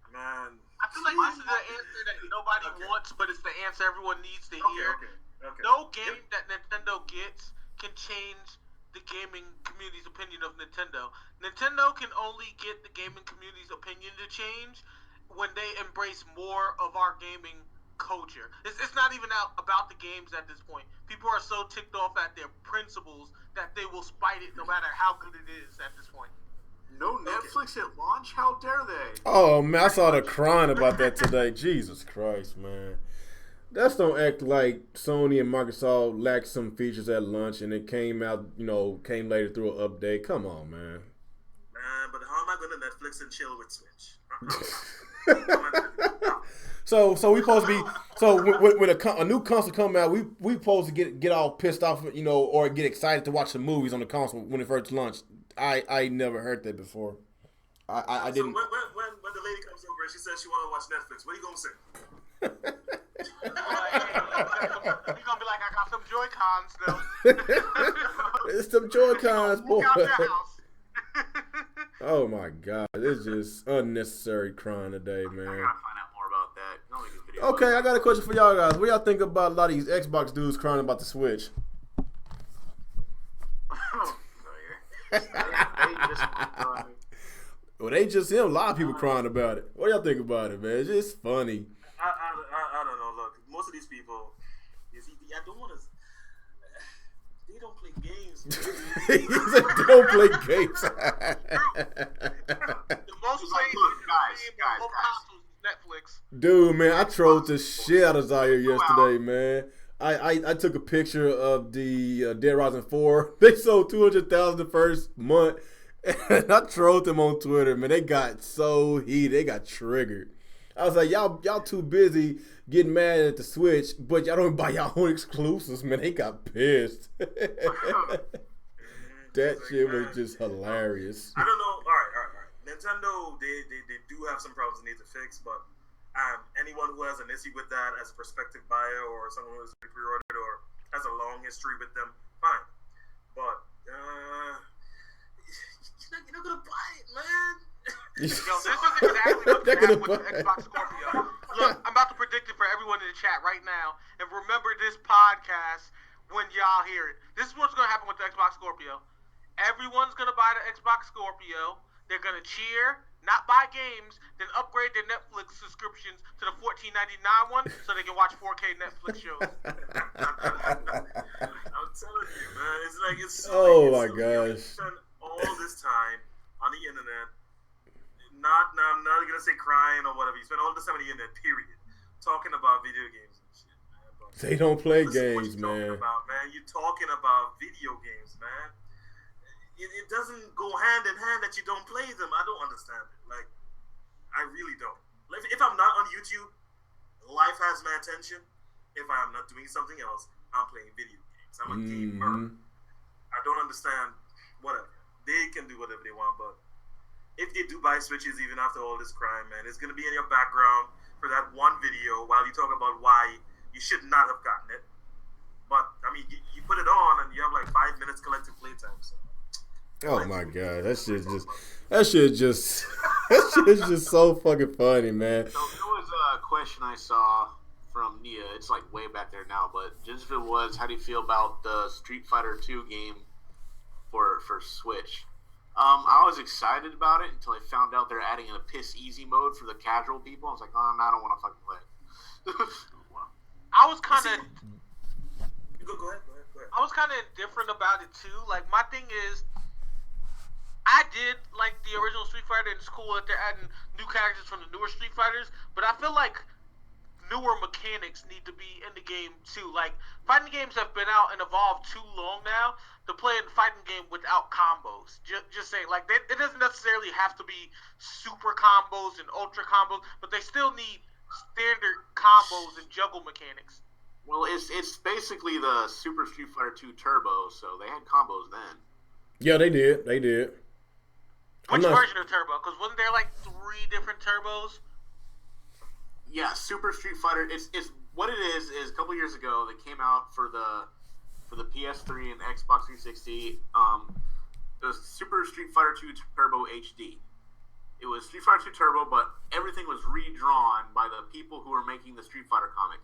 Man, I feel like this is the answer that nobody wants, but it's the answer everyone needs to hear. Okay. No game that Nintendo gets can change the gaming community's opinion of Nintendo. Nintendo can only get the gaming community's opinion to change when they embrace more of our gaming culture. It's not even about the games at this point. People are so ticked off at their principles that they will spite it no matter how good it is at this point. no Netflix at launch. How dare they? Oh man, I saw the crying about that today. Jesus Christ, man. That's don't act like Sony and Microsoft lacked some features at launch and it came out, came later through an update. Come on, man. Man, but how am I going to Netflix and chill with Switch? So we supposed to be. So when a new console come out, we supposed to get all pissed off, or get excited to watch the movies on the console when it first launched. I never heard that before. I didn't. So when the lady comes over and she says she want to watch Netflix, what are you gonna say? You're gonna be like, I got some Joy-Cons though. It's some Joy-Cons, boy. Walk out the house. Oh my God, it's just unnecessary crying today, man. I gotta find out more about that. No, we do video Okay, I got a question for y'all guys. What y'all think about a lot of these Xbox dudes crying about the Switch? Well, they just him. A lot of people crying about it. What do y'all think about it, man? It's just funny. I don't know. Look, most of these people, I don't want to. They don't play games. He said, "Don't play games." The most played Look, guys, game on both consoles is Netflix. Dude, man, I trolled the shit out of Zaire yesterday, man. I took a picture of the Dead Rising 4. They sold 200,000 the first month. And I trolled them on Twitter, man. They got so heated. They got triggered. I was like, y'all too busy getting mad at the Switch, but y'all don't buy y'all own exclusives, man. They got pissed. That shit was just hilarious. I don't know. All right. Nintendo, they do have some problems they need to fix, but anyone who has an issue with that as a prospective buyer or someone who has pre-ordered or has a long history with them, fine. But you're not gonna buy it, man. Yo, this is exactly what's happening with the Xbox Scorpio. Look, I'm about to predict it for everyone in the chat right now. And remember this podcast when y'all hear it. This is what's going to happen with the Xbox Scorpio. Everyone's going to buy the Xbox Scorpio. They're going to cheer, not buy games, then upgrade their Netflix subscriptions to the $14.99 one so they can watch 4K Netflix shows. I'm telling you, man. It's like, it's so oh, my gosh. You spend all this time on the internet. I'm not gonna say crying or whatever. You spend all this time on the internet, period, talking about video games and shit, man. But they don't play what games, man. You're talking about video games, man. It doesn't go hand in hand that you don't play them. I don't understand it. Like, I really don't. If I'm not on YouTube, life has my attention. If I am not doing something else, I'm playing video games. I'm a gamer. I don't understand. Whatever. They can do whatever they want, but if they do buy Switches, even after all this crime, man, it's going to be in your background for that one video while you talk about why you should not have gotten it. But, I mean, you put it on and you have like 5 minutes collective playtime. So. Oh, my God. That shit just so fucking funny, man. So there was a question I saw from Nia. It's like way back there now, but just if it was, how do you feel about the Street Fighter 2 game for Switch? I was excited about it until I found out they're adding a piss easy mode for the casual people. I was like, oh, no, I don't want to fucking play it. I was kind of... Go ahead. I was kind of indifferent about it, too. Like, my thing is, I did like the original Street Fighter, and it's cool that they're adding new characters from the newer Street Fighters, but I feel like newer mechanics need to be in the game, too. Like, fighting games have been out and evolved too long now to play a fighting game without combos. Just saying, like, it doesn't necessarily have to be super combos and ultra combos, but they still need standard combos and juggle mechanics. Well, it's basically the Super Street Fighter 2 Turbo, so they had combos then. Yeah, they did. Which version of Turbo? Because wasn't there like 3 different turbos? Yeah, Super Street Fighter. It's what it is a couple years ago they came out for the PS3 and Xbox 360. The Super Street Fighter 2 Turbo HD. It was Street Fighter 2 Turbo, but everything was redrawn by the people who were making the Street Fighter comic.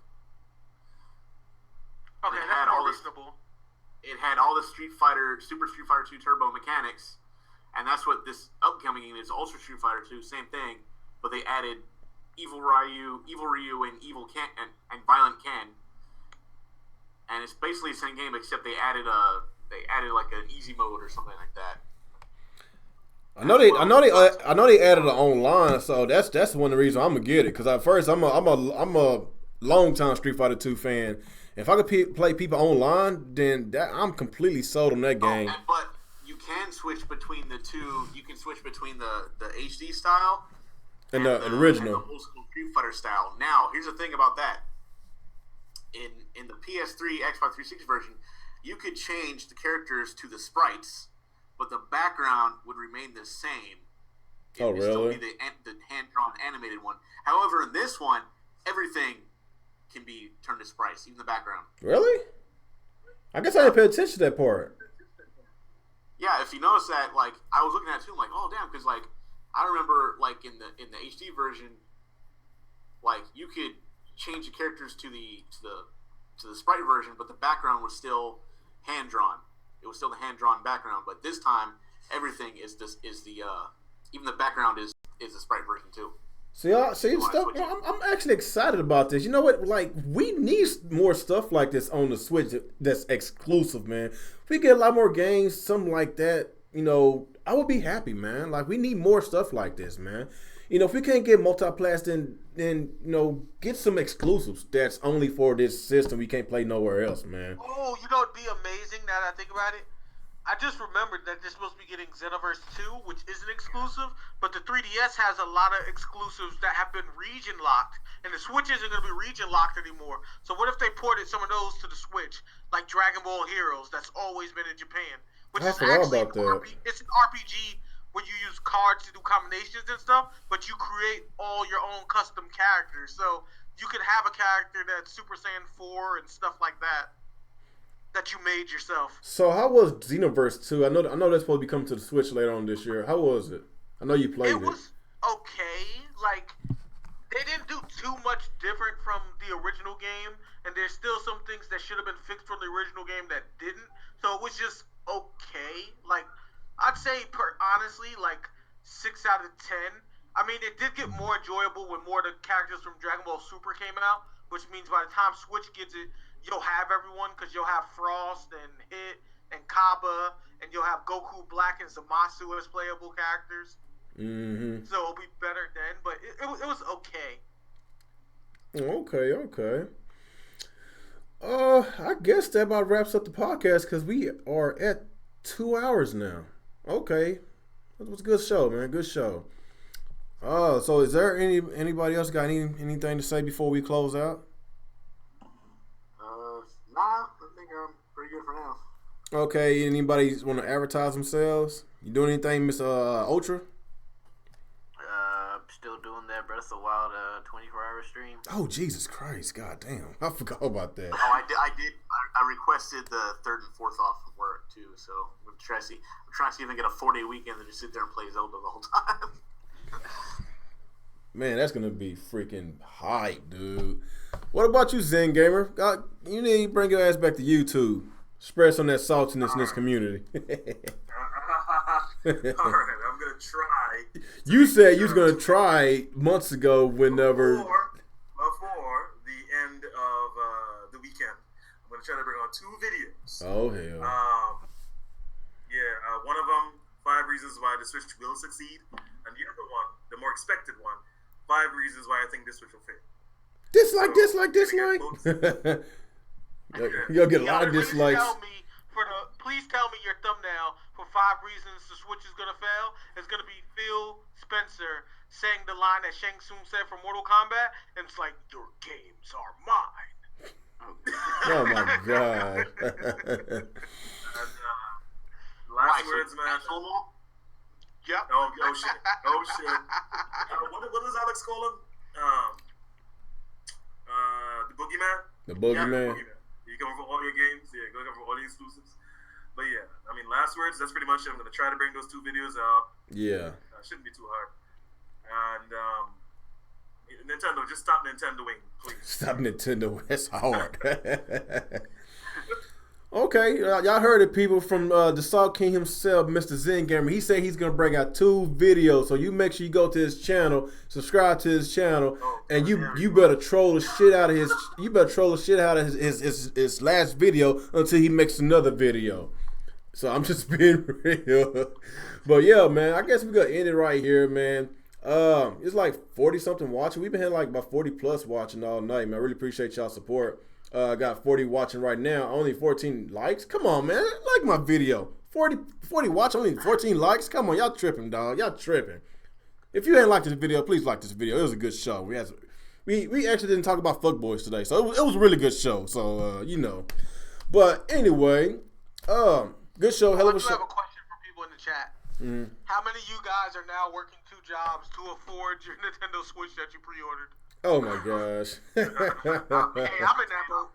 Okay, that's more reasonable. It had all the Super Street Fighter 2 Turbo mechanics, and that's what this upcoming game is. Ultra Street Fighter 2, same thing, but they added Evil Ryu, and Evil Ken and Violent Ken, and it's basically the same game except they added like an easy mode or something like that. I know they added it online, so that's one of the reasons I'm gonna get it. Because at first I'm a long time Street Fighter 2 fan. If I could play people online, then I'm completely sold on that game. But you can switch between the two. You can switch between the HD style and the original, and the old school Street Fighter style. Now, here's the thing about that. In the PS3, Xbox 360 version, you could change the characters to the sprites, but the background would remain the same. It would still be the hand-drawn animated one. However, in this one, everything can be turned to sprites, even the background. Really? I guess I didn't pay attention to that part. Yeah, if you notice that, like, I was looking at it too, I'm like, oh damn, because like I remember like in the HD version, like you could change the characters to the sprite version, but the background was still hand drawn. It was still the hand drawn background, but this time everything is even the background is the sprite version too. See stuff. I'm actually excited about this. You know what? Like, we need more stuff like this on the Switch that's exclusive, man. If we get a lot more games, something like that, you know, I would be happy, man. Like, we need more stuff like this, man. if we can't get multiplayer, then get some exclusives that's only for this system. We can't play nowhere else, man. Oh, it'd be amazing now that I think about it. I just remembered that they're supposed to be getting Xenoverse 2, which isn't exclusive, but the 3DS has a lot of exclusives that have been region locked, and the Switch isn't going to be region locked anymore. So what if they ported some of those to the Switch, like Dragon Ball Heroes, that's always been in Japan, which I is forgot actually about that. It's an RPG where you use cards to do combinations and stuff, but you create all your own custom characters. So you could have a character that's Super Saiyan 4 and stuff like that you made yourself. So how was Xenoverse 2? I know that's supposed to be coming to the Switch later on this year. How was it? I know you played it. It was okay. Like, they didn't do too much different from the original game, and there's still some things that should have been fixed from the original game that didn't. So it was just okay. Like, I'd say, honestly, like 6 out of 10. I mean, it did get more enjoyable when more of the characters from Dragon Ball Super came out, which means by the time Switch gets it, you'll have everyone, because you'll have Frost and Hit and Kaba, and you'll have Goku Black and Zamasu as playable characters. Mm-hmm. So it'll be better then, but it was okay. Okay. I guess that about wraps up the podcast, because we are at 2 hours now. Okay. That was a good show, man. Good show. So is there anybody else got anything to say before we close out? Nah, I think I'm pretty good for now. Okay, anybody want to advertise themselves? You doing anything, Miss Ultra? Still doing that Breath of the Wild 24-hour stream. Oh, Jesus Christ. God damn. I forgot about that. Oh, I did. I requested the 3rd and 4th off from work, too, so I'm trying to see if I can get a 4-day weekend and just sit there and play Zelda the whole time. Man, that's going to be freaking hype, dude. What about you, Zen Gamer? You need to bring your ass back to YouTube. Spread some of that saltiness in this community. All right, I'm gonna try. You said you was gonna try months ago. Whenever before the end of the weekend, I'm gonna try to bring on 2 videos. Oh hell. One of them, 5 reasons why the Switch will succeed, and the other one, the more expected one, 5 reasons why I think this Switch will fail. Dislike. You'll get a lot of dislikes. Please tell me your thumbnail for 5 reasons the Switch is gonna fail. It's gonna be Phil Spencer saying the line that Shang Tsung said from Mortal Kombat, and it's like, "Your games are mine." Oh my god. And last words, man. Yep. Oh shit. What does Alex call him? The Boogeyman? The Boogeyman. Yeah, Boogeyman. You come for all your games. Yeah, go cover all the exclusives. But yeah, I mean, last words, that's pretty much it. I'm going to try to bring those 2 videos out. Yeah. Shouldn't be too hard. And Nintendo, just stop Nintendoing, please. Stop Nintendo. That's hard. Okay, y'all heard it, people, from the Salt King himself, Mr. Zen Gamer. He said he's gonna bring out 2 videos, so you make sure you go to his channel, subscribe to his channel, and you better troll the shit out of his. You better troll the shit out of his last video until he makes another video. So I'm just being real, but yeah, man. I guess we're gonna end it right here, man. It's like 40 something watching. We've been having like about 40 plus watching all night, man. I really appreciate y'all support. Got 40 watching right now. Only 14 likes. Come on, man. Like my video. 40 watch, only 14 likes. Come on, y'all tripping, dog. Y'all tripping. If you ain't like this video, please like this video. It was a good show. We actually didn't talk about fuckboys today, so it was a really good show. So But anyway, good show. Hell of a show. I have a question for people in the chat. Mm-hmm. How many of you guys are now working 2 jobs to afford your Nintendo Switch that you pre-ordered? Oh my gosh. Hey, I'm in that boat.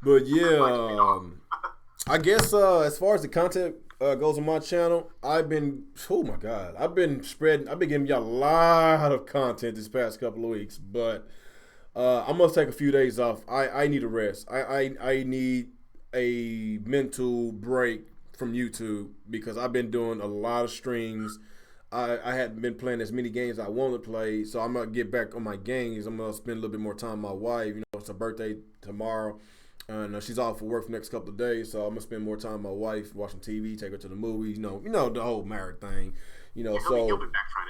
But yeah, I guess as far as the content goes on my channel, I've been giving y'all a lot of content this past couple of weeks, but I must take a few days off. I need a rest. I need a mental break from YouTube because I've been doing a lot of streams. I hadn't been playing as many games I want to play, so I'm going to get back on my games. I'm going to spend a little bit more time with my wife. It's her birthday tomorrow, and she's off for work for the next couple of days, so I'm going to spend more time with my wife, watching TV, take her to the movies, the whole married thing. You'll be back Friday,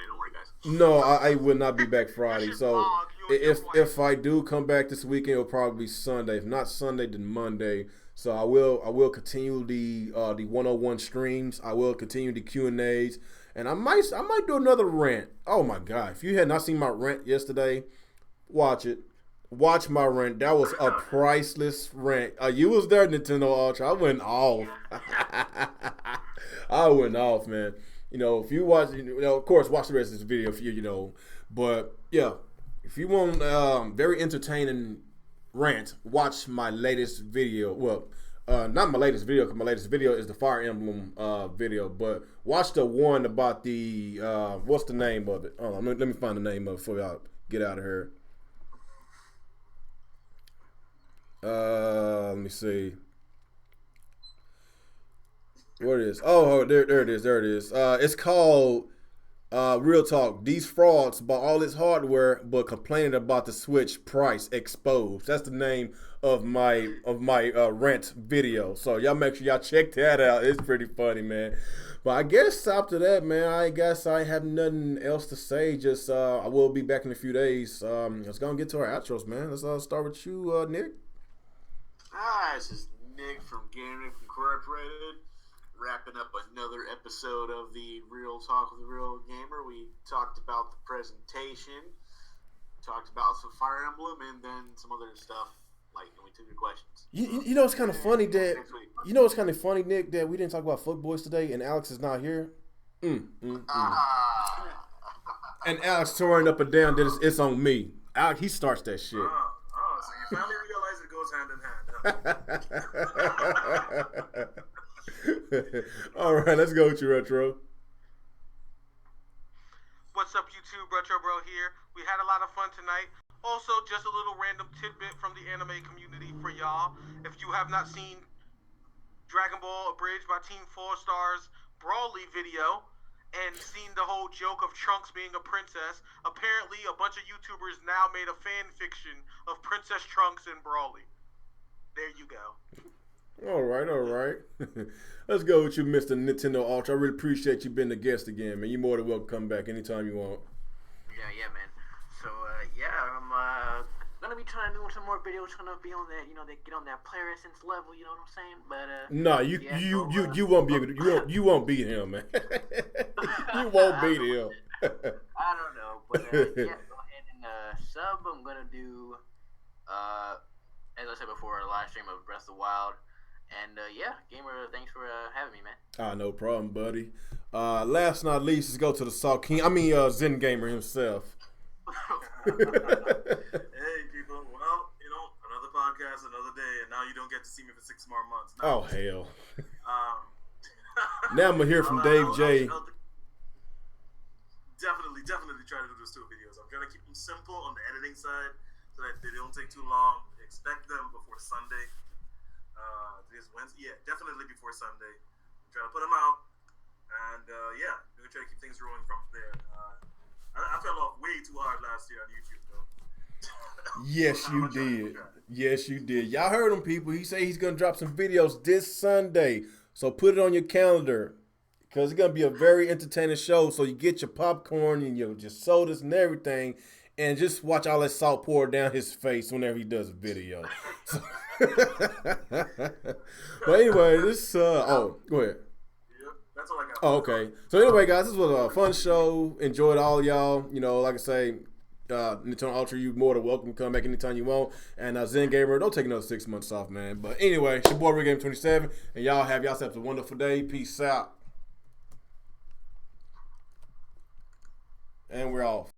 don't worry. No, I will not be back Friday. should So vlog, you and your if wife. I do come back this weekend, it'll probably be Sunday. If not Sunday, then Monday. So I will continue the 101 streams. I will continue the Q&As, and I might do another rant. Oh my God! If you had not seen my rant yesterday, watch it. Watch my rant. That was a priceless rant. You was there, Nintendo Ultra. I went off. I went off, man. You know, if you watch, of course, watch the rest of this video if you. But yeah, if you want very entertaining rant, watch my latest video. Well, not my latest video, because my latest video is the Fire Emblem video. But watch the one about the what's the name of it? Let me find the name of it before y'all get out of here. Let me see. What it is? Oh, there it is. There it is. It's called Real Talk. These frauds bought all this hardware, but complaining about the Switch price exposed. That's the name of my rant video. So y'all make sure y'all check that out. It's pretty funny, man. But I guess after that, man, I guess I have nothing else to say. Just I will be back in a few days. Let's go and get to our outros, man. Let's start with you, Nick. This is Nick from Gaming Incorporated, wrapping up another episode of the Real Talk with the Real Gamer. We talked about the presentation, talked about some Fire Emblem, and then some other stuff, and we took your questions. You know it's kind of funny that it's kind of funny, Nick, that we didn't talk about Footboys today, and Alex is not here. And Alex touring up and down that it's on me. Alex, he starts that shit. So you finally realize it goes hand in hand. All right, let's go with you, Retro. What's up, YouTube? Retro Bro here. We had a lot of fun tonight. Also, just a little random tidbit from the anime community for y'all. If you have not seen Dragon Ball Abridged by Team 4 Star's Brawly video and seen the whole joke of Trunks being a princess, apparently a bunch of YouTubers now made a fan fiction of Princess Trunks and Brawly. There you go. All right. Let's go with you, Mr. Nintendo Ultra. I really appreciate you being the guest again, man. You're more than welcome to come back anytime you want. Yeah, man. So, I'm gonna be trying to do some more videos, trying to be on that, they get on that player essence level, you know what I'm saying? But no, you won't be able to. You won't beat him, man. You won't beat him. I don't know, but go ahead and sub. I'm gonna do as I said before, a live stream of Breath of the Wild. And Gamer, thanks for having me, man. No problem, buddy. Last but not least, let's go to the Zen Gamer himself. Hey, people. Well, another podcast, another day, and now you don't get to see me for 6 more months. Oh, hell. Now I'm going to hear from Dave J. I'll definitely try to do those 2 videos. I'm trying to keep them simple on the editing side so that they don't take too long. Expect them before Sunday. Today's Wednesday. Yeah, definitely before Sunday. I'm trying to put them out. And, we're going to try to keep things rolling from there. I fell off way too hard last year on YouTube, though. Yes, you did. Yes, you did. Y'all heard him, people. He said he's going to drop some videos this Sunday. So put it on your calendar. Because it's going to be a very entertaining show. So you get your popcorn and your sodas and everything. And just watch all that salt pour down his face whenever he does a video. So but anyway, this go ahead. Yep, that's all I got. Oh, okay. So anyway, guys, this was a fun show. Enjoyed all y'all. Like I say, Nintendo Ultra, you more than welcome to come back anytime you want. And Zen Gamer, don't take another 6 months off, man. But anyway, it's your boy Real Game 27, and y'all have yourselves a wonderful day. Peace out. And we're off.